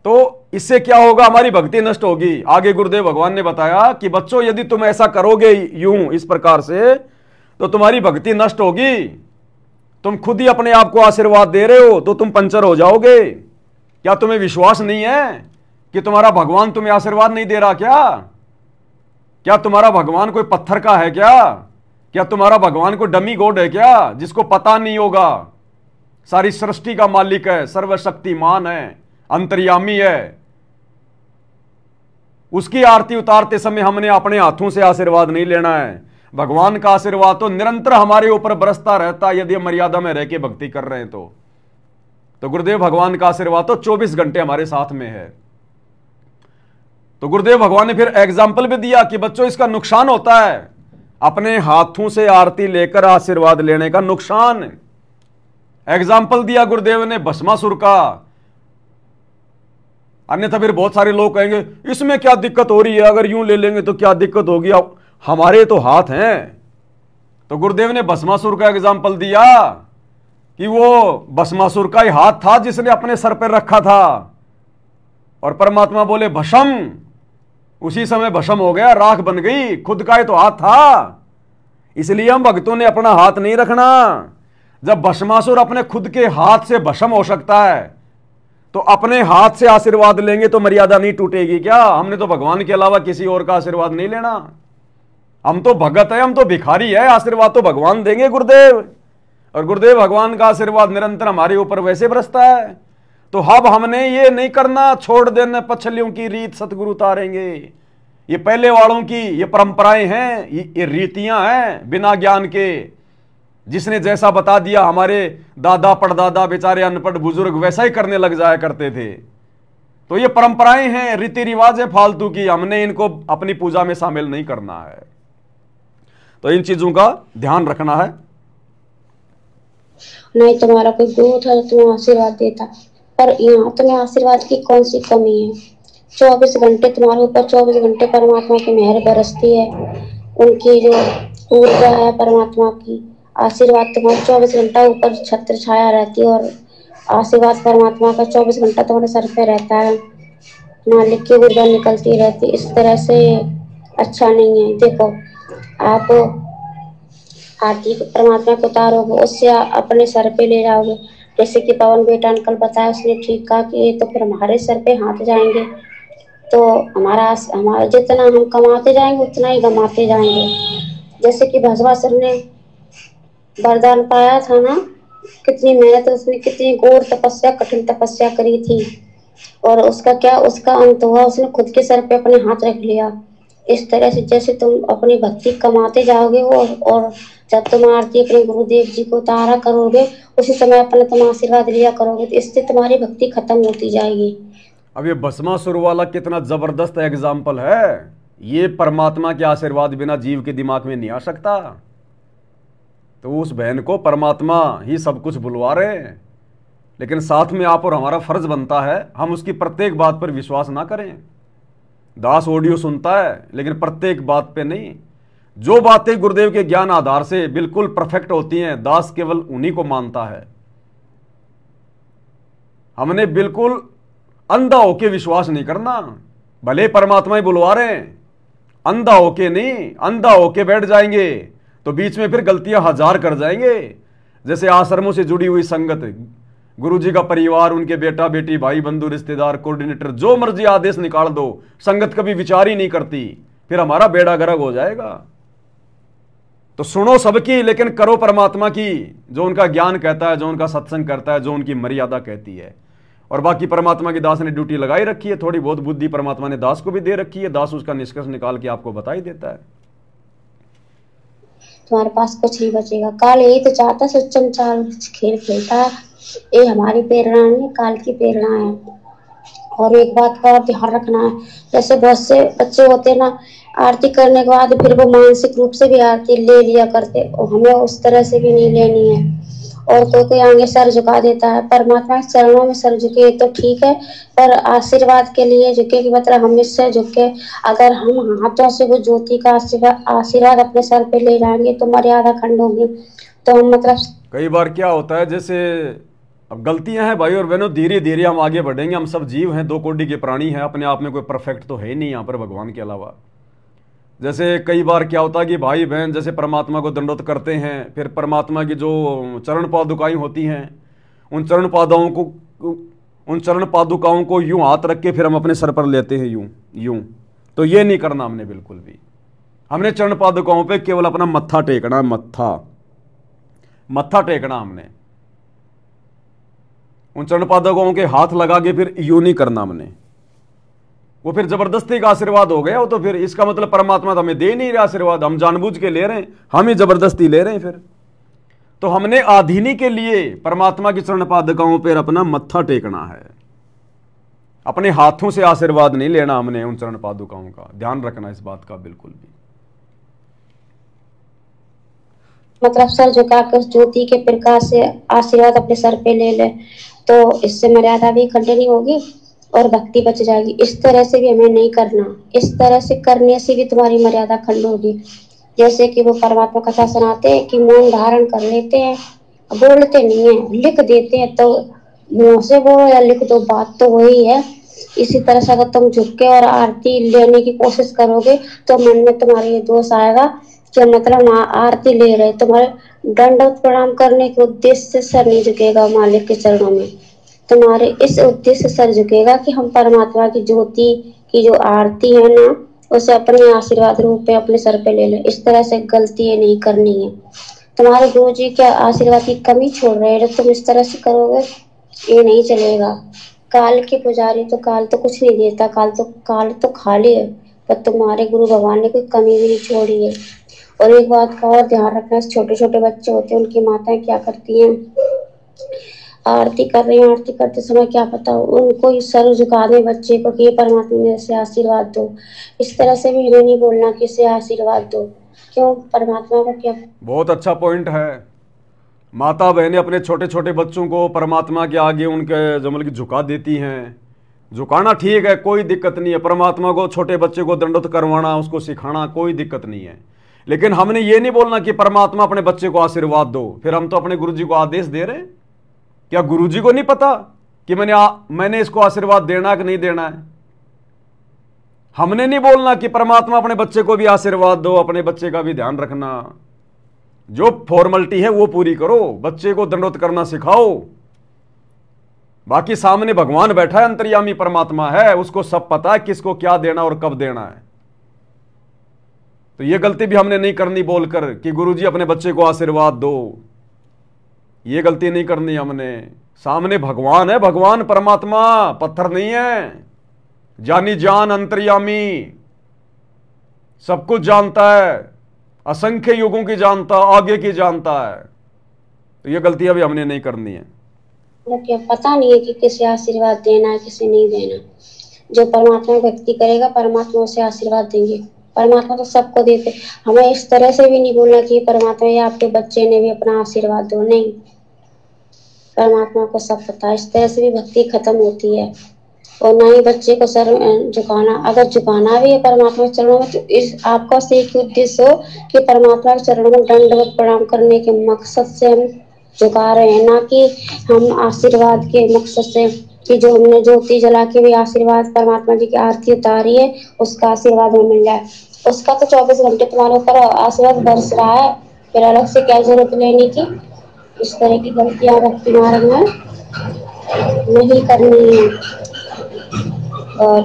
तो इससे क्या होगा? हमारी भक्ति नष्ट होगी। आगे गुरुदेव भगवान ने बताया कि बच्चों, यदि तुम ऐसा करोगे यूं इस प्रकार से, तो तुम्हारी भक्ति नष्ट होगी। तुम खुद ही अपने आप को आशीर्वाद दे रहे हो तो तुम पंचर हो जाओगे। क्या तुम्हें विश्वास नहीं है कि तुम्हारा भगवान तुम्हें आशीर्वाद नहीं दे रहा? क्या तुम्हारा भगवान कोई पत्थर का है? क्या तुम्हारा भगवान कोई डमी गॉड है क्या, जिसको पता नहीं होगा? सारी सृष्टि का मालिक है, सर्वशक्तिमान है, अंतर्यामी है। उसकी आरती उतारते समय हमने अपने हाथों से आशीर्वाद नहीं लेना है। भगवान का आशीर्वाद तो निरंतर हमारे ऊपर बरसता रहता है, यदि मर्यादा में रह के भक्ति कर रहे हैं तो गुरुदेव भगवान का आशीर्वाद तो 24 घंटे हमारे साथ में है। तो गुरुदेव भगवान ने फिर एग्जाम्पल भी दिया कि बच्चों, इसका नुकसान होता है, अपने हाथों से आरती लेकर आशीर्वाद लेने का नुकसान। एग्जाम्पल दिया गुरुदेव ने भस्मासुर का। अन्यथा फिर बहुत सारे लोग कहेंगे इसमें क्या दिक्कत हो रही है, अगर यूं ले लेंगे तो क्या दिक्कत होगी, अब हमारे तो हाथ हैं। तो गुरुदेव ने भस्मासुर का एग्जाम्पल दिया कि वो भस्मासुर का ही हाथ था जिसने अपने सर पर रखा था, और परमात्मा बोले भस्म, उसी समय भस्म हो गया, राख बन गई, खुद का ही तो हाथ था। इसलिए हम भक्तों ने अपना हाथ नहीं रखना। जब भस्मासुर अपने खुद के हाथ से भस्म हो सकता है, तो अपने हाथ से आशीर्वाद लेंगे तो मर्यादा नहीं टूटेगी क्या? हमने तो भगवान के अलावा किसी और का आशीर्वाद नहीं लेना। हम तो भगत है, हम तो भिखारी है, आशीर्वाद तो भगवान देंगे गुरुदेव, और गुरुदेव भगवान का आशीर्वाद निरंतर हमारे ऊपर वैसे बरसता है। तो अब हमने ये नहीं करना, छोड़ देना पछलियों की रीत सतगुरु उतारेंगे। ये पहले वालों की ये परंपराएं हैं, ये रीतियां हैं बिना ज्ञान के। जिसने जैसा बता दिया, हमारे दादा परदादा बेचारे अनपढ़ बुजुर्ग वैसा ही करने लग जाया करते थे। तो ये परंपराएं हैं, रीति रिवाज है फालतू की, हमने इनको अपनी पूजा में शामिल नहीं करना है। तो इन चीजों का ध्यान रखना है। नहीं तुम्हारा कोई गुरु था जो तुम्हें आशीर्वाद देता, पर यहाँ तुम्हें आशीर्वाद की कौन सी कमी है? 24 घंटे तुम्हारे ऊपर, 24 घंटे परमात्मा की मेहर बरसती है, उनकी जो ऊर्जा है परमात्मा की, आशीर्वाद तुम्हारे 24 घंटा ऊपर छत्र छाया रहती है, और आशीर्वाद परमात्मा का 24 घंटा तुम्हारे सर पे रहता है, मालिक की ऊर्जा निकलती रहती। इस तरह से अच्छा नहीं है। देखो, आप आरती परमात्मा को उतारोगे, उससे अपने सर पे ले जाओगे। जैसे कि पवन बेटा अंकल बताया, उसने ठीक कहा कि ये तो फिर हमारे सर पे हाथ जाएंगे, तो हमारा जितना हम कमाते जाएंगे उतना ही गमाते जाएंगे। जैसे कि भस्मासुर ने वरदान पाया था ना, कितनी मेहनत, उसने कितनी घोर तपस्या, कठिन तपस्या करी थी, और उसका अंत हुआ, उसने खुद के सर पे अपने हाथ रख लिया। इस तरह से जैसे तुम अपनी भक्ति कमाते जाओगे, और जब तुम आरती अपने गुरुदेव जी को उतारा करोगे, उसी समय अपना तुम आशीर्वाद लिया करोगे, तो इससे तुम्हारी भक्ति खत्म होती जाएगी। अब ये भस्मासुर वाला कितना जबरदस्त एग्जाम्पल है। ये परमात्मा के आशीर्वाद बिना जीव के दिमाग में नहीं आ सकता। तो उस बहन को परमात्मा ही सब कुछ बुलवा रहे हैं, लेकिन साथ में आप और हमारा फर्ज बनता है हम उसकी प्रत्येक बात पर विश्वास ना करें। दास ऑडियो सुनता है लेकिन प्रत्येक बात पे नहीं। जो बातें गुरुदेव के ज्ञान आधार से बिल्कुल परफेक्ट होती हैं, दास केवल उन्हीं को मानता है। हमने बिल्कुल अंधा होके विश्वास नहीं करना, भले परमात्मा ही बुलवा रहे हैं, अंधा होके नहीं। अंधा होके बैठ जाएंगे तो बीच में फिर गलतियां हजार कर जाएंगे। जैसे आश्रमों से जुड़ी हुई संगत, गुरुजी का परिवार, उनके बेटा बेटी, भाई बंधु, रिश्तेदार, कोऑर्डिनेटर, जो मर्जी आदेश निकाल दो, संगत कभी विचार ही नहीं करती, फिर हमारा बेड़ा गर्क हो जाएगा। तो सुनो सबकी, लेकिन करो परमात्मा की, जो उनका ज्ञान कहता है, जो उनका सत्संग करता है, जो उनकी मर्यादा कहती है। और बाकी परमात्मा की दास ने ड्यूटी लगाई रखी है, थोड़ी बहुत बुद्धि परमात्मा ने दास को भी दे रखी है, दास उसका निष्कर्ष निकाल के आपको बता ही देता है। तुम्हारे पास कुछ नहीं बचेगा। काल यही तो चाहता सच्चम चाल खेल खेलता है। ये हमारी प्रेरणा नहीं, काल की प्रेरणा है। और एक बात का ध्यान रखना है, जैसे बहुत से बच्चे होते हैं ना, आरती करने के बाद फिर वो मानसिक रूप से भी आरती ले लिया करते, और हमें उस तरह से भी नहीं लेनी है। और कोई आगे सर झुका देता है, परमात्मा के चरणों में सर झुके तो ठीक है, पर आशीर्वाद के लिए झुके कि मतलब हम इससे झुके। अगर हम हाथों से वो ज्योति का आशीर्वाद अपने सर पे ले जाएंगे तो मर्यादा खंड होगी। तो हम मतलब कई बार क्या होता है, जैसे अब गलतियां हैं भाई और बहनों, धीरे धीरे हम आगे बढ़ेंगे। हम सब जीव हैं, दो कोटि के प्राणी हैं, अपने आप में कोई परफेक्ट तो है ही नहीं यहाँ पर भगवान के अलावा। जैसे कई बार क्या होता है कि भाई बहन जैसे परमात्मा को दंडवत करते हैं, फिर परमात्मा की जो चरण पादुकाएं होती हैं, उन चरण पादुकाओं को यूं हाथ रख के फिर हम अपने सर पर लेते हैं, यूं यूं। तो ये नहीं करना हमने बिल्कुल भी। हमने चरण पादुकाओं पे केवल अपना मत्था टेकना, मत्था टेकना हमने। उन चरण पादुकाओं के हाथ लगा के फिर यूं नहीं करना हमने। वो फिर जबरदस्ती का आशीर्वाद हो गया। वो तो फिर इसका मतलब परमात्मा तो हमें दे नहीं रहा आशीर्वाद, हम जानबूझ के ले रहे हैं, हम ही जबरदस्ती ले रहे हैं। फिर तो हमने आधीनी के लिए परमात्मा की चरण पादुकाओं पर अपना मत्था टेकना है, अपने हाथों से आशीर्वाद नहीं लेना हमने उन चरण पादुकाओं का। ध्यान रखना इस बात का बिल्कुल भी। मतलब सर झुका कर ज्योति के प्रकाश से आशीर्वाद अपने सर पे ले ले, तो इससे मर्यादा भी खंड नहीं होगी और भक्ति बच जाएगी। इस तरह से भी हमें नहीं करना, इस तरह से करने से भी तुम्हारी मर्यादा खंड होगी। जैसे कि वो परमात्मा कथा सुनाते हैं कि मौन धारण कर लेते हैं, बोलते नहीं है, लिख देते हैं। तो मुंह से बोलो या लिख दो, बात तो वही है। इसी तरह से अगर तुम झुक के और आरती लेने की कोशिश करोगे तो मन में तुम्हारे ये दोष आएगा कि मतलब आरती ले रहे, तुम्हारे दंडवत प्रणाम करने के उद्देश्य से सर नहीं झुकेगा मालिक के चरणों में। तुम्हारे इस उद्देश्य से सर झुकेगा कि हम परमात्मा की ज्योति की जो आरती है ना, उसे अपने आशीर्वाद रूप में अपने सर पे ले ले। इस तरह से गलती नहीं करनी है। तुम्हारे गुरु जी क्या आशीर्वाद की कमी छोड़ रहे हैं, तुम इस तरह से करोगे ये नहीं चलेगा। काल के पुजारी तो काल तो कुछ नहीं देता, काल तो खाली है, पर तुम्हारे गुरु भगवान ने कोई कमी भी नहीं छोड़ी है। और एक बात का और ध्यान रखना, छोटे छोटे बच्चे होते हैं, उनकी माताएं क्या करती हैं, आरती कर रही हैं, आरती करते समय क्या पता उनको सर झुका दे बच्चे को कि ये परमात्मा ने इसे आशीर्वाद दो। इस तरह से भी इन्हें नहीं बोलना कि इसे आशीर्वाद दो। क्यों? परमात्मा का क्या। बहुत अच्छा पॉइंट है। माता बहनें अपने छोटे छोटे बच्चों को परमात्मा के आगे उनके जमल की झुका देती हैं। झुकाना ठीक है, कोई दिक्कत नहीं है। परमात्मा को छोटे बच्चे को दंडवत करवाना, उसको सिखाना, कोई दिक्कत नहीं है। लेकिन हमने ये नहीं बोलना कि परमात्मा अपने बच्चे को आशीर्वाद दो। फिर हम तो अपने गुरुजी को आदेश दे रहे हैं। क्या गुरुजी को नहीं पता कि मैंने इसको आशीर्वाद देना कि नहीं देना है? हमने नहीं बोलना कि परमात्मा अपने बच्चे को भी आशीर्वाद दो, अपने बच्चे का भी ध्यान रखना। जो फॉर्मेलिटी है वो पूरी करो, बच्चे को दंडवत करना सिखाओ। बाकी सामने भगवान बैठा है, अंतर्यामी परमात्मा है, उसको सब पता है किसको क्या देना और कब देना है। तो ये गलती भी हमने नहीं करनी बोलकर कि गुरुजी अपने बच्चे को आशीर्वाद दो। ये गलती नहीं करनी हमने। सामने भगवान है, भगवान परमात्मा पत्थर नहीं है। जानी जान अंतर्यामी, सब कुछ जानता है, असंख्य युगों की जानता, आगे की जानता है। तो ये गलतियां भी हमने नहीं करनी है। क्या पता नहीं है कि किसे आशीर्वाद देना है, किसे नहीं देना। जो परमात्मा भक्ति करेगा परमात्मा उसे आशीर्वाद देंगे। परमात्मा तो सबको देते। हमें इस तरह से भी नहीं बोलना कि परमात्मा या आपके बच्चे ने भी अपना आशीर्वाद दो, नहीं। परमात्मा को सब पता है। इस तरह से भी भक्ति खत्म होती है। और ना ही बच्चे को सर झुकाना, अगर झुकाना भी है परमात्मा के चरणों में तो इस आपका से एक उद्देश्य हो कि परमात्मा के चरणों में दंडवत प्रणाम करने के मकसद से हम झुका रहे हैं, ना कि हम आशीर्वाद के मकसद से कि जो हमने ज्योति जला के भी आशीर्वाद परमात्मा जी की आरती उतारी है उसका आशीर्वाद हमें मिल जाए। उसका तो 24 घंटे तुम्हारे ऊपर आशीर्वाद बरस रहा है, फिर अलग से क्या जरूरत लेने की। इस तरह की गलतियां भक्ति मार्ग में नहीं करनी है और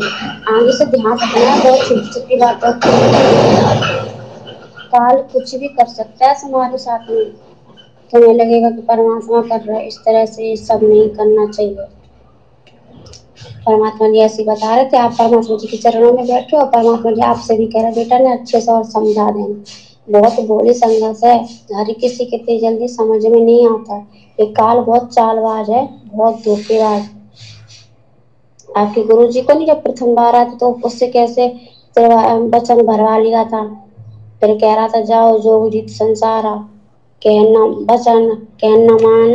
आगे से ध्यान रखना। बहुत छोटी छोटी बातों काल कुछ भी कर सकता है हमारे साथ में, तुम्हें लगेगा कि परमात्मा कर रहा है, इस तरह से सब नहीं करना चाहिए। परमात्मा जी ऐसे बता रहे थे, आप परमात्मा जी के चरणों में बैठे और परमात्मा जी आपसे भी कह रहे बेटा ने अच्छे से और समझा देना। बहुत बोली संघर्ष है, हर किसी के इतनी जल्दी समझ में नहीं आता। ये काल बहुत चालबाज है, बहुत धोखेबाज। आपके गुरु जी को नहीं जब प्रथम बार आया तो उससे कैसे वचन भरवा लिया था, फिर कह रहा था जाओ जोग जीत संसार कहना वचन कहना मान।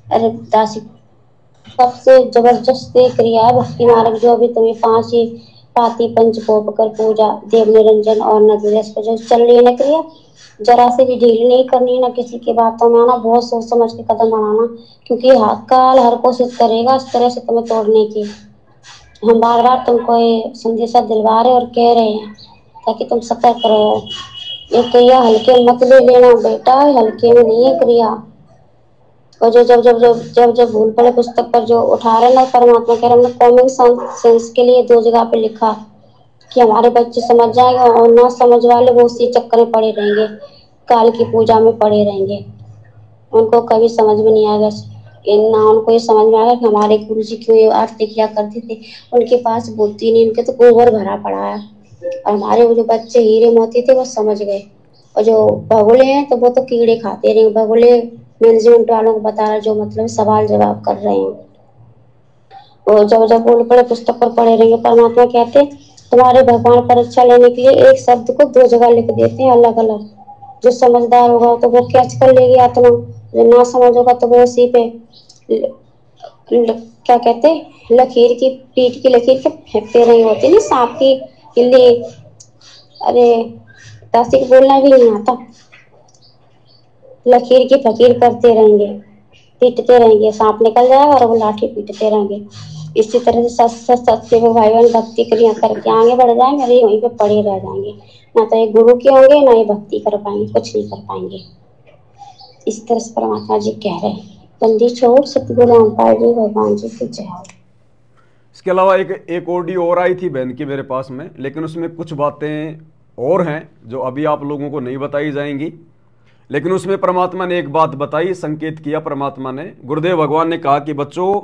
अरे दासी सबसे जबरदस्ती क्रिया भक्ति मार्ग जो अभी तुम्हें 5 ही पाती पंच पोप कर पूजा देव निरंजन और नदिरस पे जो चल रही है ना क्रिया, जरा से भी ढील नहीं करनी, ना किसी की बातों में आना, बहुत सोच समझ के कदम बढ़ाना, क्योंकि काल हर कोशिश करेगा इस तरह से तुम्हें तोड़ने की। हम बार बार तुमको ये संदेशा दिलवा रहे और कह रहे हैं ताकि तुम सतर्क रहो। ये क्रिया हल्के मत ले लेना बेटा, हल्के में नहीं है क्रिया। और जो जब जब जब जब जब भूल पड़े पुस्तक पर जो उठा रहे ना परमात्मा कह रहे हमने कॉमन सेंस के लिए 2 जगह पे लिखा कि हमारे बच्चे समझ जाएंगे और ना समझ वाले वो उसी चक्कर में पड़े रहेंगे, काल की पूजा में पड़े रहेंगे। उनको कभी समझ में नहीं आएगा, ना उनको ये समझ में आएगा कि हमारे गुरु जी क्यों ये आरती किया करते थे। उनके पास बुद्धि नहीं, उनके तो गोबर भरा पड़ा है। और हमारे वो जो बच्चे हीरे मोती थे वो समझ गए, और जो भगोले हैं तो वो तो कीड़े खाते रहे। भगोले मैनेजमेंट वालों को बता रहा जो मतलब सवाल जवाब कर रहे हैं, और जब जब बोल पड़े पुस्तक पर पढ़े रहेंगे। परमात्मा कहते तुम्हारे भगवान परीक्षा लेने के लिए एक शब्द को 2 जगह लिख देते हैं अलग अलग। जो समझदार होगा तो वो कैच कर लेगी आत्मा, जो ना समझ होगा तो वो उसी पे क्या कहते लकीर की पीठ की लकीर के फेंकते रहे होते नहीं, सांप की किल्ली। अरे दासी को बोलना भी नहीं आता, लकीर की फकीर करते रहेंगे, पीटते रहेंगे, सांप निकल जाएगा और वो लाठी पीटते रहेंगे। इसी तरह से सत्य भाई बहन भक्ति क्रिया करके आगे बढ़ जाएंगे, अरे वहीं पे पड़े रह जाएंगे। ना तो ये गुरु के होंगे ना ये भक्ति कर पाएंगे, कुछ नहीं कर पाएंगे। इस तरह से परमात्मा जी कह रहे हैं। बंदी छोड़ सतगुरु रामपाल जी भगवान जी की जय। इसके अलावा एक ऑडियो और आई थी बहन की मेरे पास में, लेकिन उसमें कुछ बातें और हैं जो अभी आप लोगों को नहीं बताई जाएंगी। लेकिन उसमें परमात्मा ने एक बात बताई, संकेत किया परमात्मा ने, गुरुदेव भगवान ने कहा कि बच्चों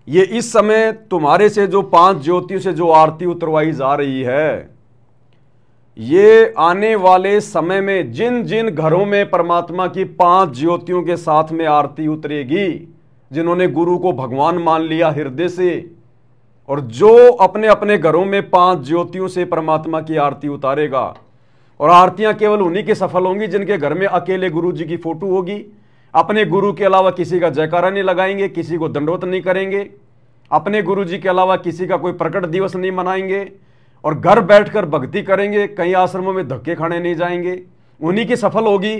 ये इस समय तुम्हारे से जो 5 ज्योतियों से जो आरती उतरवाई जा रही है, ये आने वाले समय में जिन जिन घरों में परमात्मा की 5 ज्योतियों के साथ में आरती उतरेगी, जिन्होंने गुरु को भगवान मान लिया हृदय से, और जो अपने अपने घरों में 5 ज्योतियों से परमात्मा की आरती उतारेगा, और आरतियां केवल उन्हीं की सफल होंगी जिनके घर में अकेले गुरु जी की फोटो होगी। अपने गुरु के अलावा किसी का जयकारा नहीं लगाएंगे, किसी को दंडवत नहीं करेंगे, अपने गुरु जी के अलावा किसी का कोई प्रकट दिवस नहीं मनाएंगे, और घर बैठकर भक्ति करेंगे, कई आश्रमों में धक्के खाने नहीं जाएंगे, उन्हीं की सफल होगी।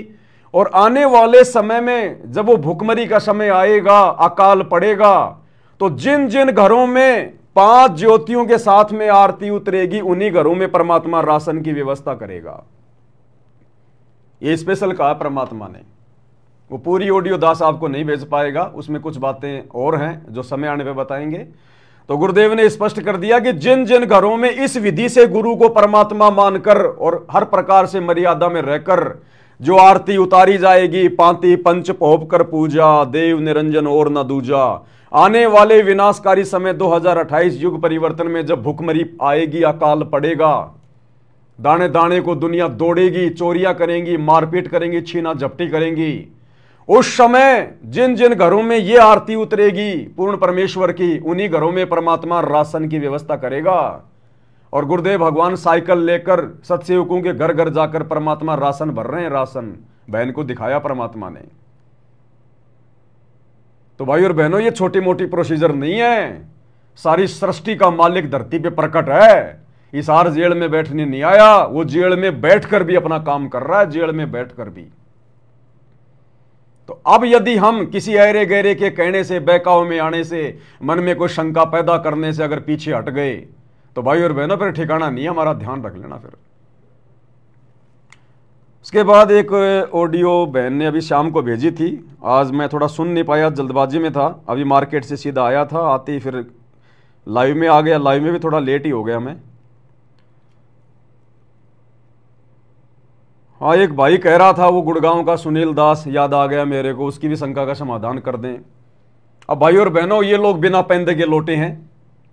और आने वाले समय में जब वो भूखमरी का समय आएगा, अकाल पड़ेगा, तो जिन जिन घरों में 5 ज्योतियों के साथ में आरती उतरेगी, उन्हीं घरों में परमात्मा राशन की व्यवस्था करेगा। ये स्पेशल कहा परमात्मा ने। वो पूरी ऑडियो दास आपको नहीं भेज पाएगा, उसमें कुछ बातें और हैं जो समय आने पे बताएंगे। तो गुरुदेव ने स्पष्ट कर दिया कि जिन जिन घरों में इस विधि से गुरु को परमात्मा मानकर और हर प्रकार से मर्यादा में रहकर जो आरती उतारी जाएगी, पांति पंच पोप कर पूजा देव निरंजन और न दूजा, आने वाले विनाशकारी समय 2028 युग परिवर्तन में जब भूखमरी आएगी, अकाल पड़ेगा, दाने दाने को दुनिया दौड़ेगी, चोरियां करेंगी, मारपीट करेंगी, छीना झपटी करेंगी, उस समय जिन जिन घरों में ये आरती उतरेगी पूर्ण परमेश्वर की, उन्हीं घरों में परमात्मा राशन की व्यवस्था करेगा। और गुरुदेव भगवान साइकिल लेकर सत्सेवकों के घर घर जाकर परमात्मा राशन भर रहे हैं। राशन बहन को दिखाया परमात्मा ने। तो भाई और बहनों, ये छोटी मोटी प्रोसीजर नहीं है, सारी सृष्टि का मालिक धरती पे प्रकट है। इस हार जेल में बैठने नहीं आया, वो जेल में बैठकर भी अपना काम कर रहा है, जेल में बैठकर भी। तो अब यदि हम किसी ऐरे गहरे के कहने से, बहकाव में आने से, मन में कोई शंका पैदा करने से अगर पीछे हट गए तो भाई और बहनों फिर ठिकाना नहीं है, हमारा ध्यान रख लेना। फिर उसके बाद एक ऑडियो बहन ने अभी शाम को भेजी थी, आज मैं थोड़ा सुन नहीं पाया, जल्दबाजी में था, अभी मार्केट से सीधा आया था, आते ही फिर लाइव में आ गया, लाइव में भी थोड़ा लेट ही हो गया मैं। हाँ, एक भाई कह रहा था वो गुड़गांव का सुनील दास, याद आ गया मेरे को, उसकी भी शंका का समाधान कर दें। अब भाई और बहनों, ये लोग बिना पैंदे के लौटे हैं,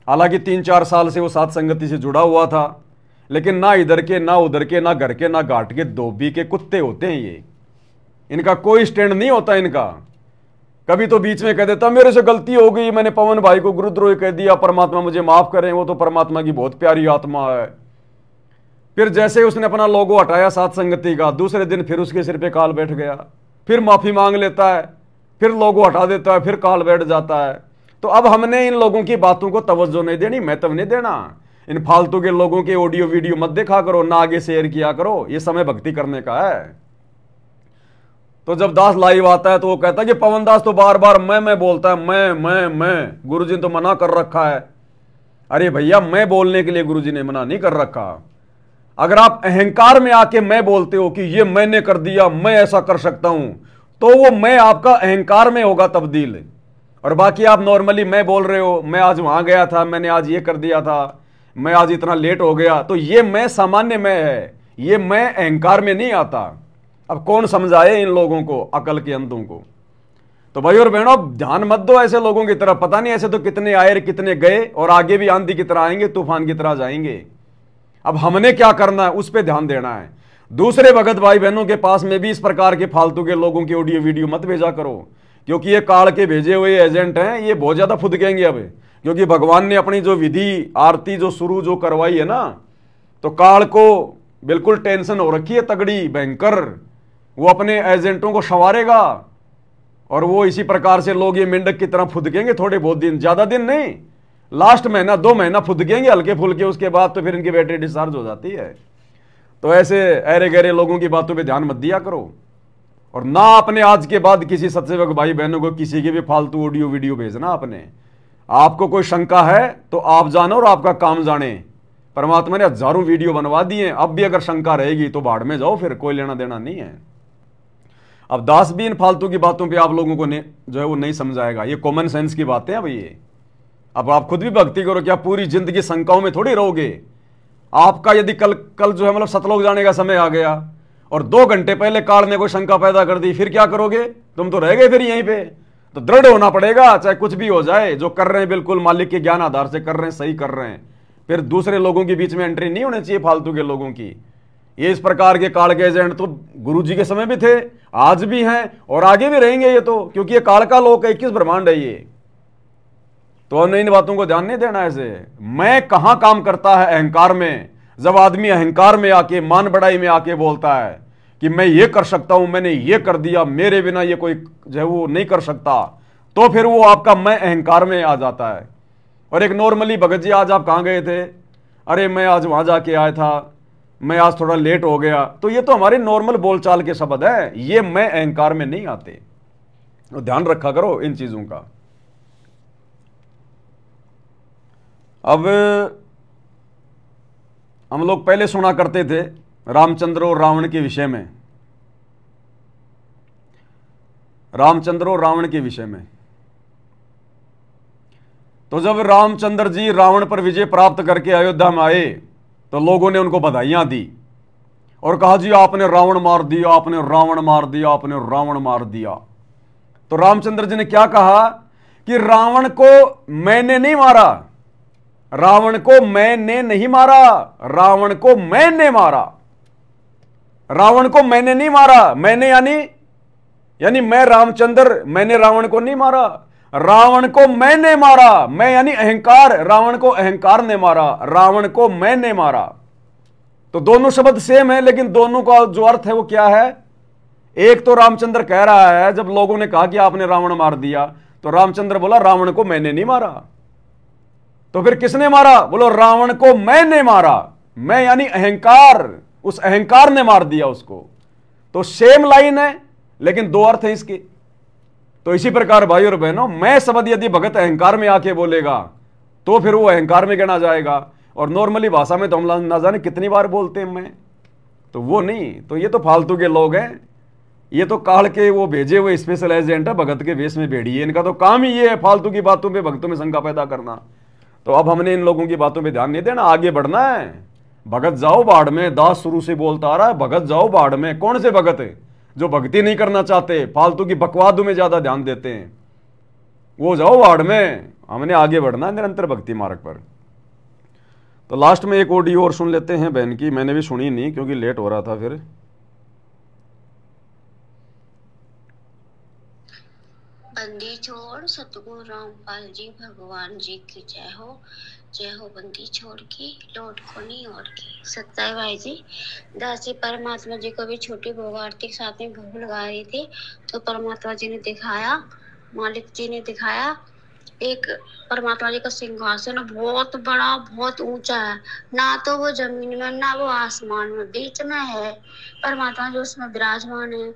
हालांकि 3-4 साल से वो साथ संगति से जुड़ा हुआ था, लेकिन ना इधर के, ना उधर के, ना घर के, ना घाट के, धोबी के कुत्ते होते हैं ये। इनका कोई स्टैंड नहीं होता इनका। कभी तो बीच में कह देता मेरे से गलती हो गई, मैंने पवन भाई को गुरुद्रोही कह दिया, परमात्मा मुझे माफ करें, वो तो परमात्मा की बहुत प्यारी आत्मा है। फिर जैसे उसने अपना लोगो हटाया साथ संगति का, दूसरे दिन फिर उसके सिर पे काल बैठ गया, फिर माफी मांग लेता है, फिर लोगो हटा देता है, फिर काल बैठ जाता है। तो अब हमने इन लोगों की बातों को तवज्जो नहीं देनी, महत्व नहीं देना। इन फालतू के लोगों के ऑडियो वीडियो मत देखा करो, ना आगे शेयर किया करो, ये समय भक्ति करने का है। तो जब दास लाइव आता है तो वो कहता है कि पवन दास तो बार बार मैं बोलता है, मैं गुरुजी ने तो मना कर रखा है। अरे भैया, मैं बोलने के लिए गुरुजी ने मना नहीं कर रखा। अगर आप अहंकार में आके मैं बोलते हो कि ये मैंने कर दिया, मैं ऐसा कर सकता हूं, तो वो मैं आपका अहंकार में होगा तब्दील। और बाकी आप नॉर्मली मैं बोल रहे हो, मैं आज वहां गया था, मैंने आज ये कर दिया था, मैं आज इतना लेट हो गया, तो ये मैं सामान्य मैं है, ये मैं अहंकार में नहीं आता। अब कौन समझाए इन लोगों को, अकल के अंधों को। तो भाई और बहनों, ध्यान मत दो ऐसे लोगों की तरफ। पता नहीं ऐसे तो कितने आए, कितने गए, और आगे भी आंधी की तरह आएंगे, तूफान की तरह जाएंगे। अब हमने क्या करना है, उस पर ध्यान देना है। दूसरे भगत भाई बहनों के पास में भी इस प्रकार के फालतू के लोगों की ऑडियो वीडियो मत भेजा करो, क्योंकि ये काल के भेजे हुए एजेंट हैं, ये बहुत ज्यादा फुदकेंगे अब। क्योंकि भगवान ने अपनी जो विधि आरती जो शुरू जो करवाई है ना, तो काल को बिल्कुल टेंशन हो रखी है तगड़ी भयंकर, वो अपने एजेंटों को संवारेगा, और वो इसी प्रकार से लोग ये मेंढक की तरह फुदकेंगे थोड़े बहुत दिन, ज्यादा दिन नहीं, लास्ट महीना 2 महीना फुदकेंगे हल्के फुल्के, उसके बाद तो फिर इनकी बैटरी डिस्चार्ज हो जाती है। तो ऐसे अरे गहरे लोगों की बातों पे ध्यान मत दिया करो, और ना अपने आज के बाद किसी सत्सेवक भाई बहनों को किसी की भी फालतू ऑडियो वीडियो भेजना। अपने आपको कोई शंका है तो आप जानो और आपका काम जाने। परमात्मा ने हजारों वीडियो बनवा दिए, अब भी अगर शंका रहेगी तो बाढ़ में जाओ, फिर कोई लेना देना नहीं है। अब दास भी इन फालतू की बातों पे आप लोगों को जो है वो नहीं समझाएगा, ये कॉमन सेंस की बातें हैं भाई ये। अब आप खुद भी भक्ति करो, क्या पूरी जिंदगी शंकाओं में थोड़ी रहोगे। आपका यदि कल जो है मतलब सतलोक जाने का समय आ गया और 2 घंटे पहले काल ने कोई शंका पैदा कर दी, फिर क्या करोगे, तुम तो रह गए फिर यहीं पे। तो दृढ़ होना पड़ेगा, चाहे कुछ भी हो जाए, जो कर रहे हैं बिल्कुल मालिक के ज्ञान आधार से कर रहे हैं, सही कर रहे हैं। फिर दूसरे लोगों के बीच में एंट्री नहीं होनी चाहिए फालतू के लोगों की। ये इस प्रकार के काल के एजेंट तो गुरु जी के समय भी थे, आज भी हैं और आगे भी रहेंगे ये तो, क्योंकि ये काल का लोक है, 21 ब्रह्मांड है ये। तो हमने इन बातों को ध्यान नहीं देना। ऐसे मैं कहां काम करता है अहंकार में। जब आदमी अहंकार में आके, मान बढ़ाई में आके बोलता है कि मैं ये कर सकता हूं, मैंने ये कर दिया, मेरे बिना ये कोई जो है वो नहीं कर सकता, तो फिर वो आपका मैं अहंकार में आ जाता है। और एक नॉर्मली भगत जी आज आप कहां गए थे, अरे मैं आज वहां जाके आया था, मैं आज थोड़ा लेट हो गया, तो ये तो हमारे नॉर्मल बोलचाल के शब्द है, ये मैं अहंकार में नहीं आते। तो ध्यान रखा करो इन चीजों का। अब हम लोग पहले सुना करते थे रामचंद्र और रावण के विषय में, रामचंद्र और रावण के विषय में। तो जब रामचंद्र जी रावण पर विजय प्राप्त करके अयोध्या में आए तो लोगों ने उनको बधाइयां दी और कहा जी आपने रावण मार दिया, आपने रावण मार दिया, आपने रावण मार दिया। तो रामचंद्र जी ने क्या कहा कि रावण को मैंने नहीं मारा, रावण को मैंने नहीं मारा, रावण को मैंने मारा, रावण को मैंने नहीं मारा। मैंने यानी मैं रामचंद्र, मैंने रावण को नहीं मारा, रावण को मैंने मारा। मैं यानी अहंकार, रावण को अहंकार ने मारा, रावण को मैंने मारा। तो दोनों शब्द सेम है, लेकिन दोनों का जो अर्थ है वो क्या है। एक तो रामचंद्र कह रहा है, जब लोगों ने कहा कि आपने रावण मार दिया, तो रामचंद्र बोला रावण को मैंने नहीं मारा। तो फिर किसने मारा, बोलो रावण को मैंने मारा। मैं यानी अहंकार, उस अहंकार ने मार दिया उसको। तो सेम लाइन है, लेकिन 2 अर्थ है इसके। तो इसी प्रकार भाई और बहनों, मैं शब्द यदि भगत अहंकार में आके बोलेगा तो फिर वो अहंकार में गिना जाएगा। और नॉर्मली भाषा में तो हम ना जाने कितनी बार बोलते हैं मैं, तो वो नहीं। तो ये तो फालतू के लोग हैं, ये तो काढ़ के वो भेजे हुए स्पेशल एजेंट है, भगत के वेश में भेड़िए। इनका तो काम ही ये है फालतू की बातों पे भक्तों में शंका पैदा करना। तो अब हमने इन लोगों की बातों पे ध्यान नहीं देना, आगे बढ़ना है। भगत जाओ बाढ़ में, दास शुरू से बोलता आ रहा है, भगत जाओ बाढ़ में। कौन से भगत है जो भक्ति नहीं करना चाहते, फालतू की बकवादों में ज्यादा ध्यान देते हैं, वो जाओ बाढ़ में। हमने आगे बढ़ना है निरंतर भक्ति मार्ग पर। तो लास्ट में एक ऑडियो और सुन लेते हैं बहन की, मैंने भी सुनी नहीं क्योंकि लेट हो रहा था फिर। बंदी छोड़ सतगुरु रामपाल जी भगवान जी की जय हो। जय हो बंदी छोड़ की लौट को नहीं और की। सत्य भाई जी, दासी परमात्मा जी को भी छोटी भोग आरती के साथ में भोग लगा रही थी, तो परमात्मा जी ने दिखाया, मालिक जी ने दिखाया, एक परमात्मा जी का सिंहासन बहुत बड़ा, बहुत ऊंचा है, ना तो वो जमीन में ना वो आसमान में, बीच में है परमात्मा जी, उसमें विराजमान है।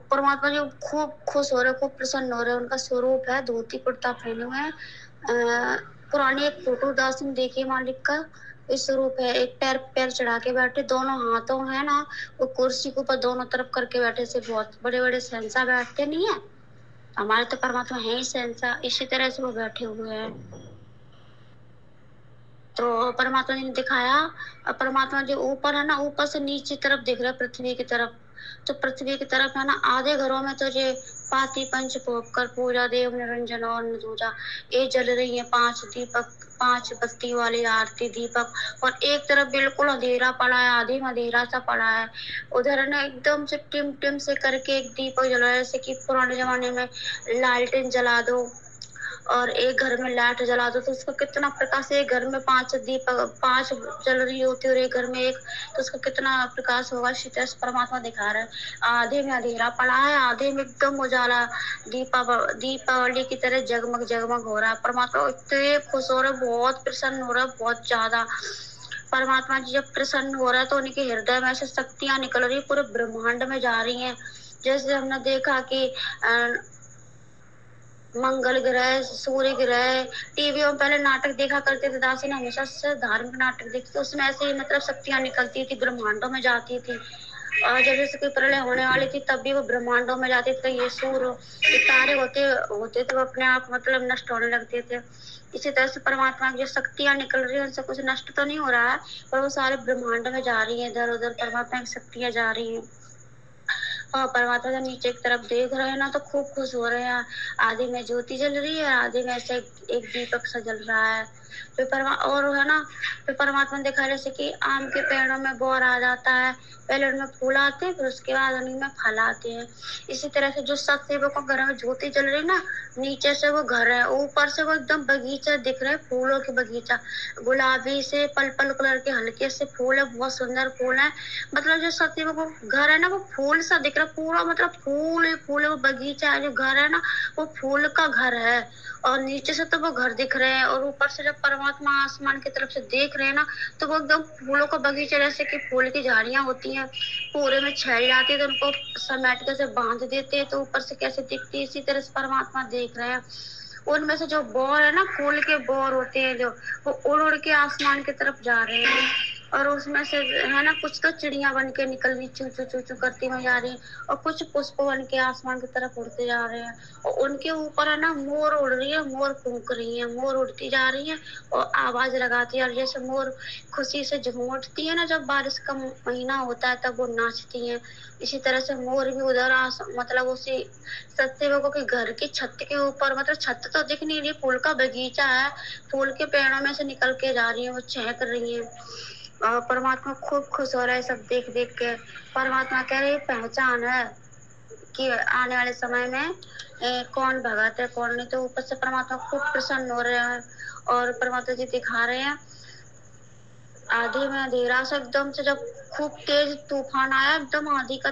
परमात्मा जी खूब खुश हो रहे, खूब प्रसन्न हो रहे। उनका स्वरूप है धोती कुर्ता पहने हुए हैं। पुरानी एक फोटो दास ने देखी मालिक का, इस स्वरूप है। एक पैर पैर चढ़ा के बैठे, दोनों हाथों है ना वो कुर्सी के ऊपर दोनों तरफ करके बैठे से, बहुत बड़े बड़े शहंशाह बैठते नहीं है, हमारे तो परमात्मा है ही शहंशाह, इसी तरह से वो बैठे हुए हैं। तो परमात्मा जी ने दिखाया, परमात्मा जी ऊपर है ना, ऊपर से नीचे तरफ दिख रहा है पृथ्वी की तरफ। तो पृथ्वी की तरफ है ना, आधे घरों में तो ये पाती पंच भोग कर पूजा देव निरंजन और दूजा ये जल रही है, 5 दीपक, 5 बत्ती वाली आरती दीपक। और एक तरफ बिल्कुल अंधेरा पड़ा है, आधी अंधेरा सा पड़ा है। उधर ना एकदम से टिम टिम से करके एक दीपक जल रहा है, जैसे कि पुराने जमाने में लालटेन जला दो और एक घर में लाइट जला दो तो उसका कितना प्रकाश है। एक घर में 5 दीपक 5 जल रही होती है और एक घर में एक, तो उसका कितना प्रकाश होगा। इसी तरह से परमात्मा दिखा रहे हैं, आधे में अंधेरा पड़ा है, आधे में एकदम उजाला, दीपावली की तरह जगमग जगमग हो रहा है। परमात्मा इतने खुश हो रहे, बहुत प्रसन्न हो रहा है, बहुत ज्यादा। परमात्मा जी जब प्रसन्न हो रहा है तो उनके हृदय में ऐसे शक्तियां निकल रही है, पूरे ब्रह्मांड में जा रही है। जैसे हमने देखा कि मंगल ग्रह, सूर्य ग्रह, टीवी में पहले नाटक देखा करते थे, दासी ने हमेशा से धार्मिक नाटक देखते थे, उसमें ऐसे ही मतलब शक्तियां निकलती थी, ब्रह्मांडों में जाती थी। और जब जैसे कोई प्रलय होने वाली थी तब भी वो ब्रह्मांडों में जाते थे। ये सूर्य, ये तारे होते थे वो अपने आप मतलब नष्ट होने लगते थे। इसी तरह से परमात्मा की जो शक्तियां निकल रही है उनसे कुछ नष्ट तो नहीं हो रहा है, पर वो सारे ब्रह्मांड में जा रही है, इधर उधर परमात्मा की शक्तियां जा रही है। और परमात्मा जब नीचे की तरफ देख रहे हैं ना तो खूब खुश हो रहे हैं। आधे में ज्योति जल रही है, आधे में ऐसे एक दीपक सा जल रहा है। फिर और है ना, फिर परमात्मा ने देखा जैसे कि आम के पेड़ों में बोर आ जाता है, पहले उनमें फूल आते हैं फिर उसके बाद उनमें फल आते हैं। इसी तरह से जो सत्सेवक को घर में ज्योति जल रही ना, नीचे से वो घर है, ऊपर से वो एकदम बगीचा दिख रहे, फूलों के बगीचा, गुलाबी से पर्पल कलर के हल्के से फूल है, बहुत सुंदर फूल है। मतलब जो सत्सेवक को घर है ना वो फूल सा दिख रहा है पूरा, मतलब फूल ही फूल है। वो बगीचा है, जो घर है ना वो फूल का घर है। और नीचे से तो वो घर दिख रहे हैं और ऊपर से जब परमात्मा आसमान की तरफ से देख रहे हैं ना तो वो एकदम फूलों का बगीचा, जैसे कि फूल की झाड़ियां होती हैं पूरे में छैल जाती है तो उनको समेट के से बांध देते हैं तो ऊपर से कैसे दिखती है, इसी तरह से परमात्मा देख रहे हैं। उनमें से जो बोर है ना, फूल के बोर होते हैं जो, वो उड़ उड़ के आसमान की तरफ जा रहे हैं। और उसमें से है ना कुछ तो चिड़िया बन के निकल रही, चू चू चू चू करती हुई जा रही है, और कुछ पुष्प बन के आसमान की तरफ उड़ते जा रहे हैं। और उनके ऊपर है ना मोर उड़ रही है, मोर फूंक रही है, मोर उड़ती जा रही है और आवाज लगाती है। और जैसे मोर खुशी से झूम उठती है ना जब बारिश का महीना होता है तब वो नाचती है, इसी तरह से मोर भी उधर मतलब उसी सत्सेवकों के घर की छत के ऊपर, मतलब छत तो दिख नहीं रही, फूल का बगीचा है, फूल के पेड़ों में से निकल के जा रही है, वो चहक रही है। और परमात्मा खूब खुश हो रहा है सब देख देख के। परमात्मा कह रहे पहचान है कि आने वाले समय में कौन भगत है कौन नहीं। तो ऊपर से परमात्मा खूब प्रसन्न हो रहे हैं और परमात्मा जी दिखा रहे हैं। आधी में अंधेरा से एकदम से जब खूब तेज तूफान आया, एकदम आंधी का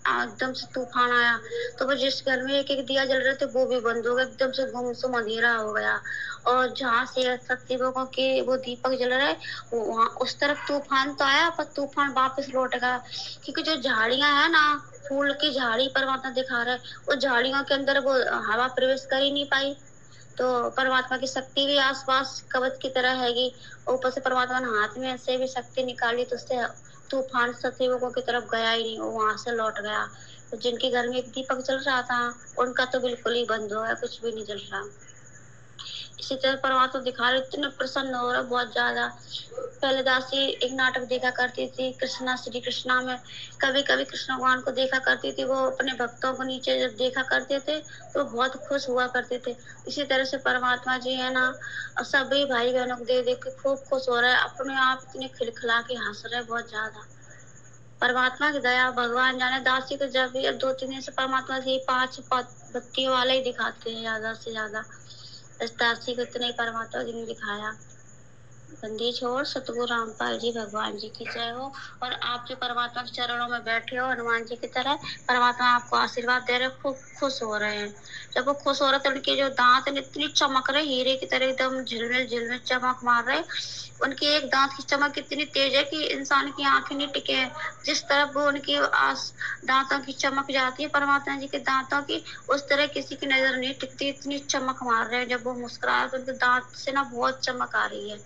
एकदम से तूफान आया, तो वो जिस घर में एक एक दिया जल रहे थे वो भी बंद हो गया, एकदम से गुमसुम अंधेरा हो गया। और जहाँ से सत्संगों के वो दीपक जल रहे वहाँ उस तरफ तूफान तो आया, पर तूफान वापस लौट गया, क्योंकि जो झाड़ियां है ना, फूल की झाड़ी परमात्मा दिखा रहे, वो झाड़ियों के अंदर वो हवा प्रवेश कर ही नहीं पाई। तो परमात्मा की शक्ति भी आसपास कवच की तरह हैगी। ऊपर से परमात्मा ने हाथ में ऐसे भी शक्ति निकाली, तो उससे तूफान सतयुगों की तरफ गया ही नहीं, वो वहां से लौट गया। तो जिनके घर में एक दीपक जल रहा था उनका तो बिल्कुल ही बंद हो गया, कुछ भी नहीं जल रहा। इसी तरह परमात्मा दिखा रहे, इतने प्रसन्न हो रहा बहुत ज्यादा। पहले दासी एक नाटक देखा करती थी कृष्णा श्री कृष्णा में, कभी कभी कृष्ण भगवान को देखा करती थी, वो अपने भक्तों को नीचे जब देखा करते थे तो बहुत खुश हुआ करते थे। इसी तरह से परमात्मा जी है ना, सभी भाई बहनों को देख देख के खूब खुश हो रहे हैं, अपने आप इतने खिलखिला के हंस रहे बहुत ज्यादा। परमात्मा की दया भगवान जाने। दासी को जब भी 2-3 दिन से परमात्मा जी 5 बत्तियों वाले ही दिखाते हैं ज्यादा से ज्यादा। इस दासी को इतने ही परमात्मा जी ने दिखाया। बंदी छोड़ सतगुरु रामपाल जी भगवान जी की जय हो। और आप जो परमात्मा के चरणों में बैठे हो हनुमान जी की तरह, परमात्मा आपको आशीर्वाद दे रहे, खूब खुश हो रहे हैं। जब वो खुश हो रहे तो उनके जो दांत इतनी चमक रहे, हीरे की तरह एकदम झिलमिल झिलमिल चमक मार रहे। उनके एक दांत की चमक इतनी तेज है कि इंसान की आंखें नहीं टिके। जिस तरफ वो उनकी दांतों की चमक जाती है परमात्मा जी के दांतों की, उस तरह किसी की नजर नहीं टिकती, इतनी चमक मार रहे हैं। जब वो मुस्कुरा तो उनके दांत से ना बहुत चमक आ रही है।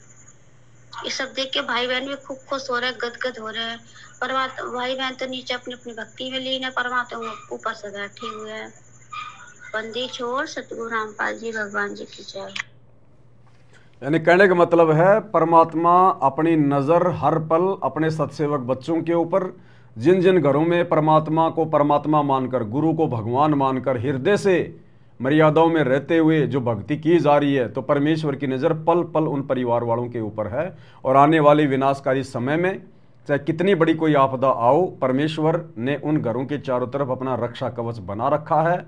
ये सब देख के भाई बहन भी खूब खुश हो रहे हैं, गदगद हो रहे हैं। परमात्मा भाई बहन तो नीचे अपनी अपनी भक्ति में लीन है, परमात्मा ऊपर से बैठे हुए हैं। बंदी छोड़ सतगुरु रामपाल जी भगवान जी की जय। यानी कहने का मतलब है परमात्मा अपनी नज़र हर पल अपने सत्सेवक बच्चों के ऊपर, जिन जिन घरों में परमात्मा को परमात्मा मानकर, गुरु को भगवान मानकर हृदय से मर्यादाओं में रहते हुए जो भक्ति की जा रही है, तो परमेश्वर की नज़र पल पल उन परिवार वालों के ऊपर है। और आने वाले विनाशकारी समय में चाहे कितनी बड़ी कोई आपदा आओ, परमेश्वर ने उन घरों के चारों तरफ अपना रक्षा कवच बना रखा है।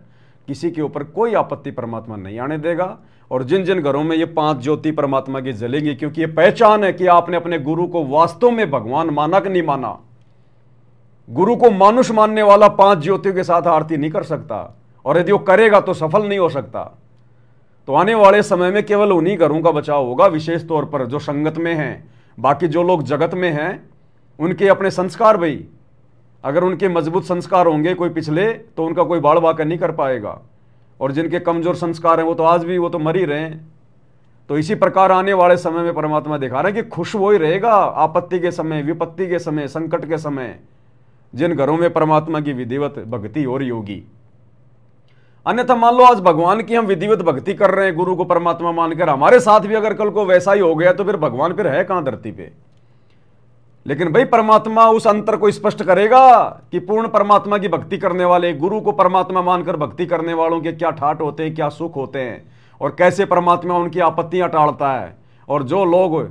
किसी के ऊपर कोई आपत्ति परमात्मा नहीं आने देगा। और जिन जिन घरों में ये 5 ज्योति परमात्मा की जलेंगी, क्योंकि ये पहचान है कि आपने अपने गुरु को वास्तव में भगवान माना कि नहीं माना। गुरु को मानुष मानने वाला 5 ज्योतियों के साथ आरती नहीं कर सकता, और यदि वो करेगा तो सफल नहीं हो सकता। तो आने वाले समय में केवल उन्हीं घरों का बचाव होगा, विशेष तौर पर जो संगत में हैं। बाकी जो लोग जगत में हैं उनके अपने संस्कार, भाई अगर उनके मजबूत संस्कार होंगे कोई पिछले, तो उनका कोई बाड़ बाकर नहीं कर पाएगा। और जिनके कमजोर संस्कार हैं वो तो आज भी, वो तो मर ही रहे हैं। तो इसी प्रकार आने वाले समय में परमात्मा दिखा रहे हैं कि खुश वो ही रहेगा आपत्ति के समय, विपत्ति के समय, संकट के समय, जिन घरों में परमात्मा की विधिवत भक्ति हो रही होगी। अन्यथा मान लो आज भगवान की हम विधिवत भक्ति कर रहे हैं गुरु को परमात्मा मानकर, हमारे साथ भी अगर कल को वैसा ही हो गया तो फिर भगवान फिर है कहां धरती पे। लेकिन भाई परमात्मा उस अंतर को स्पष्ट करेगा कि पूर्ण परमात्मा की भक्ति करने वाले, गुरु को परमात्मा मानकर भक्ति करने वालों के क्या ठाट होते हैं, क्या सुख होते हैं, और कैसे परमात्मा उनकी आपत्तियां टालता है। और जो लोग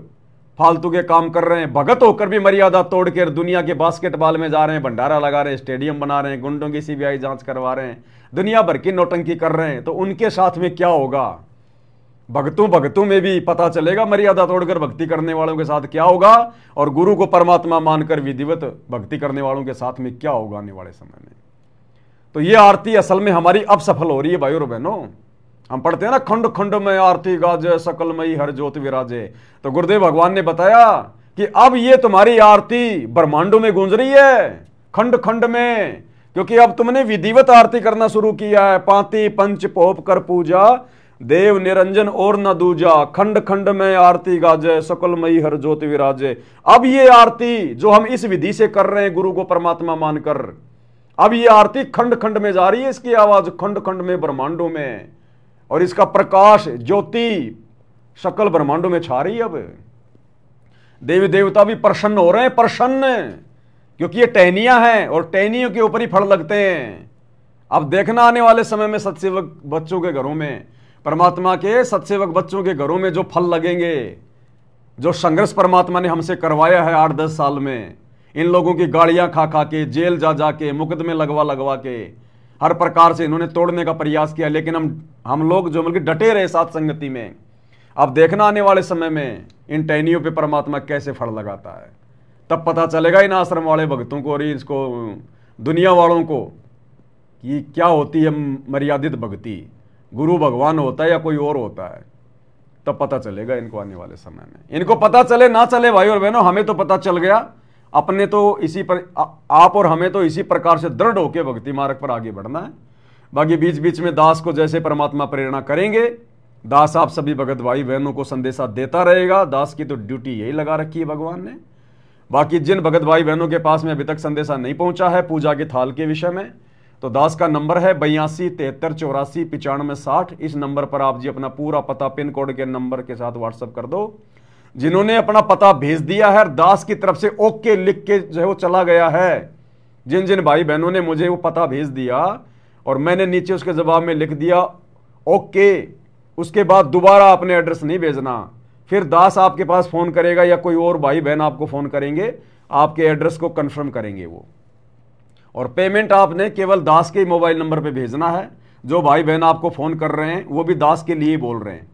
फालतू के काम कर रहे हैं, भगत होकर भी मर्यादा तोड़कर दुनिया के बास्केटबॉल में जा रहे हैं, भंडारा लगा रहे हैं, स्टेडियम बना रहे हैं, गुंडों की सीबीआई जांच करवा रहे हैं, दुनिया भर की नौटंकी कर रहे हैं, तो उनके साथ में क्या होगा। भक्तों में भी पता चलेगा मर्यादा तोड़कर भक्ति करने वालों के साथ क्या होगा, और गुरु को परमात्मा मानकर विधिवत भक्ति करने वालों के साथ में क्या होगा आने वाले समय में। तो ये आरती असल में हमारी अब सफल हो रही है भाइयों और बहनों। हम पढ़ते हैं ना, खंड खंड में आरती गाजे सकलमयी हर ज्योत विराजे। तो गुरुदेव भगवान ने बताया कि अब ये तुम्हारी आरती ब्रह्मांडों में गूंज रही है, खंड खंड में, क्योंकि अब तुमने विधिवत आरती करना शुरू किया है। पांति पंच पोप कर पूजा, देव निरंजन और न दूजा, खंड खंड में आरती गाजे सकलमयी हर ज्योत विराजे। अब ये आरती जो हम इस विधि से कर रहे हैं गुरु को परमात्मा मानकर, अब ये आरती खंड खंड में जा रही है, इसकी आवाज खंड खंड में ब्रह्मांडों में, और इसका प्रकाश ज्योति सकल ब्रह्मांडों में छा रही है। अब देवी देवता भी प्रसन्न हो रहे हैं, प्रसन्न, क्योंकि ये टहनियां हैं और टहनियों के ऊपर ही फल लगते हैं। अब देखना आने वाले समय में सत्सेवक बच्चों के घरों में, परमात्मा के सत्सेवक बच्चों के घरों में जो फल लगेंगे, जो संघर्ष परमात्मा ने हमसे करवाया है 8-10 साल में, इन लोगों की गाड़ियां खा खा के, जेल जा जा के, मुकदमे लगवा के, हर प्रकार से इन्होंने तोड़ने का प्रयास किया, लेकिन हम लोग जो बल्कि डटे रहे साथ संगति में। अब देखना आने वाले समय में इन टहनियों पे परमात्मा कैसे फल लगाता है, तब पता चलेगा इन आश्रम वाले भक्तों को और इसको दुनिया वालों को कि क्या होती है मर्यादित भक्ति, गुरु भगवान होता है या कोई और होता है, तब पता चलेगा इनको आने वाले समय में। इनको पता चले ना चले भाई और बहनों, हमें तो पता चल गया। अपने तो इसी पर आप और हमें तो इसी प्रकार से दृढ़ होकर भक्ति मार्ग पर आगे बढ़ना है। बाकी बीच बीच में दास को जैसे परमात्मा प्रेरणा करेंगे, दास आप सभी भगत भाई बहनों को संदेशा देता रहेगा। दास की तो ड्यूटी यही लगा रखी है भगवान ने। बाकी जिन भगत भाई बहनों के पास में अभी तक संदेशा नहीं पहुंचा है पूजा के थाल के विषय में, तो दास का नंबर है 82 73 84 95 60। इस नंबर पर आप जी अपना पूरा पता पिन कोड के नंबर के साथ व्हाट्सएप कर दो। जिन्होंने अपना पता भेज दिया है, दास की तरफ से ओके लिख के जो है वो चला गया है, जिन जिन भाई बहनों ने मुझे वो पता भेज दिया और मैंने नीचे उसके जवाब में लिख दिया ओके, उसके बाद दोबारा अपने एड्रेस नहीं भेजना। फिर दास आपके पास फोन करेगा या कोई और भाई बहन आपको फोन करेंगे, आपके एड्रेस को कंफर्म करेंगे वो, और पेमेंट आपने केवल दास के मोबाइल नंबर पे भेजना है। जो भाई बहन आपको फोन कर रहे हैं वो भी दास के लिए बोल रहे हैं,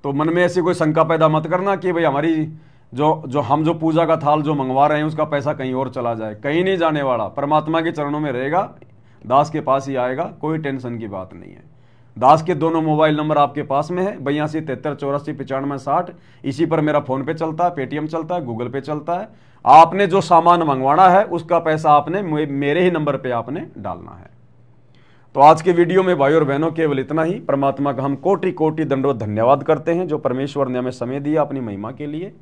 तो मन में ऐसी कोई शंका पैदा मत करना कि भाई हमारी जो पूजा का थाल जो मंगवा रहे हैं उसका पैसा कहीं और चला जाए। कहीं नहीं जाने वाला, परमात्मा के चरणों में रहेगा, दास के पास ही आएगा, कोई टेंशन की बात नहीं है। दास के दोनों मोबाइल नंबर आपके पास में है, 82 73 84 95 60। इसी पर मेरा फोन पे चलता है, पेटीएम चलता है, गूगल पे चलता है। आपने जो सामान मंगवाना है उसका पैसा आपने मेरे ही नंबर पे आपने डालना है। तो आज के वीडियो में भाई और बहनों केवल इतना ही। परमात्मा का हम कोटि कोटि दंडवत धन्यवाद करते हैं जो परमेश्वर ने हमें समय दिया अपनी महिमा के लिए।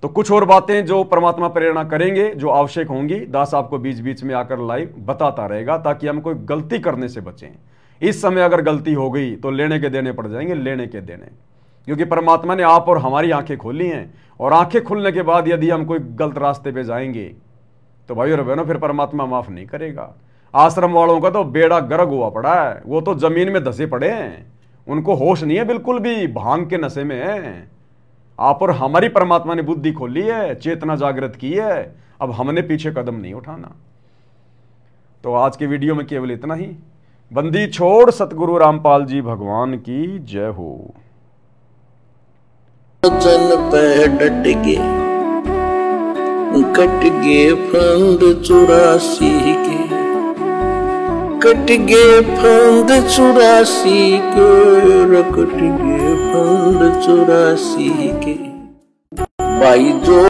तो कुछ और बातें जो परमात्मा प्रेरणा करेंगे, जो आवश्यक होंगी, दास आपको बीच बीच में आकर लाइव बताता रहेगा, ताकि हम कोई गलती करने से बचें। इस समय अगर गलती हो गई तो लेने के देने पड़ जाएंगे, लेने के देने, क्योंकि परमात्मा ने आप और हमारी आंखें खोली हैं, और आंखें खुलने के बाद यदि हम कोई गलत रास्ते पे जाएंगे तो भाई और बहनों फिर परमात्मा माफ नहीं करेगा। आश्रम वालों का तो बेड़ा गर्क हुआ पड़ा है, वो तो जमीन में धसे पड़े हैं, उनको होश नहीं है बिल्कुल भी, भांग के नशे में है। आप और हमारी परमात्मा ने बुद्धि खोली है, चेतना जागृत की है, अब हमने पीछे कदम नहीं उठाना। तो आज के वीडियो में केवल इतना ही। बंदी छोड़ सतगुरु रामपाल जी भगवान की जय हो। चल पे डट के कट गे फंद 84 के, कट गे फंद 84 के, कट गे फंद 84 के। भाई जो